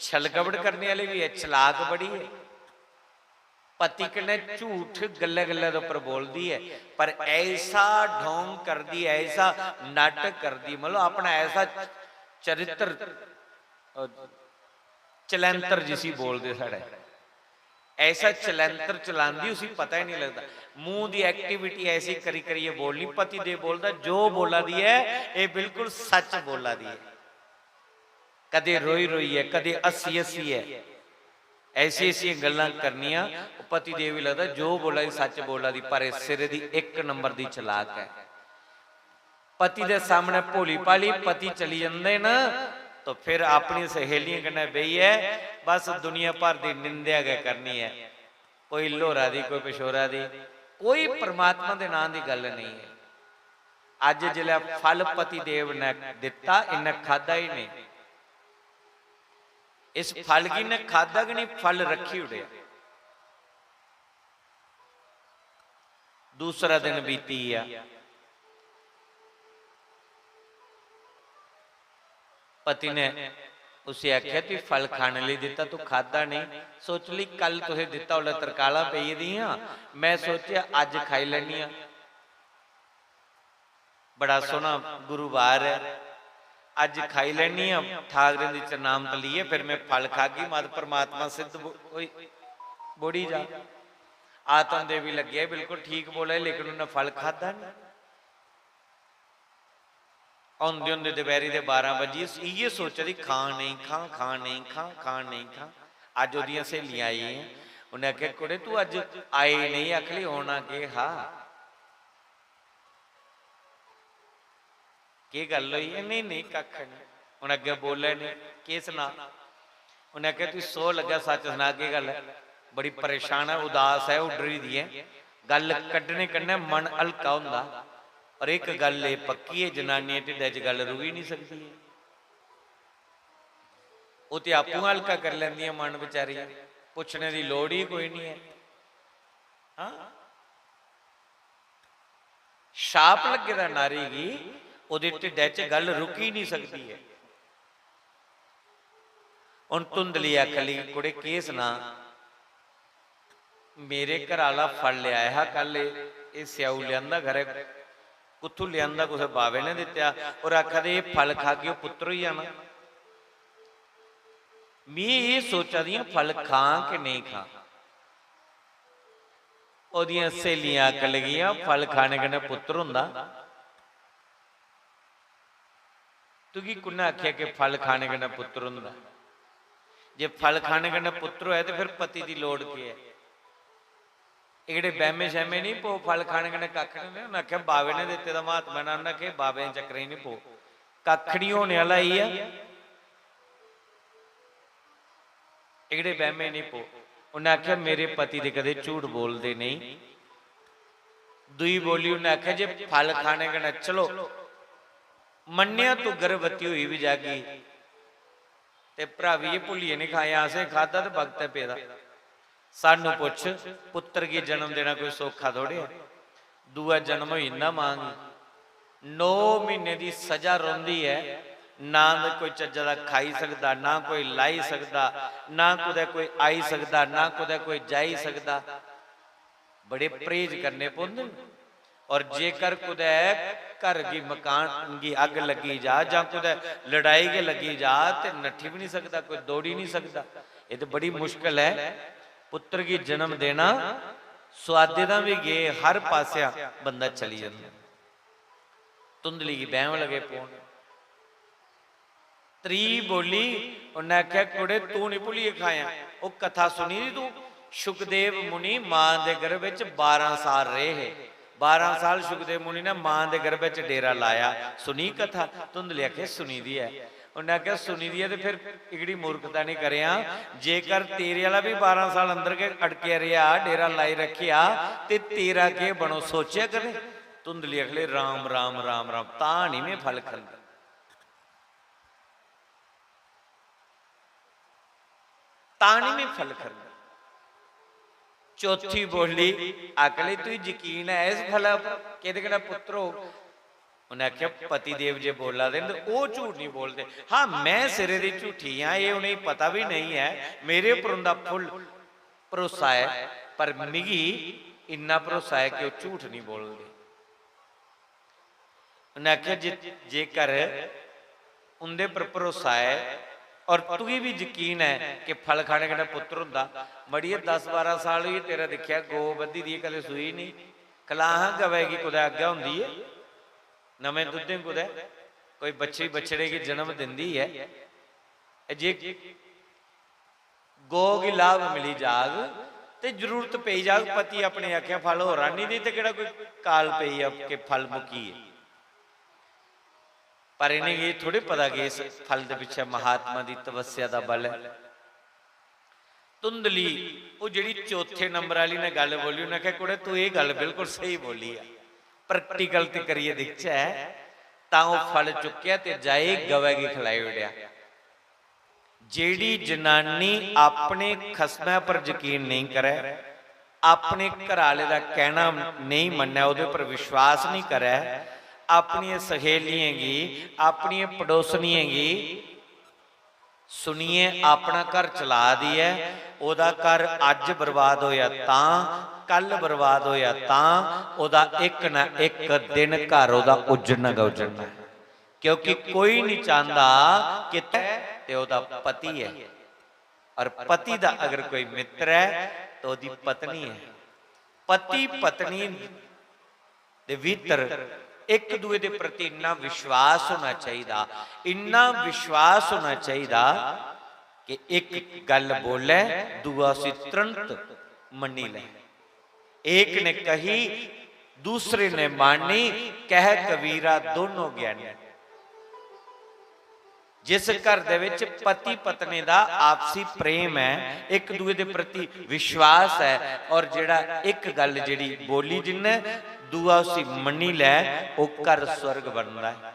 छलकबड़ करने वाले भी है, चलाक बड़ी है। पति कने झूठ गल्ले गल्ले उपर बोलती है, पर ऐसा ढोंग कर दी, ऐसा नाटक कर दी, मतलब अपना ऐसा चरित्र चलंतर जिसी बोलते साढ़े, ऐसा चलंतर चलांदी उसी पता ही नहीं लगता। मुंह की एक्टिविटी ऐसी करी करिए बोलनी, पति दे बोलता जो बोला दी है ये बिल्कुल सच बोला दी है, कदे रोई रोई है, कदे हसी हसी है, ऐसी ऐसी गल्लां करनियां। पति देव भी लगता जो बोला दी सच बोला दी, पर सिरे दी एक नंबर दी चलाक है। पति दे सामने भोली भाली पति चली जाते ना, तो फिर अपनी सहेलियां कन्नै बही है, बस दुनिया भर की निंदा गै करनी है, कोई लोहरा दी कोई पिछोरा दी, कोई परमात्मा के नाम की गल नहीं है। अज जिला फल पति देव ने दिता, इन्हें खादा ही नहीं, इस फल की ने खादा कि नहीं, फल रखी उड़े। दूसरा दिन बीती है, पति ने उसे आख्या तू फल खाने लिए दिता, तू खादा नहीं, सोच ली कल तुझे दिता उल्ले तरकाला पई दियां, मैं सोचा अज खाई लैनी। बड़ा सोहना गुरुवार है, अज खाई लैनी ठाकरे दी चरनाम तलीए, फिर मैं फल खा गई, मत परमात्मा सिद्ध बोड़ी जा। आत्म देवी लगे बिल्कुल ठीक बोले, लेकिन उन्हें फल खादा नहीं। आंदे आंदे दोपहरी दे 12 बजे इये सोचा दी खा नहीं खा, खा नहीं खा, खा नहीं खा। अज ओदियां सहेलियां आई हैं, उन्हें आख्या कुड़े तू अज आई नहीं, आखली होना के हा की गल हुई है? नहीं नहीं कख नहीं। उन्हें अगे बोले नहीं के सुना, उन्हें आख्या तू सो लगा सच सुना के गल है, बड़ी परेशान है, उदास है, उडरी दी है, गल कड्ढने कन्नै मन हल्का हुंदा। और एक गल ये पक्की है, जनानी ढिड्डे च गल रुई नहीं सकती है, वो तो आपू हल्का कर लैंदियां मन बेचारियां, पुछने की लोड़ ही कोई नहीं है। हाँ छाप लगे दा नारी की, ਉਹਦੇ ਢਿੱਡੇ 'ਚ ਗੱਲ रुक ही नहीं सकती है। ਹੁਣ ਧੁੰਦਲੀ ਅਕਲੀ ਕੁੜੇ ਕੀ ਸੁਣਾ, मेरे घर आला फल लिया है कल, ये स्याऊ लिया घरे, कुत्थों लिया कुछ बावे ने दिता, और आखा दे फल खा के पुत्र ही आना। मैं ये सोचा दी फल खा कि नहीं खा, ਉਹਦੀਆਂ ਸਹੇਲੀਆਂ ਆਖ ਲਗੀਆਂ ਫਲ ਖਾਣੇ ਕਨੇ ਪੁੱਤਰ ਹੁੰਦਾ। ਤੂੰ ਕੀ ਕੁਨਾ ਆਖਿਆ ਕਿ ਫਲ ਖਾਣੇ ਕਨੇ ਪੁੱਤਰ ਹੁੰਦਾ? ਜੇ ਫਲ ਖਾਣੇ ਕਨੇ ਪੁੱਤਰ ਹੋਇਆ ਤੇ ਫਿਰ ਪਤੀ ਦੀ ਲੋੜ ਕੀ ਹੈ? ਇਹ ਜਿਹੜੇ ਬਹਿਮੇ ਸ਼ਹਿਮੇ ਨਹੀਂ ਪੋ ਫਲ ਖਾਣੇ ਕਨੇ ਕੱਖ ਨਹੀਂ। ਉਹਨਾਂ ਆਖਿਆ ਬਾਵੇ ਨੇ ਦਿੱਤੇ ਦਾ ਮਹਾਤਮਾ ਨੇ ਉਹਨਾਂ ਆਖਿਆ ਬਾਵੇ ਦੇ ਚੱਕਰੇ ਨਹੀਂ ਪੋ, ਕੱਖ ਨਹੀਂ ਹੋਣੇ ਵਾਲਾ ਹੀ ਆ। ਇਹ ਜਿਹੜੇ ਬਹਿਮੇ ਨਹੀਂ ਪੋ। ਉਹਨੇ ਆਖਿਆ ਮੇਰੇ ਪਤੀ ਦੇ ਕਦੇ ਝੂਠ ਬੋਲਦੇ ਨਹੀਂ। ਦੂਈ ਬੋਲੀ ਉਹਨੇ ਆਖਿਆ ਜੇ ਫਲ ਖਾਣੇ ਕਨੇ ਚਲੋ ਮੰਨਿਆ ਤੂੰ ਗਰਭਵਤੀ ਹੋਈ ਵੀ ਜਾਗੀ ਤੇ ਭਰਾਵੀ ਇਹ ਭੁੱਲੀਏ ਨਹੀਂ ਖਾਇਆ ਆਸੇ ਖਾਦਾ ਤੇ ਵਕਤ ਪੈਦਾ। ਸਾਨੂੰ ਪੁੱਛ ਪੁੱਤਰ ਕੀ ਜਨਮ ਦੇਣਾ ਕੋਈ ਸੌਖਾ ਥੋੜ੍ਹੇ। ਦੂਆ ਜਨਮ ਹੋਈ ਨਾ ਮੰਗ 9 ਮਹੀਨੇ ਦੀ ਸਜ਼ਾ ਰੋਂਦੀ ਹੈ। ਨਾ ਕੋਈ ਚੱਜਾ ਦਾ ਖਾਈ ਸਕਦਾ, ਨਾ ਕੋਈ ਲਾਈ ਸਕਦਾ, ਨਾ ਕੁਦੇ ਕੋਈ ਆਈ ਸਕਦਾ, ਨਾ ਕੁਦੇ ਕੋਈ ਜਾਈ ਸਕਦਾ। बड़े परहेज करने पौंदे। और जेकर कुदै घर की मकान की अग लगी जा जां कुदै लड़ाई के लगी जा ते नट्ठी भी नहीं सकता, कोई दौड़ी नहीं सकता। ये तो बड़ी मुश्किल है। पुत्र की जन्म देना स्वादे दा भी गए हर पासिया बंदा चली जाता। धुंधली की बहम लगे पौन। त्री बोली उन्हें आख्या कुड़े तू नहीं भुलिए खाया। वो कथा सुनी तू? सुखदेव मुनि मां दे गर्भ विच 12 साल रहे। 12 साल सुखदेव मुनि ने मां दे गर्भ विच डेरा लाया। सुनी कथा? धुंधली आखे सुनी दी है। उन्हें आख्या सुनी दी है तो फिर इकड़ी मूर्खता नहीं करिया। जेकर तेरे वाला भी 12 साल अंदर के अटके रहा डेरा लाई रखिया ते तेरा के बनो सोचा करे। धुंधली आखले राम राम राम राम ता नहीं में फल खंदा। तानी में फल खंदा। चौथी बोली अगले तू यकीन है इस फल कि पुत्र हो? उन्हें आख्या पति देव जे बोला दे वो झूठ नहीं बोलते। हाँ मैं सिरे दी झूठी हाँ ये उन्हें पता भी नहीं है। मेरे उपर उनका फुल भरोसा है पर मिगी इन्ना भरोसा है कि वो झूठ नहीं बोलते। उन्हें आख्या जेकर उनके पर भरोसा है और तुझे भी यकीन है कि फल खाने का पुत्र होंदा। मड़िए 10-12 साल हुई तेरा देखिया गो बधी दी कदे सुई नहीं। कलाह गवेगी कुदै आज्ञा होंदी है। नवे दुद्धे कुदै कोई बच्चे बछड़े की जन्म दिंदी है। जे गो की लाभ मिली जाग ते जरूरत पई जाग पति अपने आख्या फल हो रानी दी ते केड़ा कोई काल पई है कि फल मुकी है। पर इन्हें ये थोड़े पता कि इस फल के पिछे महात्मा की तपस्या का बल है। धुंधली वो जी चौथे नंबर वाली ने गल बोली उन्हें कहा कुड़े तू ये गल बिल्कुल सही बोली है प्रैक्टिकल ते करिए दिखचा है ता वो फल चुक्या ते जाए गवे की खिलाई उड़िया। जेड़ी जनानी अपने खसमा पर यकीन नहीं करे अपने घराले का कहना नहीं मन्ना उहदे पर विश्वास नहीं करे अपनी सहेलियां गी अपनी पड़ोसनियां गी सुनिए अपना घर चला दी है। ओदा घर अज बर्बाद होया तां कल बर्बाद होया तां ओदा एक ना एक दिन घर ओदा उजड़ना गा उजड़ना। क्योंकि कोई नहीं चाहता कि ते ओदा पति है और पति दा अगर कोई मित्र है तो ओदी पत्नी है। पति पत्नी दे भीतर एक दूए के प्रति इन्ना विश्वास होना चाहिए इन्ना विश्वास होना चाहिए कि एक गल बोले दूआ सी तुरंत मनी ले। एक ने कही दूसरे ने मानी कह कबीरा दोनों ज्ञानी। जिस घर दे विच पति पत्नी दा आपसी प्रेम है एक दूए के प्रति विश्वास है और जेड़ा एक गल जेड़ी बोली जिन्ने दूआ उसी मनी लै वो घर स्वर्ग बनता है।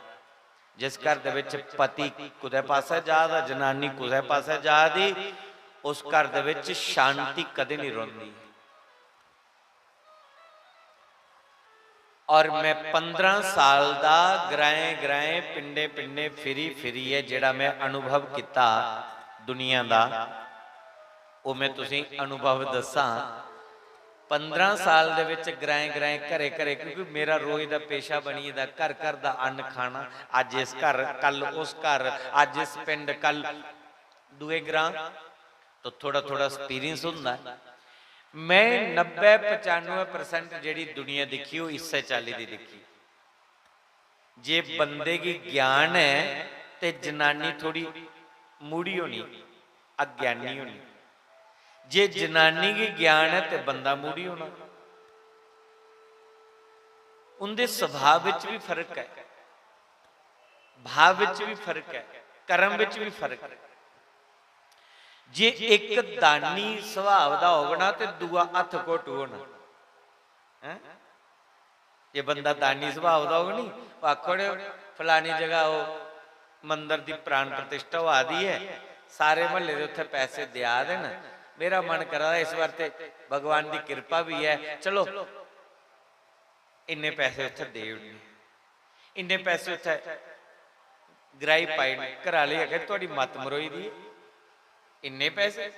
जिस घर दे विच पति कुदै पासे जा दा जनानी कुदै पासे जा दी उस घर दे विच शांति कदे नहीं रोंदी। और मैं 15 साल दा ग्राए ग्राए पिंडे पिंडे फिरी फिरी है जेड़ा मैं अनुभव किता दुनिया दा वो मैं तुसीं अनुभव दसां। 15 साल दे विच ग्राए ग्राए घरे घरे क्योंकि मेरा रोज का पेशा बनी दा घर घर का अन्न खाना। अज इस घर कल उस घर अज इस पिंड कल दूए ग्रां तो थोड़ा थोड़ा एक्सपीरियंस हुंदा। मैं 90-95% ਜਿਹੜੀ ਦੁਨੀਆ ਦੇਖੀ ਉਹ ਇਸੇ ਚਾਲੀ ਦੀ ਦੇਖੀ। ਜੇ ਬੰਦੇ ਕੀ ਗਿਆਨ ਹੈ ਤੇ ਜਨਾਨੀ ਥੋੜੀ ਮੂੜੀ ਹੋਣੀ, ਅਗਿਆਨੀ ਹੋਣੀ। ਜੇ ਜਨਾਨੀ ਕੀ ਗਿਆਨ ਹੈ ਤੇ ਬੰਦਾ ਮੂੜੀ ਹੋਣਾ। ਉਹਦੇ ਸੁਭਾਅ ਵਿੱਚ ਵੀ ਫਰਕ ਹੈ, ਭਾਵ ਵਿੱਚ ਵੀ ਫਰਕ ਹੈ, ਕਰਮ ਵਿੱਚ ਵੀ ਫਰਕ ਹੈ। ਜੇ ਇੱਕ ਦਾਨੀ ਸੁਭਾਅ ਦਾ ਹੋਣਾ ਤੇ ਦੂਆ ਹੱਥ ਘੋਟੂ ਹੋਣਾ ਹੈ। ਜੇ ਬੰਦਾ ਦਾਨੀ ਸੁਭਾਅ ਦਾ ਹੋਗਾ ਨਹੀਂ, ਆਖੋ ਫਲਾਨੀ ਜਗ੍ਹਾ ਉਹ ਮੰਦਰ ਦੀ ਪ੍ਰਾਣ ਪ੍ਰਤਿਸ਼ਠਾ ਹੋ ਆਦੀ ਹੈ, ਸਾਰੇ ਮਹੱਲੇ ਦੇ ਉੱਥੇ ਪੈਸੇ ਦਿਆ ਦੇਣ। ਮੇਰਾ ਮਨ ਕਰਦਾ ਇਸ ਵਾਰ ਤੇ ਭਗਵਾਨ ਦੀ ਕਿਰਪਾ ਵੀ ਹੈ, ਚਲੋ ਇੰਨੇ ਪੈਸੇ ਉੱਥੇ ਦੇ ਉਣੇ, ਇੰਨੇ ਪੈਸੇ ਉੱਥੇ ਗਰਾਈ ਪਾਈ। ਘਰ ਵਾਲੇ ਹੈਗੇ ਤੁਹਾਡੀ ਮੱਤ ਮਰੋਈ ਦੀ ਇੰਨੇ ਪੈਸੇ।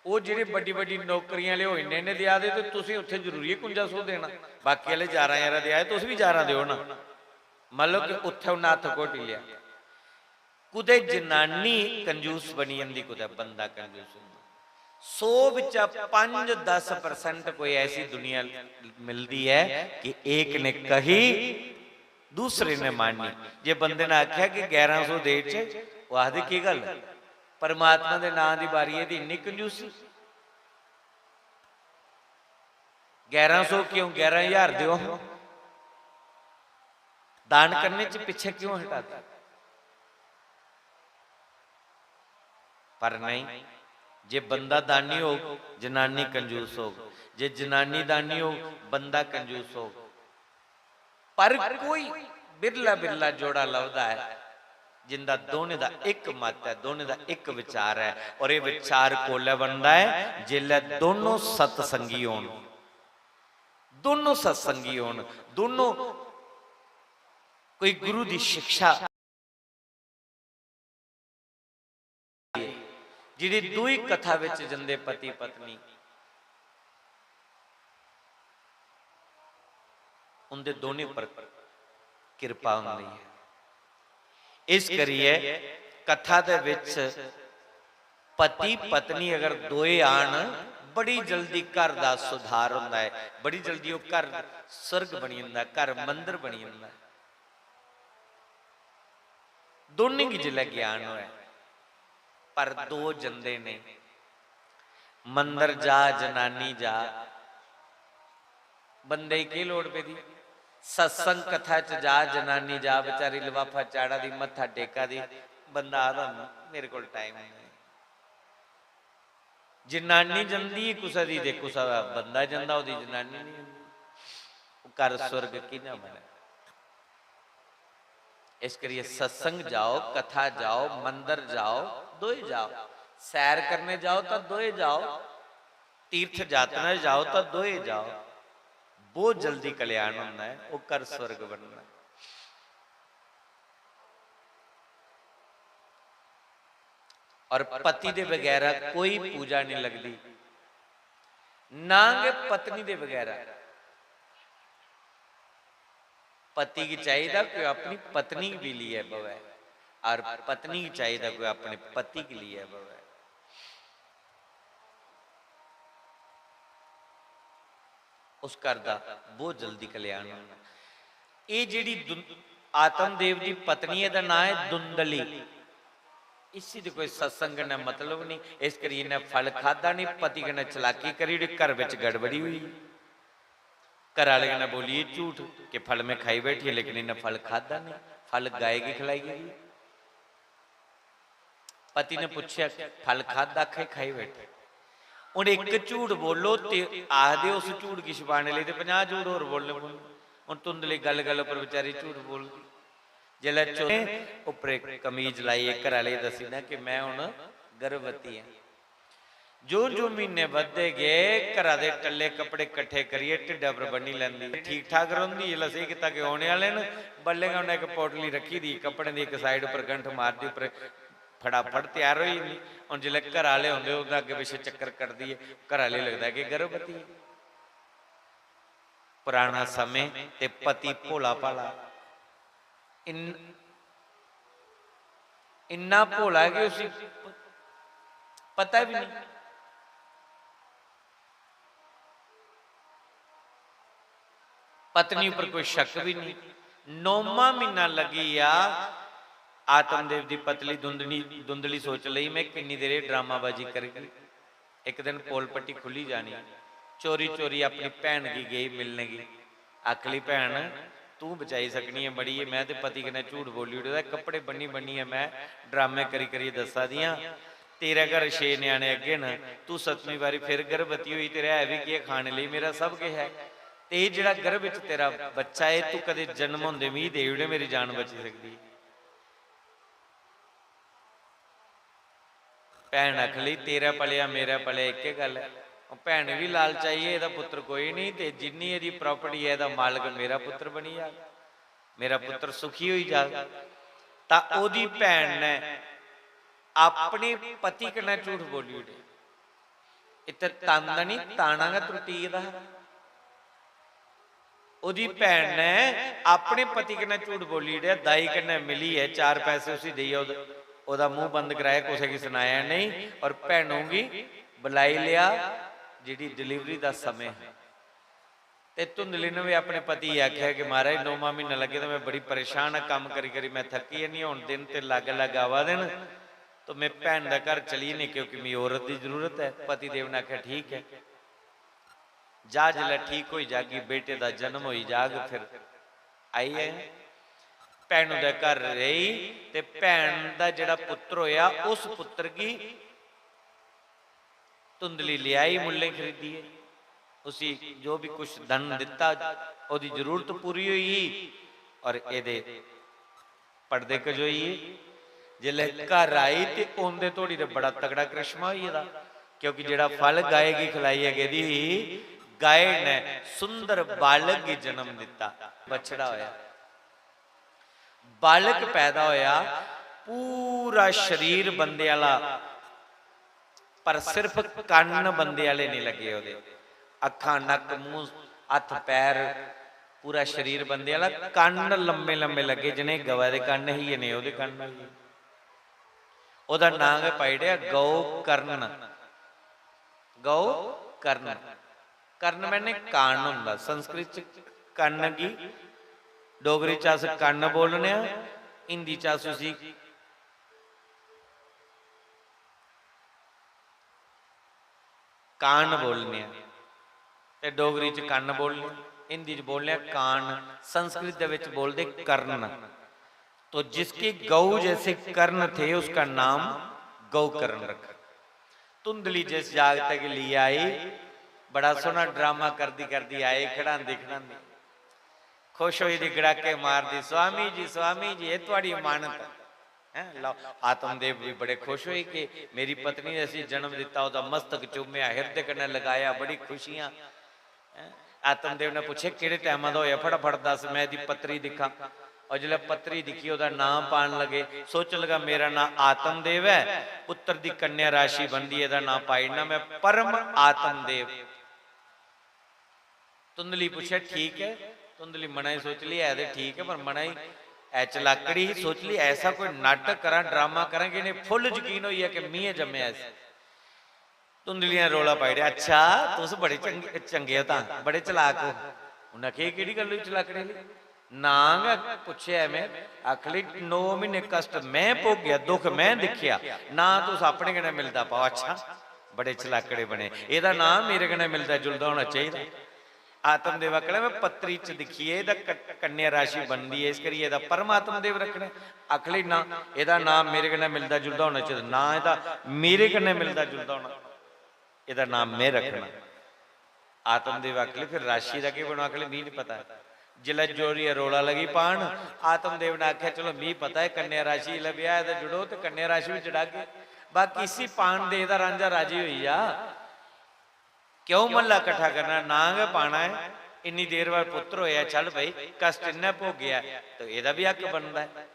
ਉਹ ਜਿਹੜੇ ਵੱਡੀ ਵੱਡੀ ਨੌਕਰੀਆਂ ਵਾਲੇ ਉਹ ਇੰਨੇ ਇੰਨੇ ਦਿਆ ਦੇ, ਤੇ ਤੁਸੀਂ ਉੱਥੇ ਜ਼ਰੂਰੀ ਹੈ 5100 ਦੇਣਾ। ਬਾਕੀ ਵਾਲੇ 11 ਦੇ ਆਏ, ਤੁਸੀਂ ਵੀ 11 ਦਿਓ ਨਾ। ਮੰਨ ਲਓ ਕਿ ਉੱਥੇ ਉਹਨਾਂ ਹੱਥ ਘੋਟੀ ਲਿਆ। ਕੁਦੇ ਜਨਾਨੀ ਕੰਜੂਸ ਬਣੀ ਜਾਂਦੀ, ਕੁਦੇ ਬੰਦਾ ਕੰਜੂਸ ਹੁੰਦਾ। 100 ਵਿੱਚ 5-10% ਕੋਈ ਐਸੀ ਦੁਨੀਆ ਮਿਲਦੀ ਹੈ ਕਿ ਇੱਕ ਨੇ ਕਹੀ ਦੂਸਰੇ ਨੇ ਮਾਨੀ। ਜੇ ਬੰਦੇ ਨੇ ਆਖਿਆ ਕਿ 1100 ਦੇ ਚ, ਉਹ ਆਖਦੇ ਕੀ ਗੱਲ, परमात्मा के नाम की बारी है, इन्नी कंजूसी। 1100 क्यों, 11,000 दो। दान करने च पीछे क्यों हटाते? पर नहीं, जे बंदा दानी हो जनानी कंजूस हो, जे जनानी दानी हो बंदा कंजूस हो। पर कोई बिरला बिरला जोड़ा लभदा है जिंदा दोने दा एक मत है, दोने दा एक विचार है। और ये विचार कोले बनता है जिले दोनों सतसंगी होन, दोनों सत्संगी होन, दोनों कोई गुरु की शिक्षा जिहड़ी दुई कथा विच जंदे पति पत्नी, उनके दोनों पर किरपा होंदी है। इस करिए कथा दे विच पति पत्नी अगर दोए आन, बड़ी जल्दी घर दा सुधार होंदा है, बड़ी जल्दी वो घर स्वर्ग बनी जांदा, घर मंदिर बनी जांदा। दोनों की जिले ज्ञान होया, पर दो जंदे ने, मंदिर जा जनानी जा, बंदे की लोड़ पेदी। सत्संग कथा च जा जनानी जा, बेचारी लिफाफा चाड़ा दी मत्था टेका दी, बंदा आदा मेरे को टाइम नहीं। जनानी जंदी कुसा दी दे कुसा दा बंदा जंदा, ओदी जनानी नहीं। घर स्वर्ग की ना बने। इस करिए सत्संग जाओ, कथा जाओ, मंदिर जाओ, दोए जाओ, सैर करने जाओ तो दोए जाओ, तीर्थ यात्रा जाओ तो दोए जाओ, बहुत जल्दी कल्याण होना है, वो कर स्वर्ग बनना। और पति दे बगैर कोई पूजा नहीं लगती, नांगे पत्नी दे बगैर। पति की चाहिए कोई अपनी पत्नी के लिए बवे, और पत्नी की चाहिए कोई अपने पति के लिए बवे। उस घर का बहुत जल्दी कल्याण होना। ये जिहड़ी आत्मदेव की पत्नी है, नाम है धुंधली। इसी दे कोई सत्संग ने मतलब नहीं। इस करिए इन्हें फल खादा नहीं, पति कने चलाकी करी, घर विच गड़बड़ी हुई। घर वाले ने बोली झूठ कि फल में खाई बैठी है, लेकिन इन्हें फल खादा नहीं, फल गाएगी खिलाएगी। पति ने पूछा फल खादा, खाई बैठे। ਹੁਣ ਇੱਕ ਝੂਠ ਬੋਲੋ ਤੇ ਆਖਦੇ ਉਸ ਝੂਠ ਕੀ ਛੁਪਾਣੇ ਲਈ ਤੇ 50 ਝੂਠ ਹੋਰ ਬੋਲਨੇ ਪੈਣ। ਹੁਣ ਧੁੰਦਲੀ ਗੱਲ ਗੱਲ ਉੱਪਰ ਵਿਚਾਰੀ ਝੂਠ ਬੋਲਦੀ। ਜਿਹੜੇ ਚੋਨੇ ਉੱਪਰ ਕਮੀਜ਼ ਲਾਈ ਘਰ ਵਾਲੇ ਦੱਸੀ ਨਾ ਕਿ ਮੈਂ ਹੁਣ ਗਰਭਵਤੀ ਹਾਂ। ਜੋ ਜੋ ਮਹੀਨੇ ਵੱਧਦੇ ਗਏ ਘਰਾਂ ਦੇ ਟੱਲੇ ਕੱਪੜੇ ਇਕੱਠੇ ਕਰੀਏ, ਢਿੱਡਾ ਪਰ ਬੰਨੀ ਲੈਂਦੀ, ਠੀਕ ਠਾਕ ਰਹਿੰਦੀ। ਜੇ ਲਸੇ ਕੀਤਾ ਕਿ ਆਉਣੇ ਵਾਲੇ ਨੇ ਬੱਲੇਗਾ ਉਹਨੇ ਇੱਕ ਪੋਟਲੀ ਰੱਖੀ ਦੀ ਕੱਪੜੇ ਦੀ, ਇੱਕ ਸਾਈਡ ਉੱਪਰ ਗੰਠ ਮਾਰਦੀ, ਉੱਪਰ फटाफट तैयार हो जाती। और जिले घर वाले होंगे उनका अगे पिछे चक्कर कटती है, घर वाले लगता है कि गर्भवती है। पुराना समय ते पति भोला भाला, इन्ना भोला कि उसे पता भी नहीं। पत्नी पर कोई शक भी नहीं। 9वां महीना लगी आ आत्मदेव की पतली धुंधली सोच लई मैं किन्नी देर ड्रामाबाजी करेगी। एक दिन पोल पट्टी खुली जानी, चोरी चोरी अपनी भैन की गई मिलने की। आखली भैन तू बचाई सकनी है बड़ी है, मैं तो पति कने झूठ बोली उड़े कपड़े बनी बनी है, मैं ड्रामे करी करी दसा दियाँ। तेरा घर 6 न्याणे अगे न, तू 7वीं बारी फिर गर्भवती हुई, तेरा है भी की खाने लिए मेरा सब के है। ते जिहड़ा गर्भ विच तेरा बच्चा है तू कदे जन्म होंदे भी दे उड़े मेरी जान बची सकती। भैन आख ली तेरा पलिया मेरा पलिया एक ही गल है। भैन भी लालचाई है, ਇਹਦਾ पुत्र कोई नहीं, ते जिन्नी ਇਹਦੀ प्रॉपर्टी है ਇਹਦਾ मालिक मेरा पुत्र बनी जा, मेरा पुत्र सुखी होई जा। ਤਾਂ ਉਹਦੀ ਭੈਣ ਨੇ अपने पति कन्नै झूठ बोली उड़े। इत्थे तंद नहीं ताना गा त्रुटी दा। ਉਹਦੀ ਭੈਣ ने अपने पति कन्नै झूठ बोली उड़े, दाई कन्नै मिली है, 4 पैसे उसी दी ਉਹਦਾ मुंह बंद कराया, कुछ की सुनाया नहीं। और भैनों की बुलाई लिया जिहड़ी डिलीवरी का समय है। ते धुंधली ने भी अपने पति आख्या कि महाराज 9वां महीना लगे तो मैं बड़ी परेशान हाँ, काम करी करी मैं थकी नहीं, हुण दिन ते लग लग आवा दिन तो मैं भैन का घर चली नहीं क्योंकि मेरी औरत की जरूरत है। पति देव ने आख्या ठीक है जा, जिला ठीक हो जागी, बेटे का जन्म हो जाग। फिर आई है भैनों के घर रही, ते भैन का जिहड़ा पुत्र होया उस पुत्र की धुंधली लियाई, मुल्ले खरीदी है, उसी जो भी कुछ धन दिता ओदी जरूरत पूरी हुई और एदे पड़दे कजोई। जिले घर आई ते ओंदे थोड़ी ते बड़ा तगड़ा करिश्मा होई एदा, क्योंकि जिहड़ा फल गाय की खिलाई है दी गाय ने सुंदर बालक की जन्म दिता। बछड़ा होया, बालक पैदा होया, पूरा शरीर बंदे वाला पर सिर्फ कन्न बंदे वाले नहीं लगे, ओदे अखां नक मुंह हथ पैर पूरा शरीर बंदे वाला, कन्न लंबे लंबे लगे जिन्हें गवा दे कन्न ही ने ओदे कन्न। ओदा नाम पाइड़िया गौ कर्ण। गौ कर्ण, कर्ण मैंने कान हुंदा, संस्कृत कन्न की, डोगरी च अस कन्न बोलने, हिंदी च अस उसी कान बोलने, ते डोगरी च कन्न बोलने, हिंदी च बोलने कान, संस्कृत दे विच बोलदे कर्ण। तो जिसके गौ जैसे कर्ण थे उसका नाम गौकर्ण रखा। धुंधली जिस जागत के लिए आई, बड़ा सोहना ड्रामा करदी आए, खड़ांदी खड़ांदी खुश होई दी गड़ाके मारदी, स्वामी जी ये तुहाड़ी मानत है। लो आत्मदेव भी बड़े खुश हुए कि मेरी पत्नी ने असी जन्म दिता, उसका मस्तक चूमिया, हिरदे कन्ने लगाया, बड़ी खुशियां। आत्मदेव ने पूछे किहड़े टाइम दा होया, फटाफट दस मैं दी पत्री दिखा। और जिले पत्री दिखी ओदा नाम पान लगे, सोच लगा मेरा नाम आत्मदेव है, पुत्र दी कन्या राशि बनदी है, नाम पाई ना मैं परम आत्मदेव। धुंधली पूछे ठीक है, धुंधली मनाई सोच ली है ठीक है, पर मनाई ऐ चलाकड़ी ही सोच ली ऐसा कोई नाटक करा ड्रामा करा कि इन्हें फुल यकीन हुई है कि मीह जम्मे। धुंधली ने रौला पाई, अच्छा तुस बड़े चंगे हो, बड़े चलाक हो। उन्हें आखिया किहड़ी गल चलाकड़ी नांग पूछे मैं, आखली 9 महीने कष्ट मैं भोगया, दुख मैं दिखिया ना, तुस अपने कन्नै मिलदा पाओ। अच्छा बड़े चलाकड़े बने, एदा नाम मेरे कन्नै मिलदा जुलदा होना चाहिए। आत्मदेव आखना मैं पत्री च दिखिए कन्या राशि बनती है, इस करिए परमात्मदेव रखना। आखली ना एदा नाम मेरे कन्नै मिलदा जुलदा होना चाहिए, ना एदा मेरे कन्नै मिलदा जुलदा होना, एदा नाम मैं रखना। आत्मदेव आखली फिर राशि का की बनो, आखली मी नहीं पता। जिले जोरी रोला लगी पान, आत्मदेव ने आख्या चलो मी पता है कन्या राशि लभ्या है जुड़ो, तो कन्या राशि भी चढ़ा के बाकी इसी पान दे रांझा राजी हुई जा, क्यों महला कट्ठा करना, नांग पाना है, इन्नी देर बाद पुत्र होया, चल भाई कष्ट इन्ना भोगिया तो यदा भी हक बनता है।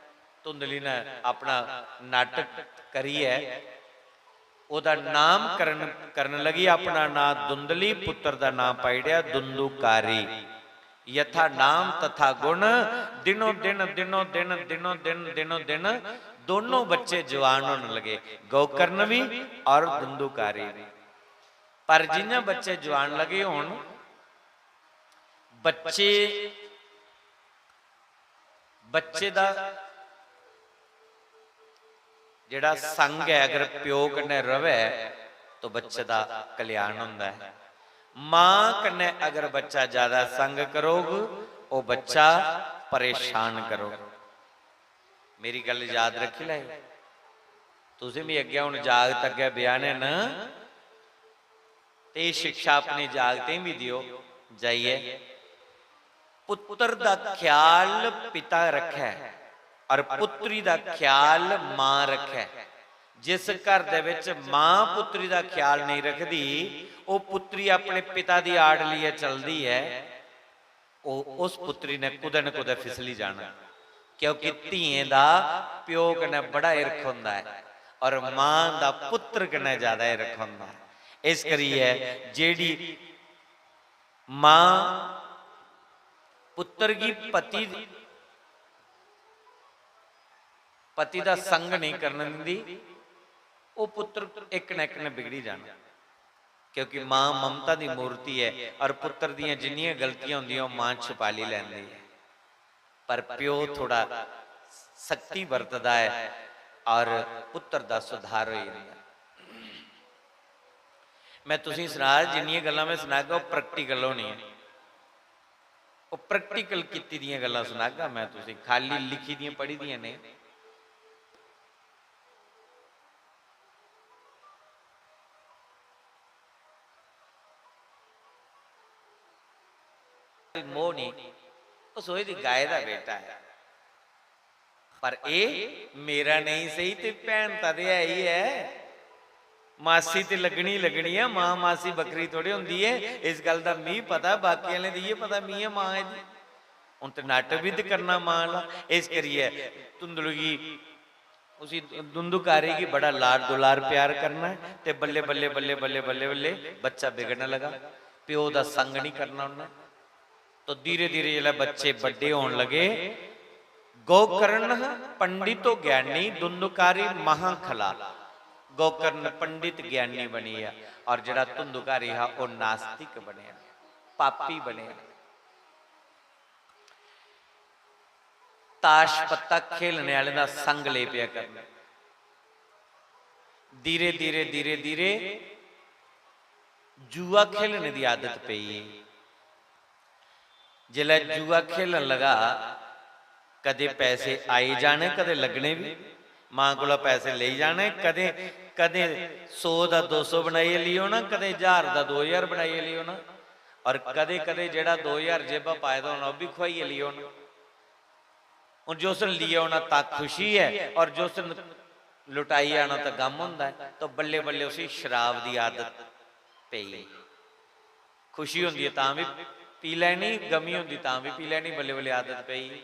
धुंधली ने अपना नाटक करी है, ओदा नाम करन लगी, अपना नाम धुंधली, पुत्र का नाम पाइड़िया धुंधुकारी। यथा नाम तथा गुण, दिनों दिन दिनों दिन दिनों दिन दिनों दिन दोनों बच्चे जवान होने लगे, गौकर्ण भी और धुंधुकारी भी। पर जिन्हें बच्चे जवान लगे होन, ਬੱਚੇ ਦਾ ਜਿਹੜਾ ਸੰਗ ਹੈ ਅਗਰ ਪਿਓ ਕਨੇ ਰਵੇ ਤਾਂ ਬੱਚੇ ਦਾ ਕਲਿਆਣ ਹੁੰਦਾ ਹੈ। ਮਾਂ ਕਨੇ ਅਗਰ ਬੱਚਾ ਜ਼ਿਆਦਾ ਸੰਗ ਕਰੋਗ ਉਹ ਬੱਚਾ ਪਰੇਸ਼ਾਨ ਕਰੋਗ। ਮੇਰੀ ਗੱਲ ਯਾਦ ਰੱਖੀ ਲੈ, ਤੁਸੀਂ ਵੀ ਅੱਗੇ ਹੁਣ ਜਾਗਤ ਅੱਗੇ ਬਿਆਨੇ ਨਾ ਤੇ ਸਿੱਖਿਆ ਆਪਣੀ ਜਾਗਤੇ ਵੀ ਦਿਓ ਜਾਈਏ। ਪੁੱਤਰ ਦਾ ਖਿਆਲ ਪਿਤਾ ਰੱਖੈ ਔਰ ਪੁੱਤਰੀ ਦਾ ਖਿਆਲ ਮਾਂ ਰੱਖੈ। ਜਿਸ ਘਰ ਦੇ ਵਿੱਚ ਮਾਂ ਪੁੱਤਰੀ ਦਾ ਖਿਆਲ ਨਹੀਂ ਰੱਖਦੀ, ਉਹ ਪੁੱਤਰੀ ਆਪਣੇ ਪਿਤਾ ਦੀ ਆੜ ਲਈ ਚਲਦੀ ਹੈ, ਉਹ ਉਸ ਪੁੱਤਰੀ ਨੇ ਕੁਦੇ ਨਾ ਕੁਦੇ ਫਿਸਲੀ ਜਾਣਾ। ਕਿਉਂਕਿ ਧੀਏ ਦਾ ਪਿਓ ਕਨੇ ਬੜਾ ਈਰਖ ਹੁੰਦਾ ਹੈ ਔਰ ਮਾਂ ਦਾ ਪੁੱਤਰ ਕਨੇ ਜ਼ਿਆਦਾ ਈਰਖ ਹੁੰਦਾ ਹੈ। ਇਸ ਕਰੀਏ ਜਿਹੜੀ ਮਾਂ ਪੁੱਤਰ ਕੀ ਪਤੀ ਦਾ ਸੰਗ ਨਹੀਂ ਕਰਨ ਦਿੰਦੀ, ਉਹ ਪੁੱਤਰ ਇੱਕ ਨਾ ਇੱਕ ਨੇ ਵਿਗੜੀ ਜਾਣਾ। ਕਿਉਂਕਿ ਮਾਂ ਮਮਤਾ ਦੀ ਮੂਰਤੀ ਹੈ ਔਰ ਪੁੱਤਰ ਦੀਆਂ ਜਿੰਨੀਆਂ ਗਲਤੀਆਂ ਹੁੰਦੀਆਂ ਉਹ ਮਾਂ ਛੁਪਾ ਲਈ ਲੈਂਦੀ ਹੈ, ਪਰ ਪਿਓ ਥੋੜਾ ਸਖਤੀ ਵਰਤਦਾ ਹੈ ਔਰ ਪੁੱਤਰ ਦਾ ਸੁਧਾਰ ਹੋ ਜਾਂਦਾ। ਮੈਂ ਤੁਸੀਂ ਸੁਣਾ ਜਿੰਨੀਆਂ ਗੱਲਾਂ ਮੈਂ ਸੁਣਾਗਾ ਉਹ ਪ੍ਰੈਕਟੀਕਲ ਹੋਣੀ ਹੈ, ਉਹ ਪ੍ਰੈਕਟੀਕਲ ਕੀਤੀ ਦੀਆਂ ਗੱਲਾਂ ਸੁਣਾਗਾ ਮੈਂ, ਤੁਸੀਂ ਖਾਲੀ ਲਿਖੀ ਦੀਆਂ ਪੜ੍ਹੀ ਦੀਆਂ ਨੇ। ਮੋਹ ਨਹੀਂ, ਉਹ ਸੋਏ ਦੀ ਗਾਏ ਦਾ ਬੇਟਾ ਹੈ, ਪਰ ਇਹ ਮੇਰਾ ਨਹੀਂ ਸਹੀ ਤੇ ਭੈਣ ਤਾਂ ਦੇ ਹੈ ਹੀ ਹੈ। ਮਾਸੀ ਤੇ ਲੱਗਣੀ ਲੱਗਣੀ ਆ, ਮਾਂ ਮਾਸੀ ਬੱਕਰੀ ਥੋੜੀ ਹੁੰਦੀ ਹੈ। ਇਸ ਗੱਲ ਦਾ ਮੀਂਹ ਪਤਾ, ਬਾਕੀ ਵਾਲੇ ਦੀ ਇਹ ਪਤਾ ਮੀਂਹ ਹੈ ਮਾਂ ਇਹਦੀ। ਹੁਣ ਤੇ ਨੱਟ ਵੀ ਤੇ ਕਰਨਾ ਮਾਂ ਲਾ। ਇਸ ਕਰੀਏ ਧੁੰਦਲਗੀ ਉसी धुंधुकारी की बड़ा लाड दुलार प्यार करना है, ते बल्ले बल्ले बल्ले बल्ले बल्ले बल्ले बच्चा बिगड़ने लगा। प्यो का संग नहीं करना उन्हें, तो धीरे धीरे जब बच्चे बड़े होने लगे, गोकर्ण पंडितो ज्ञानी धुंधुकारी महाखला। गोकर्ण पंडित ज्ञानी बनी है और जड़ा धुंधुकारी है वो नास्तिक बने, पापी बने। ताश पत्ता खेलने वाले का संग ले पिया करना। धीरे धीरे धीरे धीरे जुआ खेलने की आदत पई। जिला जुआ खेलन लगा, कदे पैसे आई जाने कदे लगने भी, मां को पैसे ले जाने, कदे कदे 100 का 200 बनाइए लियो ना, कदे 1000 का 2000 बनाइए लियो ना, और कदे कदे जेड़ा 2000 जेबा पाए तो वह भी खुआइए लियो ना। और जो सन लिया होना ता खुशी है और जो सन लुटाई आना तो गम होंदा है। तो बल्ले बल्ले उसी शराब की आदत पई। खुशी होंदी है तां भी पी लैनी, गमी होंदी तां भी पी लैनी, बल्ले बल्ले आदत पई।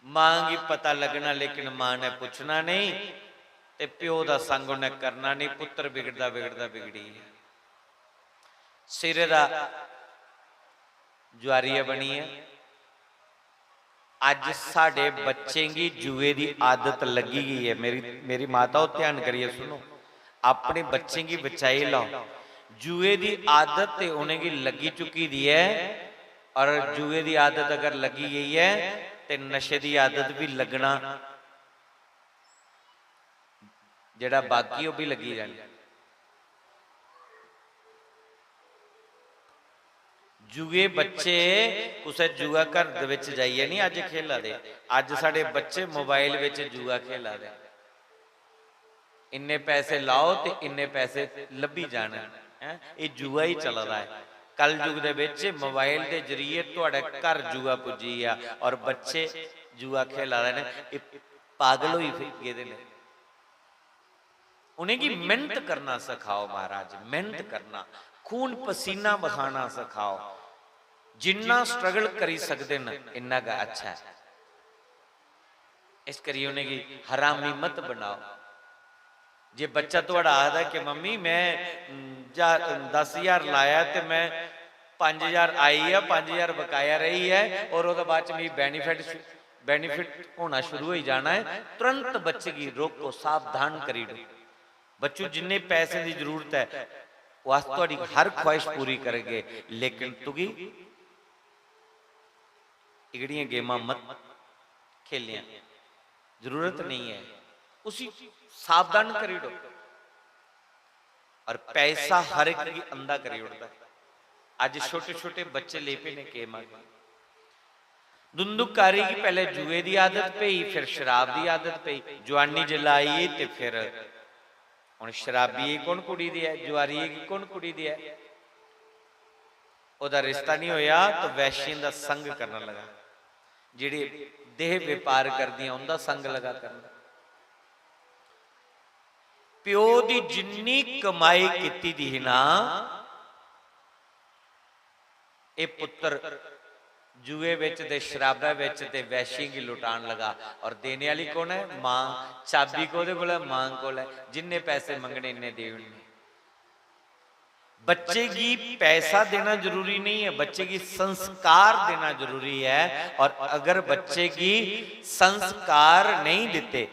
मां की पता लगना लेकिन मां ने पूछना नहीं, ते प्यो का संग उन्हें करना नहीं। पुत्र बिगड़दा बिगड़दा बिगड़ी सिरे दा जुआरीया बनी है। अज साडे बच्चे की जुए की आदत लगी गई है। मेरी माताओं ध्यान करिए सुनो, अपने बच्चे की बचाई लाओ। जुए की आदत ते उन्हें की लगी चुकी दी है, और जुए की आदत अगर लगी गई है तो नशे की आदत भी लगना जेड़ा बाकी वो भी लगी जानी। जुए बच्चे कुछ जुआ घर जाइए नहीं अज खेला दे, अज साडे बच्चे मोबाइल विच जुआ खेला दे। इन्ने पैसे लाओ तो इन्ने पैसे लभी जाने, ये जुआ ही चल रहा है। कल युग दे विच मोबाइल के जरिए तुहाडे घर जुआ पुजी आ और बच्चे जुआ खेला रहे हैं। पागल होई फिरदे ने। उन्हें की मेहनत करना सिखाओ महाराज, मेहनत करना, खून पसीना बहाना सिखाओ। जिन्ना स्ट्रगल करी सकते न इन्ना का अच्छा है। इस करिए उन्हें की हरामी मत बनाओ। जे बच्चा थोड़ा आखदा कि मम्मी मैं 10,000 लाया तो मैं 5,000 आई है, 5,000 बकाया रही है और उसके बाद मेरी बेनीफिट होना शुरू हो जाना है, तुरंत बच्चे की रोको, सावधान करी दो। बच्चों जिन्ने पैसे की जरूरत है वो थोड़ी हर ख्वाहिश पूरी करेंगे, लेकिन तुगी इगड़ियां गेमां मत खेलियां, जरूरत नहीं है। उसी सावधान करी डो। और पैसा हर एक की अंधा करी उड़ता है। आज छोटे छोटे बच्चे लेपे ने गेम दुंदुकारी की पहले जुए की आदत पई, फिर शराब की आदत पई, जवानी जलाई ते फिर हुण शराबी कौन कुड़ी दी है, जुआरी कौन कुड़ी दी है। ओदा रिश्ता नहीं होया तो वैश्यन दा संग करने लगा, जिहड़ी देह व्यापार करदियां उनदा संग लगा करना। प्यो दी जिन्नी कमाई कीती दी ही ना, ये पुत्र जुए विच ते शराबा विच ते वैश्य की लुटान लगा। और देने वाली कौन है? मां। चाबी को कोल है, मां कोल है। जिन्ने पैसे मंगने इन्ने दे उन्ने। बच्चे की पैसा देना जरूरी नहीं है, बच्चे की संस्कार देना जरूरी है। और अगर बच्चे की संस्कार नहीं देते,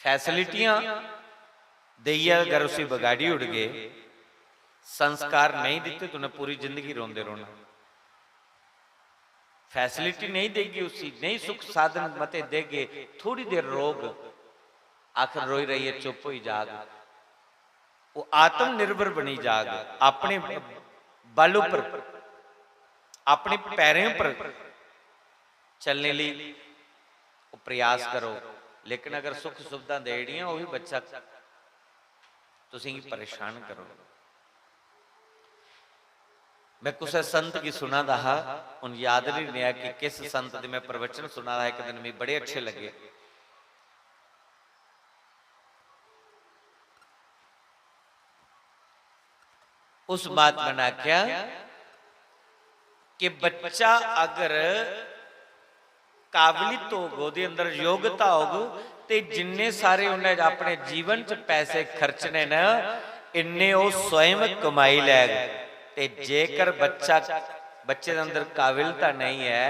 फैसिलिटियां दैया अगर उसे बगाड़ी उड़ गए, संस्कार नहीं देते तो उन्हें पूरी जिंदगी रोंदे रोना। फैसिलिटी नहीं देगी उसी, नहीं सुख साधन मते देगे, थोड़ी देर रोग, आखिर रोई रही है चुप ही जाग। वो आत्मनिर्भर बनी जाग, अपने बल पर अपने पैरों पर चलने लिए प्रयास करो। लेकिन अगर सुख सुविधा देड़ियां वही बच्चा तुसी परेशान करो। मैं कुछ संत की सुना रहा, उन याद नहीं रहा कि किस संत ने मैं प्रवचन सुना रहा, एक दिन में बड़े अच्छे लगे। उस बात बना क्या कि बच्चा अगर काबिलियत होगो, दे अंदर योग्यता होगो, ते जिन्ने सारे उन्हें अपने जीवन च पैसे खर्चने न, इन्ने वो स्वयं कमाई लैगा। ते जेकर बच्चे के अंदर काबिलियत नहीं है,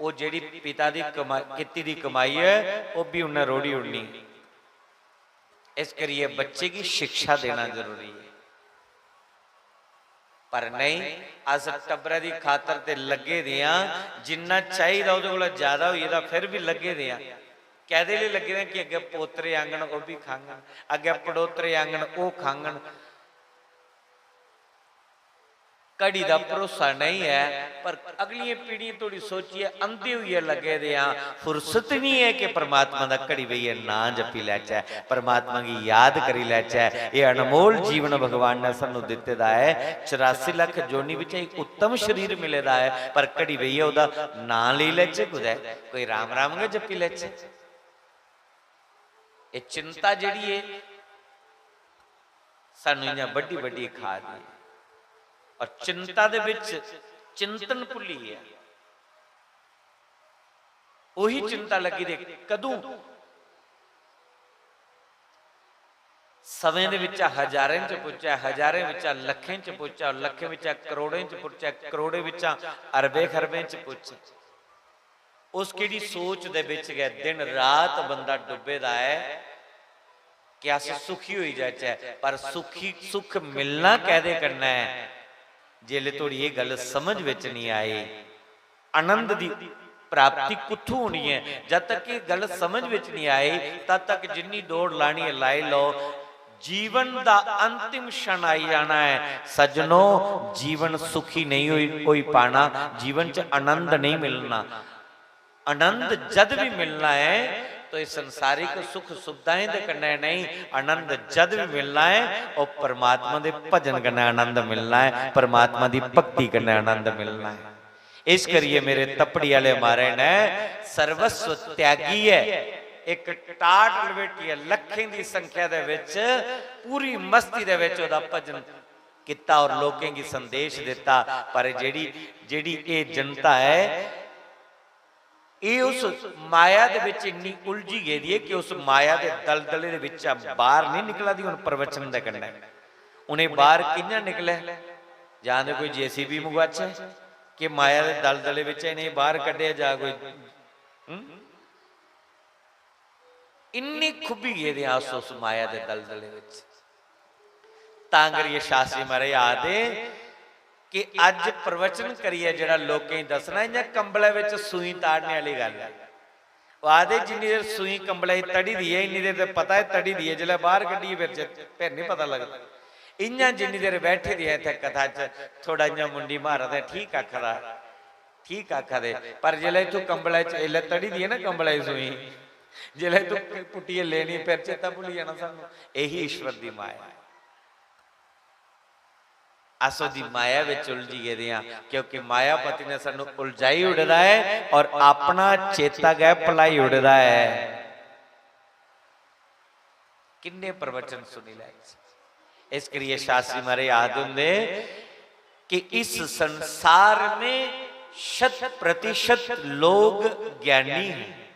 वो जेड़ी पिता दी किती दी कमाई है वो भी उन्हें रोड़ी उड़नी। इस करिए बच्चे की शिक्षा देना जरूरी है। पर नहीं, अस टब्बरा की खातर ते लगे दिया, जिन्ना चाहिए वो ज्यादा हो फिर भी लगे दिया। कहदे लिए लगे दे कि अगे पोतरे आंगन वो भी खांगन, अगे पड़ोतरे आंगन वो खांगन। कड़ी का भरोसा नहीं है। पर अगली पीढ़ी थोड़ी सोचिए, अंधे हुए लगे दे, फुरसत नहीं है कि परमात्मा का घड़ी बही ना जपी लैचा, परमात्मा की याद करी लैचा। ये अनमोल जीवन भगवान ने सानू दिते दा है। 84 लाख जोनी विच एक उत्तम शरीर मिले दा है, पर घड़ी बही ओदा ना ले लैचे, कोई राम राम के जपी लैचे। ये चिंता जिहड़ी है सानू इन्हां वड्डी वड्डी खा दी। और चिंता दे विच चिंतन भुली है, वही चिंता लगी दे कदों सवें दे विच हजारें च पुछया, हजारें विच लखें च पुछया, लखें विच करोड़ें च पुछया, करोड़े विच अरबे खरबें च पुछया। उस किहड़ी सोच दे विच गए दिन रात बंदा डुबे दा है कि अस सुखी होई जाचे। पर सुखी सुख मिलना कहदे करना है, जेले थोड़ी ये गल समझ विच नहीं आई, आनंद दी प्राप्ति कुत्थों होनी है। जब तक ये गल समझ विच नहीं आई, तब तक जिन्नी दौड़ लानी है लाई लो। जीवन दा अंतिम क्षण आई जाना है सज्जनों, जीवन सुखी नहीं होई पाना, जीवन च आनंद नहीं मिलना। आनंद जद भी मिलना है तो इस संसारिक सुख सुविधाएं दे कन्नै नहीं, आनंद जद भी मिलना है और परमात्मा दे भजन कन्नै आनंद मिलना है, परमात्मा दी भक्ति कन्नै आनंद मिलना है। इस करिए मेरे तपड़ी वाले मारे ने सर्वस्व त्यागी है, एक टाट लवेटी है, लखें दी संख्या दे विच पूरी मस्ती दे विच ओदा भजन किता और लोकें की संदेश दिता। पर जेड़ी ये जनता है ये उस माया दे विच इन्नी उलझी गई है कि उस माया के दलदले दे विच बाहर नहीं निकला दी। हुण प्रवचन दे कन्नै उन्हें बाहर कियां निकले, जां दे कोई JCB मुगाचे कि माया के दलदले विच इन्हें बाहर कढिया जा कोई इन्नी खुबी गए दे उस माया के दलदले विच। तां करिए शास्त्री महाराज आदे कि अज प्रवचन करिए जिहड़ा लोकें दसना इं कंबले विच सूई ताड़ने वाली गल है। आदे जिन्नी देर सूई कंबले तड़ी दी है इन्नी देर तो पता है तड़ी दी है, जिले बाहर कड्ढीए फिर नहीं पता लगता। इं जिन्नी देर बैठे दी है इत्थे कथा च थोड़ा इं मुंडी मारदा ठीक आखदा ठीक आखदे, पर जिले तू कंबले च इले तड़ी दी है ना कंबले सूई, जिले तू पुट्टिए लेनी फिर चेता भुली जाना सानू। यही ईश्वर दी माया है। असो दी माया विच उलझी गए हैं, क्योंकि मायापति ने सानू उलझाई उड़दा है और अपना चेता गए भलाई उड़दा है। किन्ने प्रवचन सुनी लै, इस करिए शास्त्री मारे याद होंदे कि इस संसार में 100% लोग ज्ञानी हैं।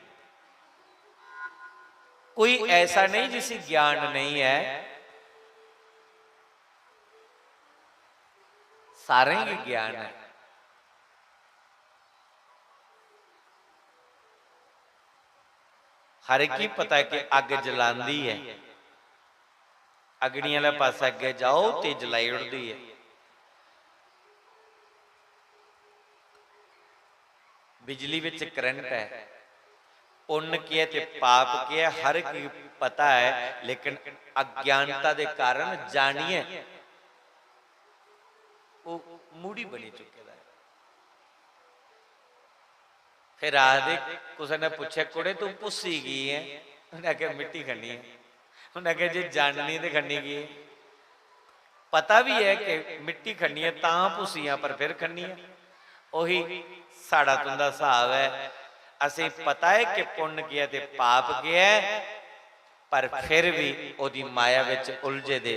कोई ऐसा नहीं जिसे ज्ञान नहीं है, सारे ही ज्ञान है। हर एक ही पता है कि अग जलांदी है, अगनी वाले पास अगे जाओ तो जलाई उड़ती है। बिजली विच करंट है, पुण्य की है पाप की है, हर एक पता है, लेकिन अज्ञानता के कारण जानिए वो मूड़ी बनी चुके है। फिर आदे किसी ने पूछे कुड़े तू पुसी गई है, उन्हें आख्या मिट्टी खनी है, उन्हें आख्या जी जाननी तो खनी गई है। पता भी है कि मिट्टी खनी है तां पुसियां पर फिर खनी है। उही साड़ा तुंदा हिसाब है, असी पता है कि पुण्य किया ते पाप किया है, पर फिर भी ओदी माया विच उलझे दे।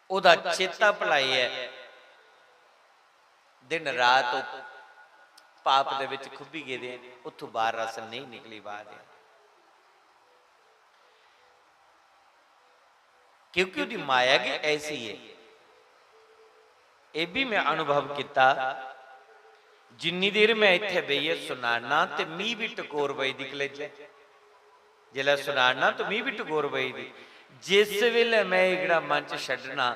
ओदा चेता भलाई है, दिन रात पाप दे विच खुबी गए, उथों बाहर रस नहीं निकली बात है। क्योंकि उदी माया की ऐसी है। ये भी मैं अनुभव किया, जिन्नी देर मैं इत्थे बईए सुनाना तो मीह भी टकोर बई दी कलेजे, जिला सुनाना तो मीह भी टकोर बई दी। जिस वेले मैं एकड़ा मंच छड्डना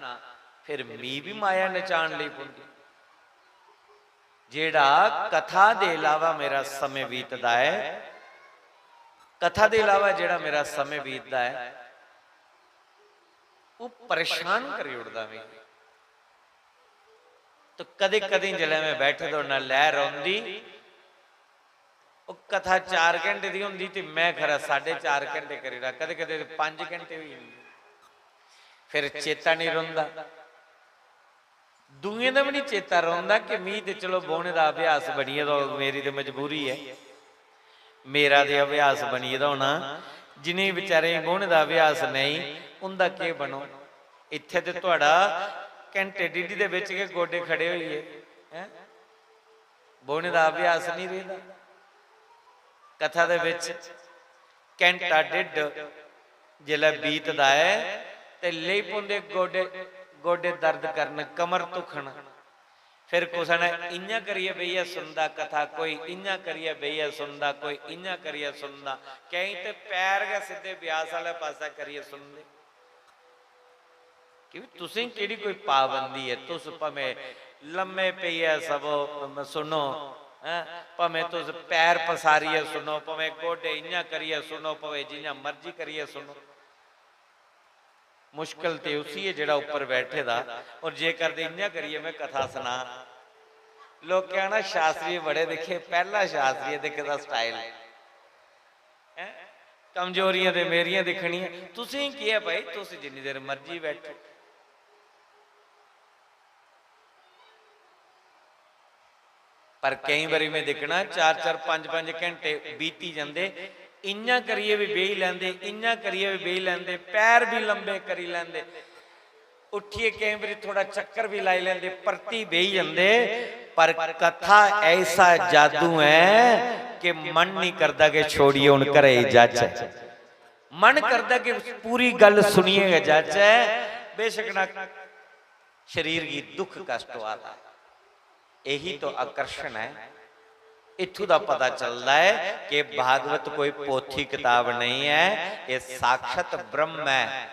फिर मीह भी माया नचाण लई पुंदी। जेड़ा कथा दे इलावा मेरा समय बीतदा है, कथा दे इलावा जेड़ा मेरा समय बीतदा है वो परेशान कर उड़दा मैं। तो कदे कदे जिले मैं बैठे तो ना लहर आउंदी, कथा 4 घंटे की होंदी तो मैं खरा 4.5 घंटे करी रहा, कदे कदे 5 घंटे भी होंदी। फिर चेता नहीं रोंदा, दूए का भी नहीं चेता रोंदा कि मीह तो चलो बोने का अभ्यास बनिए तो मेरी तो मजबूरी है, मेरा तो अभ्यास बनिए तो होना। जिन्हें बेचारे बोने का अभ्यास नहीं उनका के बनो। इत्थे तो तुहाडा घंटे डिड्डी दे विच के गोडे खड़े होइए हैं, बोने का अभ्यास नहीं रहिंदा। कथा दे विच घंटा डिड जिला बीतदा है ते ले पुंदे गोडे गोडे दर्द करन, कमर दुखन। फिर कुछ ने इं करिए भैया सुनदा कथा, कोई इं करिए भैया सुनदा, कोई इं करिए सुनदा, कई तो पैर गए सीधे ब्यास वाले पासा करिए सुनते। क्योंकि तुसी केड़ी कोई पाबंदी है, तुस भावें लम्मे पईए सबो सुनो, भावें तुस पैर पसारिए सुनो, भावें गोडे इं करिए सुनो, भावें जियां मर्जी करिए सुनो। मुश्किल तो उसी है जिहड़ा उपर बैठे दा। और जे करदे इं करिए मैं कथा सुना, लोग कहना शास्त्री बड़े दिखे, पहला शास्त्री दिखे दा स्टाइल है, कमजोरियां ते मेरियां दिखनियां। तुसीं की है भाई, तुसीं जिन्नी देर मर्जी बैठो। पर कई बारी मैं देखना 4-4 5-5 घंटे बीती जाते, इं करिए भी बेही लैंदे, इं करिए भी बेही लैंदे, पैर भी लंबे करी लैंदे, उठिए कई बारी थोड़ा चक्कर भी लाई लैंदे, परती बेही जाते। पर कथा ऐसा जादू है कि मन नहीं करता कि छोड़िए उन घरे जज, मन करता कि पूरी गल सुनिएगा जज है। बेशक ना शरीर की दुख कष्ट वाला, यही तो आकर्षण है। इथों का पता चलता है कि भागवत कोई पोथी किताब नहीं है, ये साक्षात ब्रह्म है।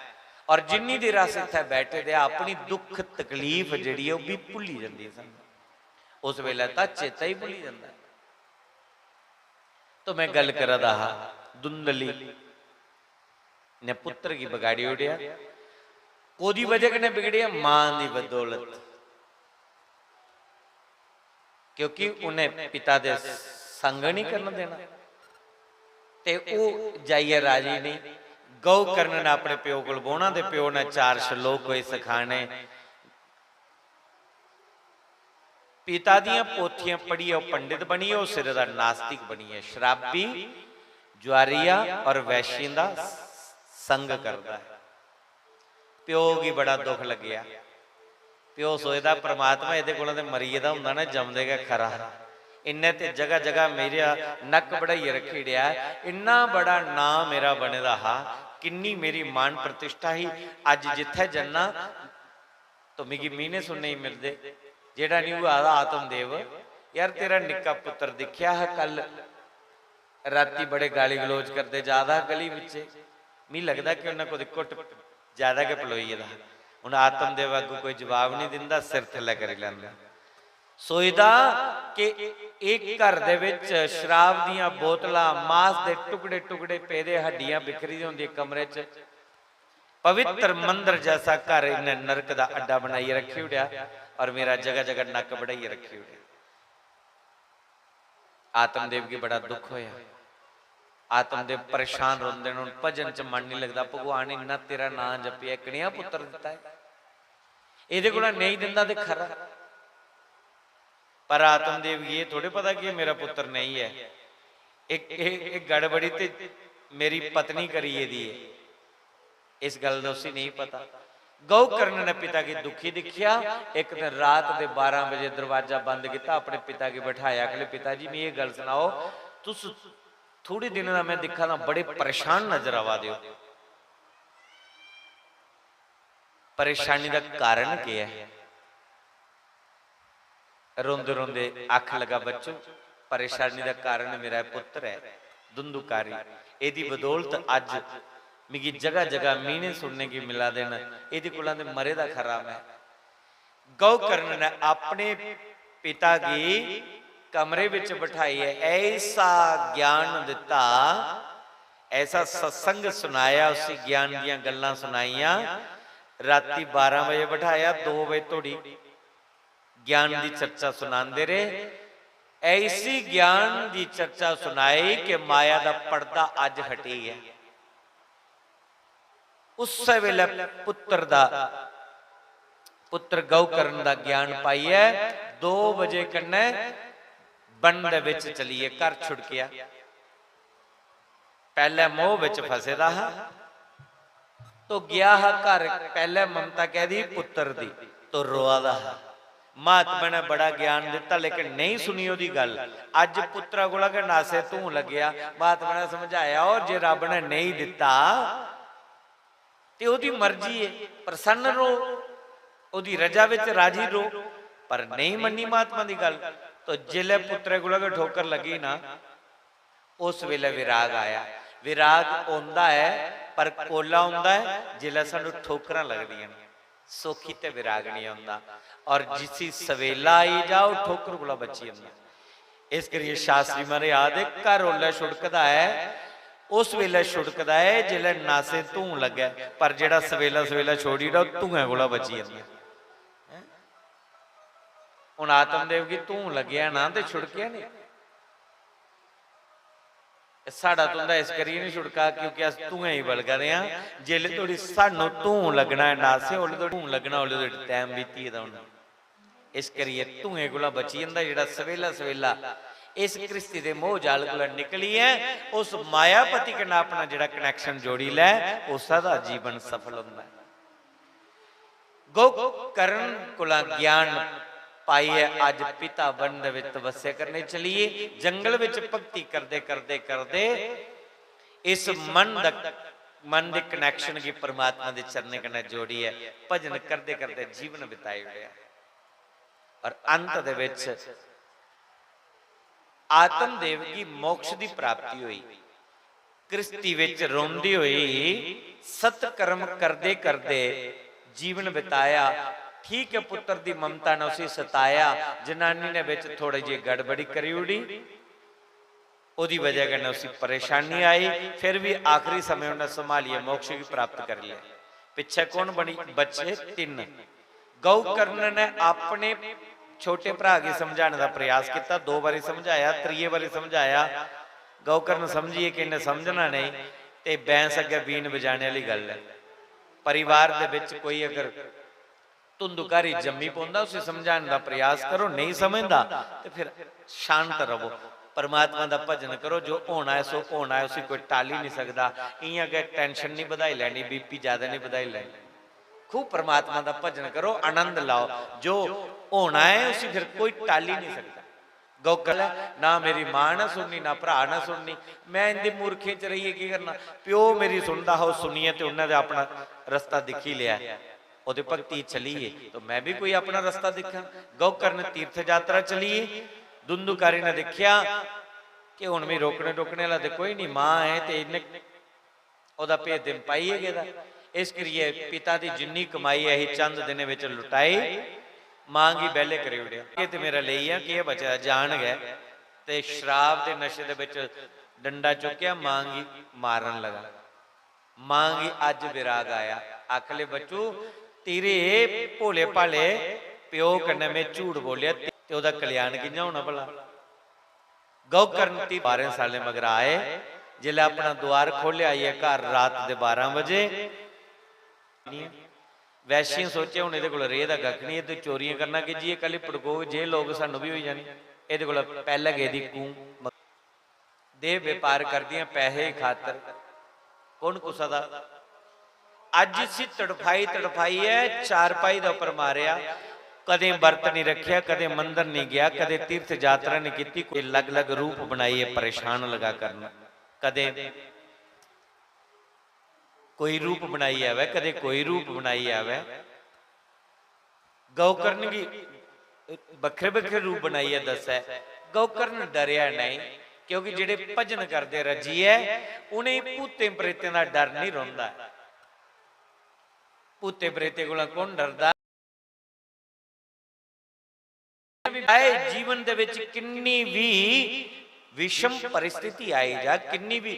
और जिन्नी देर अस इत्थे बैठे दे अपनी दुख तकलीफ जिहड़ी है भी भुली जाती सन। उस वेले तां चेता ही भुली जाता। तो मैं गल करा दा हा, धुंधली ने पुत्र की बगाड़ी उड़िया, कोदी वजह कने बिगड़िया, मां की बदौलत, क्योंकि उन्हें पिता दे संग नहीं करना देना ते वो जाइए राजी नहीं। गौ कर्ण ने अपने प्यो को बोना, दे प्यो ने 4 श्लोक कोई सिखाने, पिता दियां पोथियां पढ़ी है, पंडित बनी है, सिर दा नास्तिक बनी है, शराबी जुआरिया और वैश्य दा संग करता है। प्यो की बड़ा दुख लग्या, प्यो सोचदा परमात्मा ये कोलों ते मरीए दा हुंदा ना, जमदेगा खरा, इन्ने ते जगह जगह मेरा नक बढ़ाई रखी दिया, इन्ना बड़ा नाम मेरा बने दा हा, किन्नी मेरी मान प्रतिष्ठा ही, अज जिथे जन्ना तो मिगी मीने सुनने ही मिलते, जेड़ा नहीं हुआ आत्मदेव, यार तेरा निक्का पुत्र दिखया है कल राती बड़े गाली गलोच करते ज्यादा गली विच, मी लगता कि उन्हें कोई कुट ज्यादा के पलोई दा। हुण आत्मदेव अगू कोई जवाब नहीं दिंदा, सिर थल्ले करी लैंदा, सोचदा कि एक घर दे विच शराब दियां बोतलां, मांस दे टुकड़े टुकड़े पेदे, हड्डियां बिखरी दी हुंदी कमरे च, पवित्र मंदिर जैसा घर इन्हें नरक दा अड्डा बनाई रखी उड़िया, और मेरा जगह जगह नक बढ़ाई रखी उड़िया। आत्मदेव की बड़ा दुख होया, आत्मदेव परेशान रोंदे ने, भजन च मन नहीं लगता, भगवान इन्ना तेरा नाम जपिया, कनिया पुत्र दिता है, इहदे कोल नहीं दिंदा ते खरा, पर आत्मदेव ये थोड़े पता कि मेरा पुत्र नहीं है, एक गड़बड़ी ते मेरी पत्नी करी दी है, इस गल का उसी नहीं पता। गौ कर्ण ने पिता की दुखी दिखिया, एक दिन रात के 12 बजे दरवाजा बंद किया, अपने पिता की बैठाया, अगले पिता जी मैं ये गल सुनाओ, तुस थोड़ी दिन का मैं दिखा ना बड़े परेशान नजर आवा दो, परेशानी का कारण क्या है? रोंदे रोंदे आख लगा, बच्चों परेशानी का कारण मेरा पुत्र है धुंधुकारी, एदी बदौलत अज मिगी जगह जगह मीने सुनने की मिला देना, एदी कोलां ते मरे दा खरा मैं। गौ कर्ण ने अपने पिता की कमरे विच बिठाई है, ऐसा ज्ञान दिता, ऐसा सत्संग सुनाया, उसी ज्ञान दियां गल्लां सुनाइयां, राती 12 बजे बिठाया, 2 बजे तोड़ी ज्ञान की चर्चा सुनाते रहे, ऐसी ज्ञान की चर्चा सुनाई कि माया का पर्दा अज हटी है। उस वेले पुत्र गौ कर्ण का ज्ञान पाई है, 2 बजे कन्ने बन दे विच चलीए, घर छुड़किया, पहले मोह विच फसे दा हा, तो गया हा घर, पहले ममता कह दी पुत्र दी, तो रोआ दा हा, महात्मा ने बड़ा ज्ञान दिता लेकिन नहीं सुनी ओदी गल, अज पुत्रा कोला के नासे तू लग्या, महात्मा ने समझाया, और जे रब ने नहीं दिता ते ओदी मर्जी है, प्रसन्न रो, ओदी रजा विच राजी रो, पर नहीं मन्नी महात्मा दी गल, तो जिले पुत्रे कोला के ठोकर लगी ना, उस वेले विराग आया। विराग आउंदा है पर कोला आउंदा है जिले सानू ठोकरां लगदियां ने, सौखी ते विराग नहीं आउंदा, और जिसी सवेला आई जाओ ठोकर कोला बची जांदा। इस करिए शास्त्री मारे याद है, घर ओला छुड़कदा है, उस वेले छुड़कदा है जिले नासे धूं लगे, पर जेड़ा सवेला सवेला छोड़ी दा धूएं कोला बची जांदा। हुण आत्मदेव की धूं लग्या ना ते छुड़किया नहीं, साड़ा तुंदा इस करिए नहीं छुड़का क्योंकि अस धुएं ही बलगा रहे हैं, जिले थोड़ी सानू धूं लगना है नासे, उल्ले तो धूं लगना, उल्ले तो टाइम बीती दा हुण, इस करिए धुएं कोला बची जांदा, जेड़ा सवेला सवेला इस कृष्टि दे मोह जाल कोला निकली है, उस मायापति के नाल अपना जेड़ा कनैक्शन जोड़ी लै, उसदा जीवन सफल हुंदा है। गौ कर्ण कोला ज्ञान पाई है, अज पिता वन दे विच तपस्या करने चलिए, जंगल विच भक्ति करदे करदे करदे इस मन दे कनैक्शन की परमात्मा दे चरणे कन्नै जोड़ी है, भजन करदे करदे जीवन बिताई उड़िया, और अंत दे विच आत्मदेव की मोक्ष की प्राप्ति हुई। ਕਿਸ਼ਤੀ ਵਿੱਚ ਰੋਂਦੀ ਹੋਈ ਸਤਕਰਮ ਕਰਦੇ ਕਰਦੇ ਜੀਵਨ ਬਿਤਾਇਆ। ਠੀਕ ਹੈ, ਪੁੱਤਰ ਦੀ ਮਮਤਾ ਨੇ ਉਸੇ ਸਤਾਇਆ, ਜਨਾਨੀ ਨੇ ਵਿੱਚ ਥੋੜੀ ਜਿਹੀ ਗੜਬੜੀ ਕਰੀ ਉੜੀ, ਉਹਦੀ ਵਜ੍ਹਾ ਕਰਕੇ ਉਸੇ ਪਰੇਸ਼ਾਨੀ आई। फिर भी आखिरी समय उन्हें संभालिए, मोक्ष भी प्राप्त कर लिया। पिछे कौन बनी बच्चे? 3। गौकर्ण ने अपने छोटे भरा की समझाने का प्रयास किया, 2 बारी समझाया, 3 बारी समझाया। गौकर्ण समझिए कि इन्हें समझना नहीं, तो बैंस अगे बीन बजाने वाली गल है। परिवार दे विच कोई अगर धुंधुकारी जम्मी पाउंदा, उसे समझाने का प्रयास करो, नहीं समझदा तो फिर शांत रहो, परमात्मा का भजन करो। जो होना है सो होना है, उसे कोई टाल ही नहीं सकता। इं अगर टेंशन नहीं ਵਧਾਈ लैनी, बीपी ज्यादा नहीं ਵਧਾਈ लैनी। खूब परमात्मा का भजन करो, आनंद लाओ। जो होना है उसे फिर कोई टाल ही नहीं सकता। गौकर्ण ना मेरी मां ना सुननी, ना भरा ना सुननी, मैं इनके मूर्खे च रहीए की करना। प्यो मेरी सुनता हो, सुनीए तो उन्होंने अपना रस्ता दिख ही लिया, ਉਹਦੇ ਭਗਤੀ चलीए, तो मैं भी कोई अपना रस्ता दिखा। गौकर्ण तीर्थ यात्रा चलीए, धुंधुकारी ने देखिया कि हुण भी रोकने वाला तो कोई नहीं, मां है तो इन्हें ਉਹਦਾ ਭੇਦ ਦਿਨ ਪਾਈਏ गेदा। इस करिए पिता की जिन्नी कमाई है चंद दिन विच लुटाई, मांगी बहले करे उड़िया। ये तो मेरा ले आ कि बचा जान गया, तो शराब के नशे दे विच डंडा चुक्या, मांगी मारन लगा। मांगी अज विराग आया, आखले बच्चू तेरे भोले भाले प्यो कन्ने में झूठ बोलिया, तो ਉਹਦਾ कल्याण किंजा होना भला। गौकर्ण 12 साल मगर आए, जिले अपना द्वार खोलिया ये घर रात के 12 बजे। वैश्य सोचे हुण इहदे कोल रेह दा कख नहीं, इहदे चोरियां करना कि जी कल पड़को जे लोग सानू भी हो जानी, इहदे कोल पहले गए दी कूं दे व्यापार करदियां पैसे खातर, कौन कुसा दा। अज सी तड़फाई है, चारपाई दे उपर मारिया, कदे वर्त नहीं रखिया, कदे मंदिर नहीं गया, कदे तीर्थ यात्रा नहीं की, कोई अलग अलग रूप बनाई है परेशान लगा करना। कदे कोई रूप बनाई आवे, कदे कोई रूप बनाई आवे। गौकर्ण की बखरे बखरे रूप बनाई है दस है। गौकर्ण डरिया नहीं, क्योंकि जेडे भजन करते रजी है उन्हें भूते प्रेतों का डर नहीं रहिंदा। भूते प्रेते कोलों कौन डरदा? जीवन दे विच किन्नी भी विषम परिस्थिति आई जा, किन्नी भी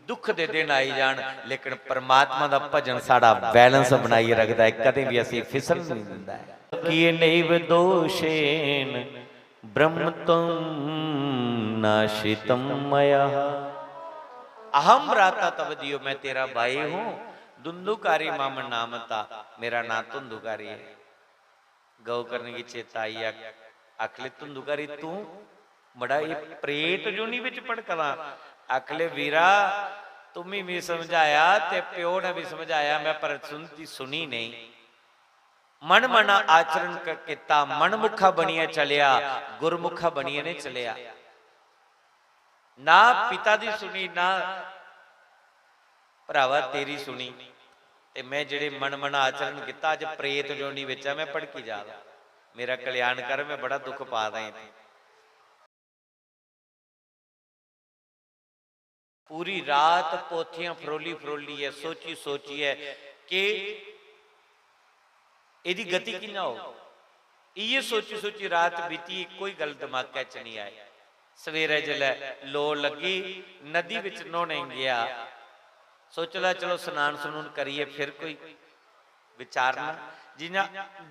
दुख दे दिन आई जान, लेकिन परमात्मा दा भजन साड़ा बैलेंस बनाई रखता है, कदे भी असीं फिसल नहीं दिंदा है। किए नैव दोषेन ब्रह्म तुम नाशितम मया, अहम भ्राता तव दियो, मैं तेरा भाई हूं। धुंधुकारी मम नामता, मेरा नाम धुंधुकारी है। गौकर्ण की चेता आई, आखले धुंधुकारी तू बड़ा ये प्रेत जोनी विच भड़कदा। आखले वीरा तुम्हें भी समझाया ते प्यो ने भी समझाया, मैं पर सुनी नहीं। मन मना आचरण किता, मनमुखा बनिया चलिया, गुरमुखा बनिया नहीं चलिया। ना पिता दी सुनी, ना भरावा तेरी सुनी, ते मैं जेड़े मन मना आचरण किता, अज प्रेत जोनी विच मैं भड़की जा रहा। मेरा कल्याण कर, मैं बड़ा दुख पा रहा। पूरी रात पोथियां फरोली फरोली है, सोची सोची है कि इहदी गति किन्ना हो। ये सोची सोची रात बीती, कोई गल दिमाग च नहीं आई। सवेरे जिले लो लगी, नदी विच नहाने गया, सोचला चलो स्नान सनून करिए, फिर कोई विचारना। जिन्ना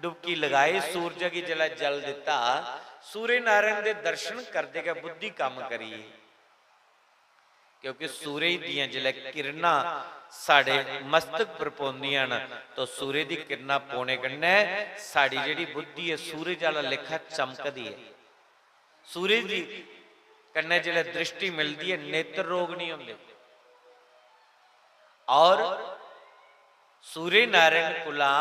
डुबकी लगाई, सूरज की जला जल दिता, सूर्य नारायण के दर्शन करते गए बुद्धि काम करिए, क्योंकि सूरज दियां जिले किरणा साडे मस्तक पर पौंदियां न, तो सूर्य की किरणा पौने कन्ने साडी जिहड़ी बुद्धि है सूरज वाला लेखा चमकदी है। सूरज की कन्ने जिले दृष्टि मिलती है, नेत्र रोग नहीं होंदे। और सूर्य नारायण कुला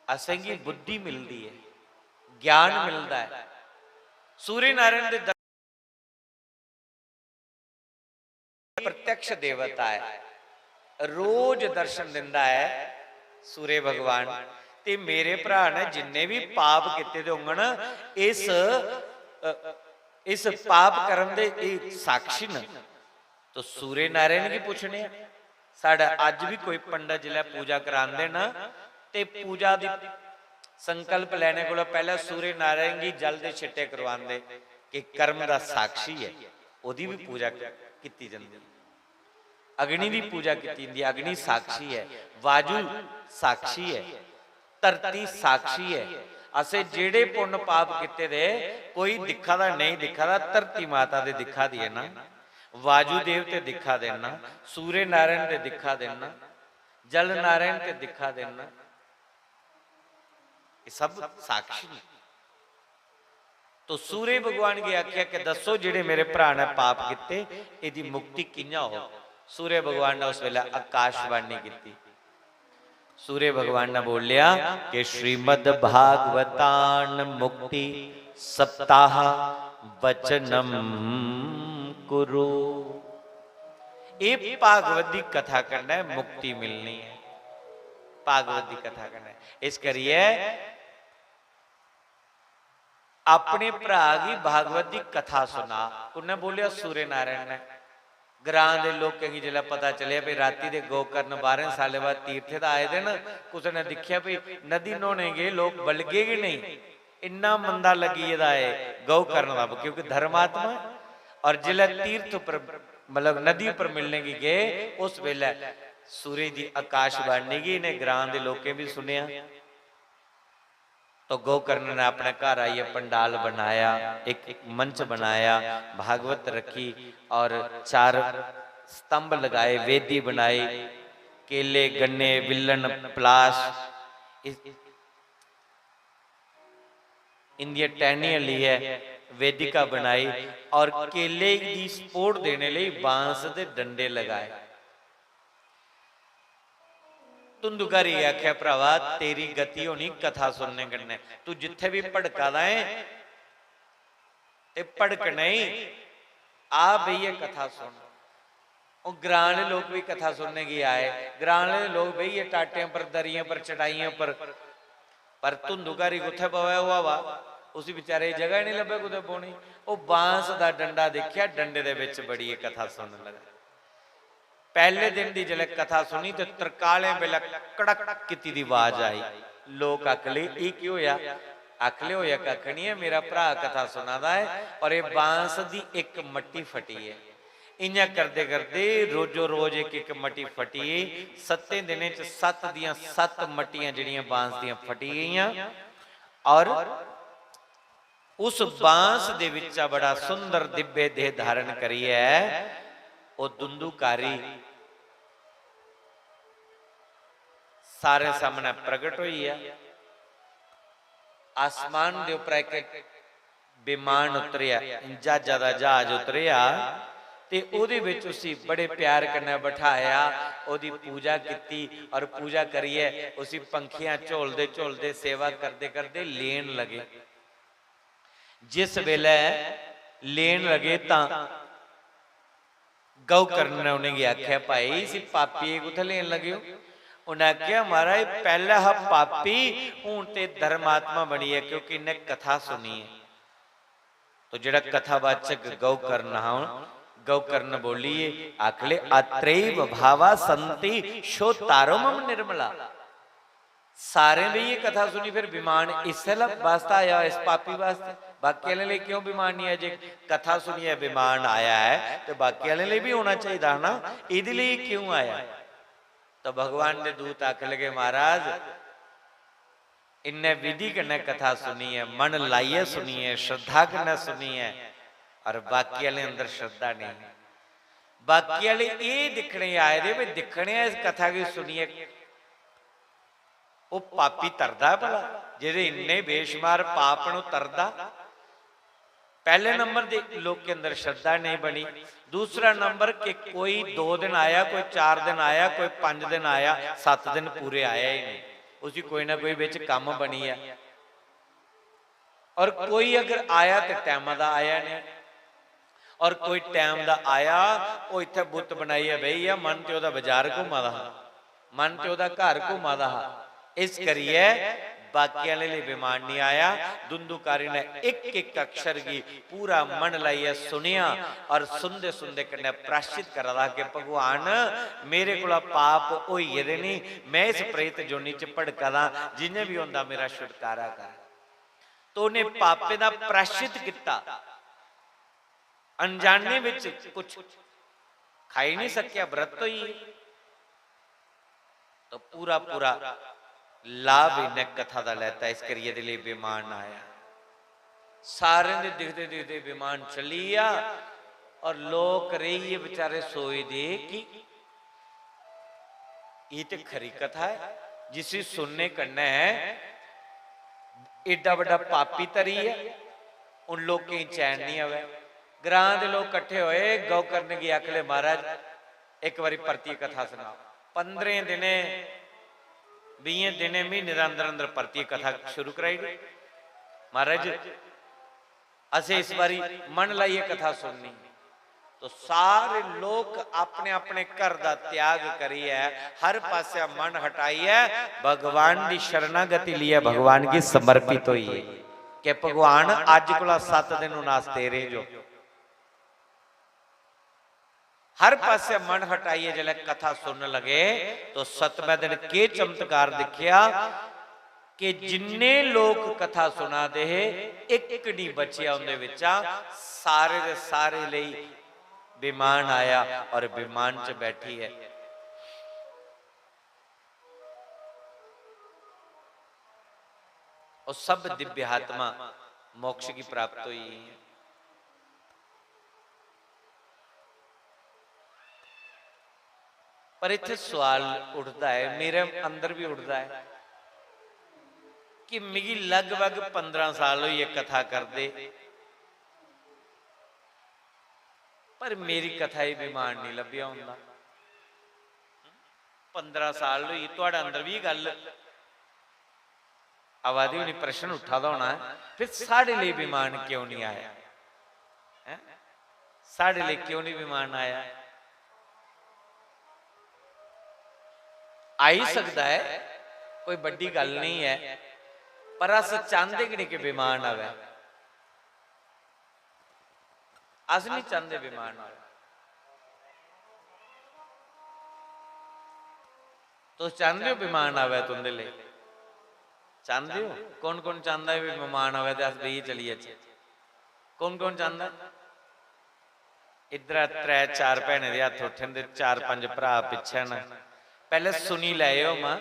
असंगी बुद्धि मिलती है, ज्ञान मिलता है। सूर्य नारायण दे प्रत्यक्ष देवता है, रोज दर्शन दिंदा है सूर्य भगवान। ते मेरे भरा ने जिन्ने भी पाप किते होंगे ना, इस पाप करन दे साक्षी न। तो सूर्य नारायण की पूछने साडा अज भी कोई पंडित जिला पूजा करांदे ना ते पूजा दी संकल्प लेने को पहले सूर्य नारायण की जल के छिट्टे करवाते कि कर्म का साक्षी है, ओदी भी पूजा की जाती है। अग्नि की पूजा की जाती है, अग्नि साक्षी है, वायु साक्षी है, धरती साक्षी है। असे जेड़े पुण्य पाप किते दे कोई दिखा दा नहीं दिखा दा, धरती माता दे दिखा दी है ना, वायु देव ते दिखा देना, सूर्य नारायण ते दिखा देना, जल नारायण ते दिखा देना, ये सब साक्षी ने। तो सूर्य भगवान की आख्या कि दसो जेड़े मेरे भरा ने पाप किते इहदी मुक्ति कियां हो। सूर्य भगवान ने उस वेले आकाशवाणी की। सूर्य भगवान ने बोलिया कि श्रीमद भागवतान मुक्ति सप्ताह वचनम कुरु। ये भागवत की कथा करना है, मुक्ति मिलनी है, भागवत की कथा करना है। इस करिए अपने भरा की भागवत की कथा सुना। उन्हें बोलिया सूर्य नारायण ने ग्रां दे लोग कहीं जिला पता चलिया भी राती दे गोकर्ण 12 साल बाद तीर्थे दा आए दिन कुछ ने दिखिया भी नदी नहाने गए लोग बलगे कि नहीं, इन्ना मंदा लगी है गौकर्ण का, क्योंकि धर्मात्मा और जिला तीर्थ पर मतलब नदी पर मिलने की गए उस वेले सूर्य की आकाशवाणी की ने ग्रां दे लोकें भी सुनिया। तो गोकर्ण ने अपने घर आइए पंडाल बनाया, एक मंच बनाया, भागवत रखी और 4 स्तंभ लगाए, वेदी बनाई, केले गन्ने विल्लन पलाश इंदिया टहनियां ली है, वेदिका बनाई और केले की सपोर्ट देने लिए बांस के डंडे लगाए। धुंधुकारी आख्या भरावा तेरी गति होनी कथा सुनने कन्ने, तू जिथे भी भड़का है ते भड़क नहीं आ बई कथा सुन। और ग्रां लोग भी कथा सुनने की आए, ग्रां लोग बई टाटियां पर दरियां पर चटाइयों पर धुंधुकारी कुथे पवा हुआ वा उसी बेचारे जगह नहीं लभे कुते पानी। वो बांस का डंडा देखिया, डंडे दे विच बड़ी कथा सुनने लगा। पहले दिन की जले कथा सुनी तो तरकाले वेले कड़क की दी आवाज आई। लोग अकले ये क्यों होया, अकले होया कख नहीं है, मेरा भरा कथा सुनादा है और ये बांस दी एक मट्टी फटी है। इं करते करते रोजो रोज एक एक मट्टी फटी, 7 दिन 7 दियां 7 मट्टियां जड़ियां बांस दियां फटी गई और उस बांस दे विच बड़ा सुंदर दिव्य देह धारण करी है। वो धुंधुकारी सारे सामने प्रगट हुई है। आसमान के उपर एक विमान उतरिया, जहाजा का जहाज उतरिया ते ओदे विच उसी बड़े प्यार कन्नै बिठाया, ओदी पूजा की और पूजा करिए उसी पंखियां झोलते झोलते सेवा करते करते लेन लगे। जिस वेले लेन लगे तां गौकर्ण ने उन्हें आख्या भाई इसी पापी कुछ लेन लगे हो। उन्हें आख्या महाराज पहला हा पापी हूं ते धर्मात्मा बनी है क्योंकि इन्हें कथा सुनी है। तो जेड़ा कथावाचक गौकर्ण हा गौकर्ण बोलिए आखले अत्रैव भावा संति शो तारो मम निर्मला। सारे भी ये कथा सुनी, फिर विमान इससे वास्ता आया इस पापी वास्ते, बाकी वाले लिए क्यों विमान नहीं है? जे कथा सुनी है विमान आया है तो बाकी वाले लिए भी होना चाहिए ना, इहदे लिए क्यों आया? तो भगवान ने दूत आख लगे महाराज इन्हें विधि कन्ने कथा सुनी है, मन लाइए सुनी है, श्रद्धा कन्ने सुनी है और बाकी वाले अंदर श्रद्धा नहीं। बाकी वाले ये दिखने आए थे भी दिखने इस कथा की सुनिए वो पापी तरदा भला जिहदे इन्ने बेशुमार पाप नूं तरदा। पहले नंबर दे लोग के अंदर श्रद्धा नहीं बनी। दूसरा नंबर कि कोई 2 दिन आया, कोई 4 दिन आया, कोई 5 दिन आया, 7 दिन पूरे आया ही नहीं, उसी कोई ना कोई बिच काम बनी है। और कोई अगर आया तो टाइम का आया नहीं, और कोई टाइम का आया वो इत्थे बुत बनाई है बही है, मन तो बाजार घुमा दा, मन तो घर घुमा दा। इस करिए बाकी वाले लिए विमान नहीं आया। दुंदुकारी ने एक एक अक्षर की पूरा मन लाइए सुनिया और सुनते सुनते कन्या प्राश्चित कर रहा कि भगवान मेरे को पाप होई दे नहीं, मैं इस प्रेत जोनी च भड़का दा, जिन्हें भी होंदा मेरा छुटकारा कर। तो उन्हें पापे का प्राश्चित किया, अनजाने विच कुछ खाई नहीं सकिया, व्रत तो ही तो पूरा पूरा लाभ इन्हें कथा का लैता। इस करिए दे लिए विमान आया, सारे दे दिखते दिखते विमान चली आ और लोग रही बेचारे सोए दे कि ये तो खरी कथा है जिसे सुनने करना है। एडा बड़ा पापी तरी है, उन लोग की चैन नहीं आवे। ग्रां दे लोग इकट्ठे होए, गौ करने की आखले महाराज एक बारी परती कथा सुनाओ। 15 दिने 20 दिने महीने अंदर अंदर परती कथा शुरू कराई गई। महाराज असे इस बारी मन लाइए कथा सुननी। तो सारे लोग अपने अपने घर का त्याग करिए, हर पासे मन हटाइए, भगवान की शरणागति लिए भगवान की समर्पित हुई है कि भगवान अज को 7 दिन उनास तेरे जो। हर पासे मन हटाइए, जले कथा सुनने लगे तो 7वें दिन के चमत्कार दिखिया कि जिन्ने लोग कथा सुना दे एक नहीं बचिया उनदे विचा, सारे दे सारे लई विमान आया और विमान च बैठी है। और सब दिव्य आत्मा मोक्ष की प्राप्त हुई है। पर इत्थे सवाल उठता है, मेरे अंदर भी उठता है कि मिगी लगभग 15 साल हुई कथा कर दे, पर मेरी कथा ही विमान नहीं लभ्या हुंदा। 15 साल हुई, तुहाडे अंदर भी गल आवादी होनी, प्रश्न उठा दा होना है, फिर साढ़े लिए विमान क्यों नहीं आया? साढ़े लिए क्यों नहीं विमान आया? आ ही सकता है, कोई बड़ी गल नहीं है, पर अस चाहते कि नहीं कि विमान आवे। अस नहीं चाहते विमान आवे। तो चाहते हो विमान आवे तुंदे लिए? चाहते हो? कौन कौन चाहता है भी विमान आवे ते अस बही चलिए? कौन कौन चाहता? इधर 3-4 भैने दे हत्थ उठे, 4-5 भरा पिछे न। पहले सुनी लाओ मां,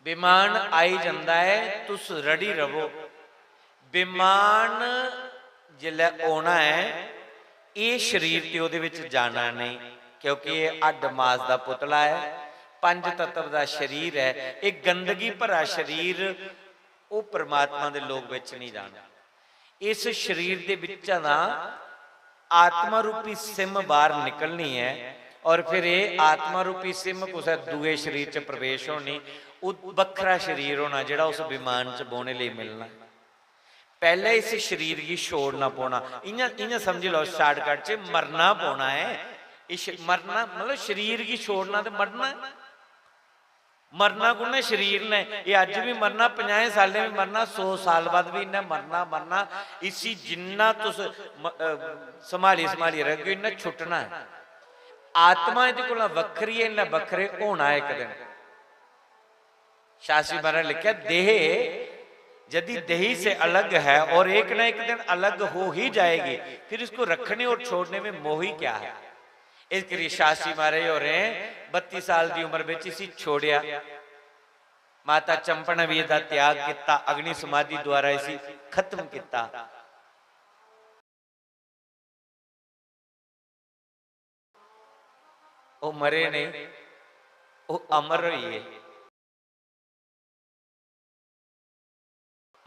विमान आई जाता है, तुस रड़ी रवो। विमान जिल्लै आना है, ये शरीर ते उहदे विच जाना नहीं, क्योंकि ये अड मास दा पुतला है, 5 तत्व दा शरीर है। एक गंदगी भरा शरीर, वो परमात्मा दे लोक विच नहीं जाना। इस शरीर दे विचां दा आत्मा रूपी सिम बाहर निकलनी है, और फिर ये आत्मा रूपी सिम कुछ दूए शरीर च प्रवेश होनी, वखरा शरीर होना जिहड़ा उस विमान च बोने लिए मिलना। पहले इस शरीर की छोड़ना पौना, इं समझ लो शॉर्टकट च मरना पौना है। इस मरना मतलब शरीर की छोड़ना तो मरना, मरना को ने शरीर ने, ये अज भी मरना, 50 साल भी मरना, 100 साल बाद भी इन्हें मरना मरना। इसी जिन्ना तुस संभाली संभाली रखो, इन्हें छुटना है। आत्मा इहदे कोल वखरी है, इन्हें वखरे होना एक दिन। शास्त्री महाराज लिखा, देह यदि देही से अलग है और एक ना एक दिन अलग हो ही जाएगी, फिर इसको रखने और छोड़ने में मोह ही क्या है। इसके शास्त्री महाराज हो रहे हैं 32 साल की उम्र में इसी छोड़िया, माता चंपन वीर का त्याग किया, अग्नि समाधि द्वारा इसी खत्म किया। वो मरे नहीं, वो अमर हुई है।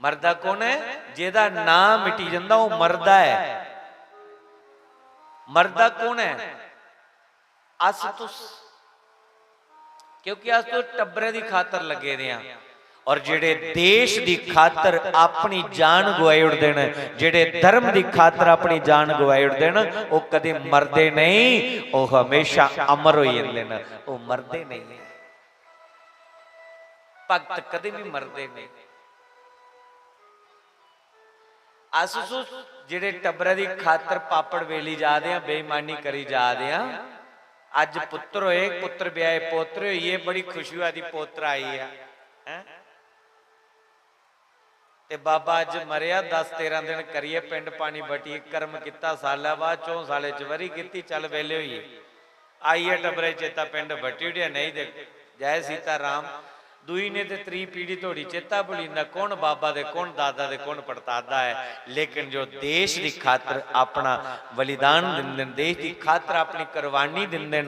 मरदा कौन है? जेदा नाम मिटी जाता वो मरदा है। मरदा कौन है? अस तुस, क्योंकि अस तो टब्बरे की खातर लगे रहे हैं, और जेड़े देश की खातर अपनी जान गवाई उठते हैं, जेड़े धर्म की खातर अपनी जान गवाई उठते हैं, वो कदे मरदे नहीं, वो हमेशा अमर हो जाते हैं, वो मरदे नहीं। ਭਗਤ ਕਦੇ ਵੀ ਮਰਦੇ ਨਹੀਂ। ਅਸੂ ਜਿਹੜੇ ਟੱਬਰਾਂ ਦੀ ਖਾਤਰ ਪਾਪੜ ਵੇਲੀ ਜਾਦੇ ਆ, ਬੇਈਮਾਨੀ ਕਰੀ ਜਾਦੇ ਆ, ਅੱਜ ਪੁੱਤਰ ਹੋਏ, ਪੁੱਤਰ ਵਿਆਹੇ, ਪੋਤਰੇ ਹੋਈਏ, ਬੜੀ ਖੁਸ਼ੀ ਆਦੀ ਪੋਤਰਾ ਆਈ ਆ ਹੈ। ਤੇ ਬਾਬਾ ਅੱਜ ਮਰਿਆ, 10-13 ਦਿਨ ਕਰੀਏ ਪਿੰਡ ਪਾਣੀ ਬਟੀ, ਕਰਮ ਕੀਤਾ ਸਾਲਾਂ ਬਾਅਦ, 4 ਸਾਲੇ ਚ ਵਰੀ ਕੀਤੀ, ਚੱਲ ਵੇਲੇ ਹੋਈਏ, ਆਈਏ ਟੱਬਰੇ ਚੇਤਾ ਪਿੰਡ ਬਟੀ ਉਡਿਆ ਨਹੀਂ ਦੇ ਜੈ ਸੀਤਾ ਰਾਮ। दूई ने तो 3 पीढ़ी थोड़ी चेता भुलींदा, कौन बाबा दे कौन दादा दे कौन पड़तादा है, लेकिन जो देश की खातर अपना बलिदान दिंदे, देश की खातर अपनी कुर्बानी दिंदे,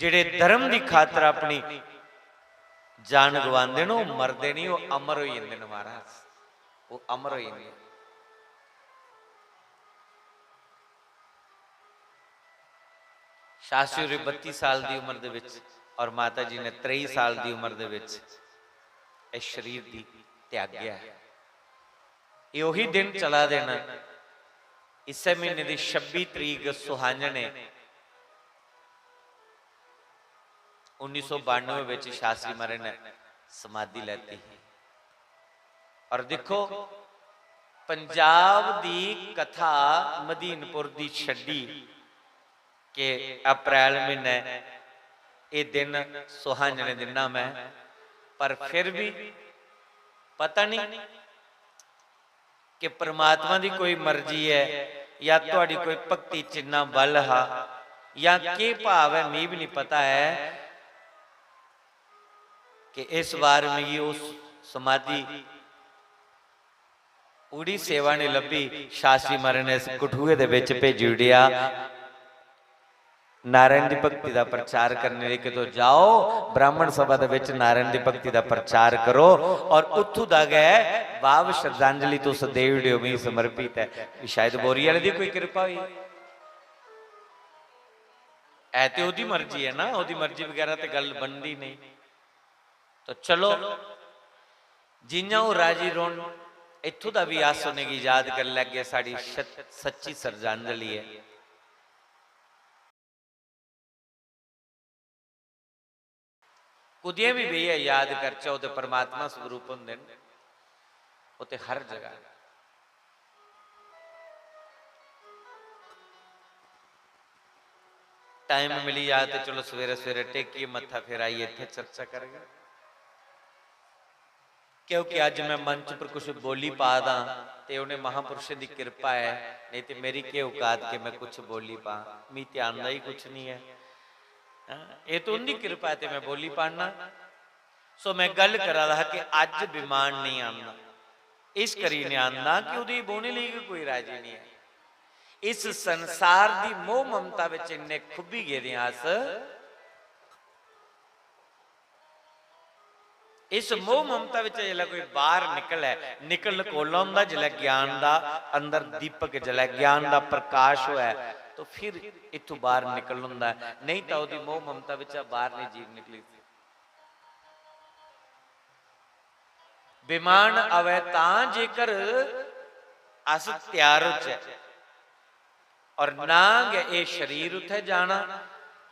जिहड़े धर्म की खातर अपनी जान गवांदे ने, वो मरदे नहीं, वो अमर हो जांदे ने महाराज, वो अमर हो जांदे। शास्त्री होरी 32 साल की उम्र दे विच और माता जी ने 23 साल की उम्र दे विच इस शरीर की त्याग्या है। ये उही दिन चला देना, इस महीने की 26 तरीक सुहांजने 1992 में शास्त्री महाराज ने समाधि लेती है। और देखो पंजाब की कथा मदीनपुर की छड्डी के अप्रैल महीने ये दिन सुहांजने दिना मैं, पर फिर भी पता नहीं कि परमात्मा की कोई मर्जी है या तुहाडी कोई भक्ति चिन्ना बल हा या के भाव है, मैं भी नहीं पता है कि इस बार में उस समाधि उड़ी सेवा ने लभी। शास्त्री महाराज ने इस कठुए दे विच भेजी उड़िया नारायण की भक्ति का प्रचार करने लेके, तो जाओ ब्राह्मण सभा दे विच नारायण की भक्ति का प्रचार करो। और उत्थों दा गए भाव श्रद्धांजलि तो सदैव डियो में समर्पित है। शायद बोरी वाले दी कोई कृपा हुई है, तो ओदी मर्जी है ना, ओदी मर्जी वगैरह तो गल बनती नहीं। तो चलो जिन्ना वो राजी रोन इत्थों का भी आस होने की याद कर लगे, साड़ी सच्ची श्रद्धांजलि है। कुदिया भी भैया याद कर चाहो तो परमात्मा स्वरूप होंदे ने, वो ते हर जगह। टाइम मिली जाए तो चलो सवेरे सवेरे टेकिए मत्था फेराइए, इत्थे चर्चा करेंगे। क्योंकि अज मैं मंच पर कुछ बोली पा दा ते उन्हें महापुरुषों की कृपा है, नहीं तो मेरी के औकात के मैं कुछ बोली पा, मी ध्यान का ही कुछ नहीं है। ये तो उनकी कृपा है, मैं बोली पाना। सो मैं गल करा रहा कि अज विमान नहीं आना, इस करी नहीं आना कि उदी बोने लिए कोई राजी नहीं है। इस संसार की मोह ममता विच इन्ने खुबी गए अस, इस मोह ममता विच जिल्लै कोई बाहर निकल है, निकल कोला हुंदा जिल्लै ज्ञान दा अंदर दीपक जिल्लै ज्ञान दा प्रकाश होया तो फिर इथों बाहर निकल हुंदा, नहीं तो उहदी मोह ममता विच बाहर नहीं जीव निकली। विमान आवे तां जेकर अस तैयार हो जाए और ना ये शरीर उथे जाना,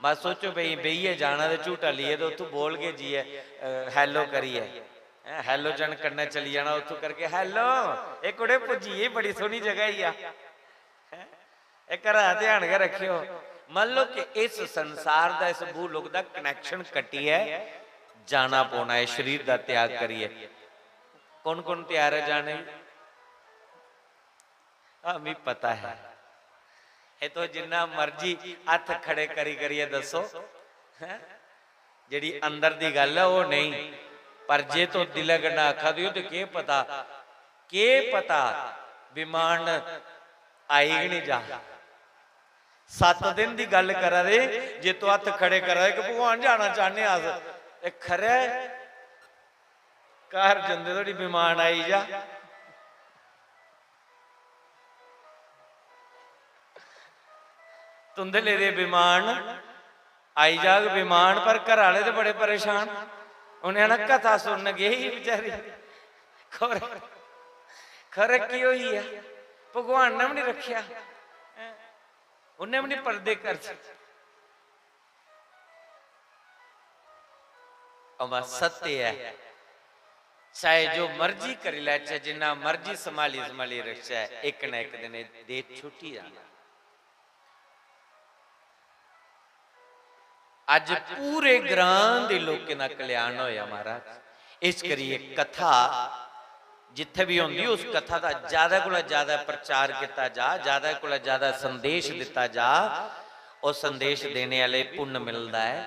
मैं सोचो भाई बेइए जाना तो झूठा लिए तो उतों बोल के जी है हैलो करिए, हैलो जन करना चली जाना उतों करके हैलो एक कुड़े पुजीए, बड़ी सोहनी जगह ही आ, एक ध्यान के रखियो। मान लो कि इस संसार का इस भूलोक का कनैक्शन कटी है, जाना पौना है, शरीर का त्याग करिए। कौन कौन तैयार है जाने? हमें पता है, ये तो जिन्ना मर्जी हथ खड़े करी करिए दसो, जी अंदर की गल है वो नहीं, पर जे तो दिल गंडा आखा दियो तो के पता विमान आई नहीं जा। 7 दिन की गल करा दे, जे तो हथ खड़े करा कि भगवान जाना चाहने अस, खरे घर जंदे थोड़ी विमान आई जा। धुंधले दे विमान आई जाग विमान, पर घर वाले तो बड़े परेशान, उन्हें ना कथा सुन गए ही बेचारी, खरे की हुई है, भगवान ने भी नहीं रखिया, उन्हें भी नहीं पर्दे कर सत्य है चाहे जो मर्जी कर लै, चाहे जिन्ना मर्जी संभाली संभाली रखा, एक ना एक दिन दे छुट्टी जाना। अज पूरे ग्रां दे लोकें दा कल्याण होया महाराज। इस करिए कथा जिथे भी होंदी उस कथा का ज्यादा को ज्यादा प्रचार किया जा, ज्यादा को ज्यादा संदेश दिता जा, और संदेश देने वाले पुण्य मिलता है।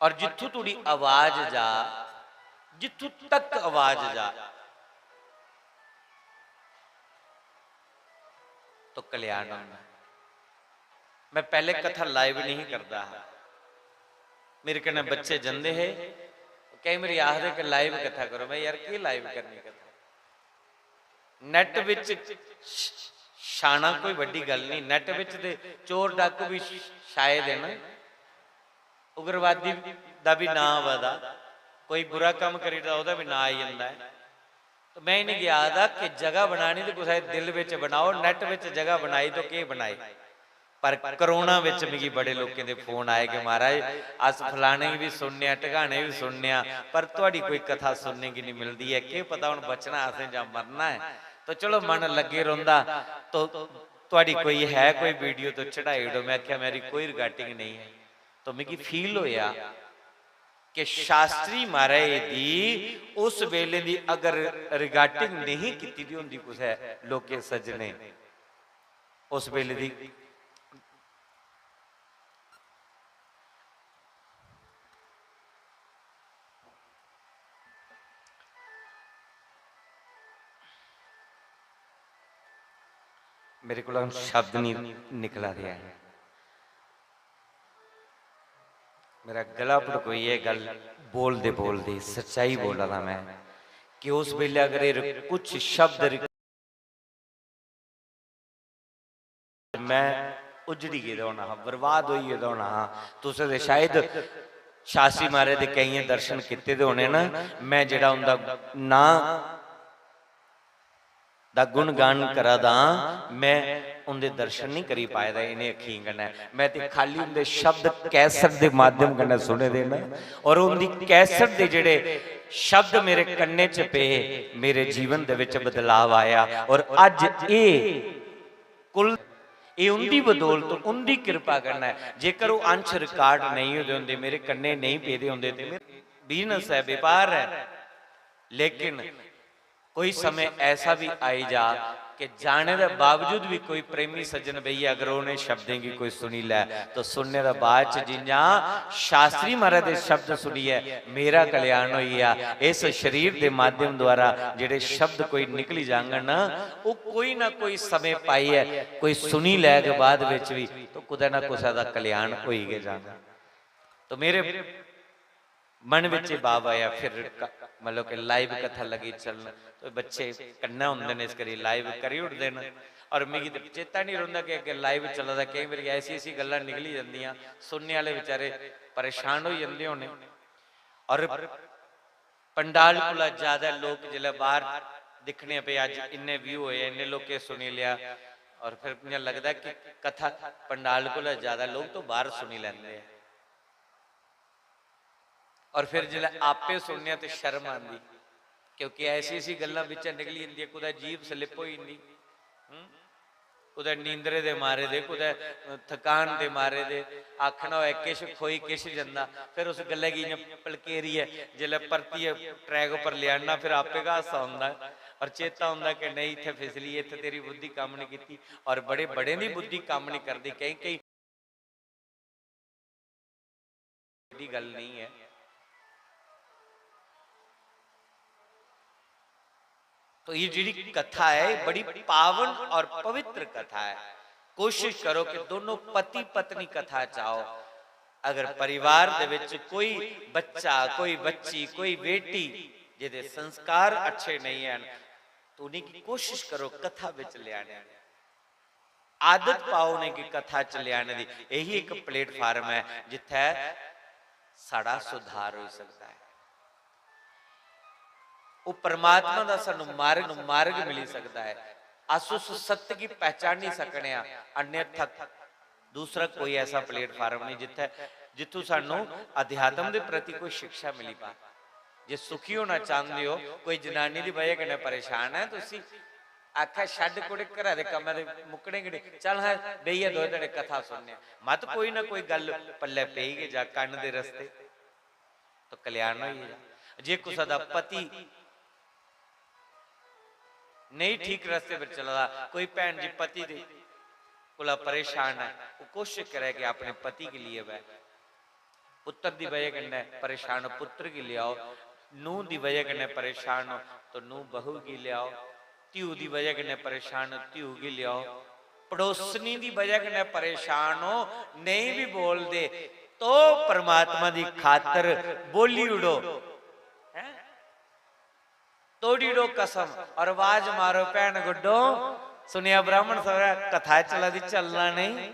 और जिथों थोड़ी आवाज जा, जिथों तक आवाज जा, तो कल्याण होना। मैं पहले कथा लाइव नहीं करता, मेरे कने बच्चे जंदे है, कई मेरी आखदे कि लाइव कथा करो। मैं यार की लाइव करनी कथा, नैट विच छाना कोई वड्डी गल नहीं। नैट विच दे चोर डाकू भी शायद है ना, उग्रवादी दा भी ना वदा, कोई बुरा काम करीदा ओदा भी ना आई जांदा है। तो मैं इन्हें गया था कि जगह बनानी तो कुछ दिल विच बनाओ, नैट विच जगह बनाई तो के बनाई। पर करोना विच मिगी बड़े लोगों के फोन आए कि महाराज अस फलाने भी सुनने, टिकाने भी सुनने, पर तुहाडी कोई कथा सुनने की नहीं मिलती है। कि पता हुण बचना असें जां मरना है। तो चलो मन लगे रोंदा, तो तुहाडी कोई है कोई वीडियो तो चढ़ाई दो। मैं आख्या मेरी कोई रिगार्डिंग नहीं है। तो मिगी फील होया कि शास्त्री महाराज दी उस वेले दी अगर रिगार्डिंग नहीं की दी हुंदी कुछ है लोके सजने, उस वेले दी मेरे को शब्द नहीं निकला रहा है, मेरा गला पड़कोई है। गल बोलते बोलते सच्चाई बोल रहा था मैं कि उस वेले अगर कुछ शब्द मैं उजड़ी गया होना, बर्बाद हो गया होना। तुसें शायद शास्त्री महाराज दे कई दर्शन किए होने ना, मैं जिहड़ा उनका ना दा गुणगान करा दा, मैं उनके दर्शन नहीं करी पाया। इन्हें अखी कन्नै मैं तो खाली उनके शब्द कैसट के माध्यम कन्नै सुने देना, और उनकी कैसट के जिहड़े शब्द मेरे कन्ने च पे, मेरे जीवन दे विच बदलाव आया। और अज ये कुल ये उनकी बदौलत, उनकी कृपा करना है। जेकर वो अंश रिकॉर्ड नहीं होते होंगे, मेरे कन्ने नहीं पेदे होंगे, तो मेरा बिजनेस है, व्यापार है। लेकिन कोई समय ऐसा भी आई जा कि जाने के बावजूद भी कोई प्रेमी सज्जन भैया अगर उन्हें शब्दों की कोई सुनी लै, तो सुनने के बाद जिन्ना शास्त्री महाराज के शब्द सुनिए मेरा कल्याण होइया। इस शरीर के माध्यम द्वारा जिहड़े शब्द कोई निकली जांगन ना, वो कोई ना कोई समय पाई है, कोई सुनी लै के बाद विच भी, तो कुछ ना कुछ दा कल्याण हो ही जाएगा। तो मेरे मन विच भाव आया, फिर मतलब कि लाइव कथा लगी चलना, तो बच्चे कन्ना होंदे ने, इस करी लाइव करी उठते हैं। और मिगी तो चेता नहीं रहा कि अगर लाइव चलता, कई बार ऐसी ऐसी गल्लां निकली जांदियां, सुनने वाले बेचारे परेशान हो जाते होने। और पंडाल कोला ज्यादा लोग जिले बाहर दिखने पे, अज इन्ने व्यू होए, इन्ने लोग सुनी लिया, और फिर लगता है कि कथा पंडाल कोला ज्यादा लोग तो बाहर सुनी लेंदे हैं। और फिर जिले आपे सुनने तो शर्म आती, क्योंकि ऐसी ऐसी गल्लां विच निकली जांदी, कुदै जीभ स्लिप हो जाती, कुदै नींदरे दे मारे दे, कुदै थकान दे मारे दे, आखना होए किश खोई किश जंदा। फिर उस गल्ले की पलकेरी है जिले परतिए ट्रैक उपर लियाना, फिर आपे का हासा आउंदा और चेता आउंदा कि नहीं इत्थे फिसली, इत्थे तेरी बुद्धि काम नहीं कीती। और बड़े बड़े दी बुद्धि काम नहीं करती, कई कई गल नहीं है। तो ये जी कथा है बड़ी पावन और पवित्र कथा है। कोशिश करो कि दोनों पति पत्नी कथा चाहो। अगर परिवार दे विच कोई बच्चा, कोई बच्ची, कोई बेटी जिहदे संस्कार अच्छे नहीं हैं, तो उन्हीं की कोशिश करो कथा विच लियाने, आदत पाओ ने कि कथा च लियाने दी। यही एक प्लेटफार्म है जिथे साड़ा सुधार हो सकता है। वो परमात्मा का सानू मार्ग मिल सकता है। अस उस सत्य की पहचान नहीं सकने, अन्यथा दूसरा कोई ऐसा प्लेटफार्म नहीं जिथे जिथों सानू अध्यात्म के प्रति कोई शिक्षा मिली पा, जे सुखी होना चाहते हो, कोई जनानी की वजह कन्नै परेशान है, तुसी आखा छड्ड कुड़े घरा दे कम्मां दे मुकने गिड़े, चल है बेइए दो तेरे कथा सुनने, मत कोई ना कोई गल पल्ले पेगी जा कन्न दे रस्ते तो कल्याण होई जा। जे कुसा दा पति नहीं ठीक रस्ते पर चलदा, कोई भैन जी पति दे कोला परेशान है, वो कोशिश करे कि अपने पति के लिए वह, पुत्र की वजह कन्नै परेशान हो पुत्र की लियाओ, नूह की वजह कन्नै परेशान हो तो नूह बहू की लियाओ, ध्यू की वजह कन्नै परेशान हो ध्यू की लियाओ, पड़ोसनी की वजह कन्नै परेशान हो नहीं भी बोलते तो परमात्मा की खातर बोली उड़ो, तोड़ी उड़ो कसम और आवाज मारो भैन गुड्डो, सुनिया ब्राह्मण सब कथा चला दी चलना नहीं,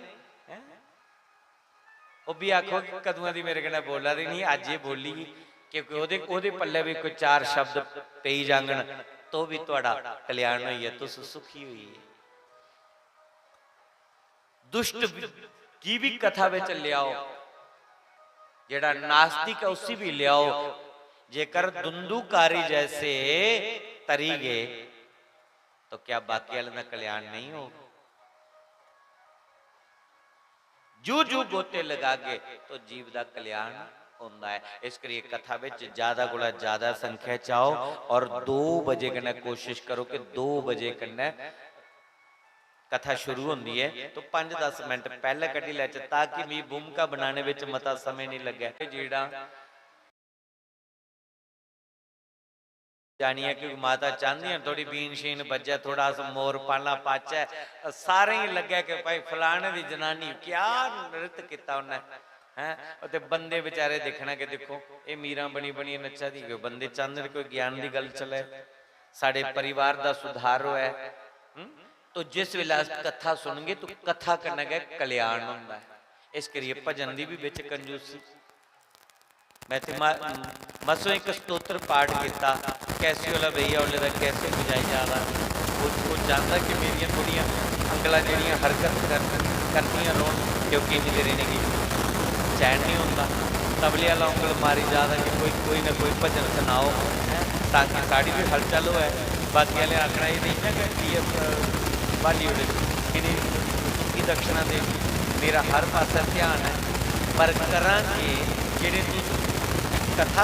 वो भी आखो कि कदुआ दी मेरे कन्नै बोला दी नहीं, अज ये बोली क्योंकि ओदे पल्ले भी कोई चार शब्द पेई जांगण तो भी तुहाडा कल्याण होई है, तुस सुखी हुई है। दुष्ट की भी कथा विच लियाओ, जेड़ा नास्तिक है उसी भी लियाओ, जेकर दुंदुकारी जैसे तरी गए तो क्या बाकी वाले का कल्याण नहीं हो। जू जू गोते लगा के तो जीव का कल्याण होता है। इस करिए कथा विच ज्यादा गुला ज्यादा संख्या चाहो और 2 बजे कन्नै कोशिश करो कि 2 बजे कन्नै कथा शुरू होती है तो 5-10 मिनट पहले कटी लै, ताकि मेरी भूमिका बनाने विच मता समय नहीं लगे। जेड़ा जानिए कि माता चाहती है थोड़ी बीन शीन बजे, थोड़ा सा मोर पाला पाचा, सारे ही लगे कि भाई फलाने की जनानी क्या नृत्य किया उन्हें है, तो बंदे बेचारे देखना कि देखो ये मीरा बनी बनी नचा दी, बंदे चाहते कोई ज्ञान की गल चले, साढ़े परिवार का सुधार होया है। तो जिस वेले कथा सुनगे तो कथा करने गए कल्याण होता है। इस करिए भजन की भी बिच कंजूसी, मैं तो मसों एक स्तोत्र पाठ किया, कैसे वाला भैया वाले का कैसे बुझाई जा रहा, वो जानता कि मेरिया थोड़िया अंगल जड़िया हरकत करनिया रोन, क्योंकि इन्नी देर इन्हें चैन नहीं होता, तबले वाला उंगल मारी जा रहा कि कोई ना कोई भजन सुनाओ ताकि साड़ी भी हलचल हो। बाकी वाले आखना ये नहीं ना कि बॉलीवुड कि दक्षिणा दे, मेरा हर पासा ध्यान है, पर करा कि जेड़े कथा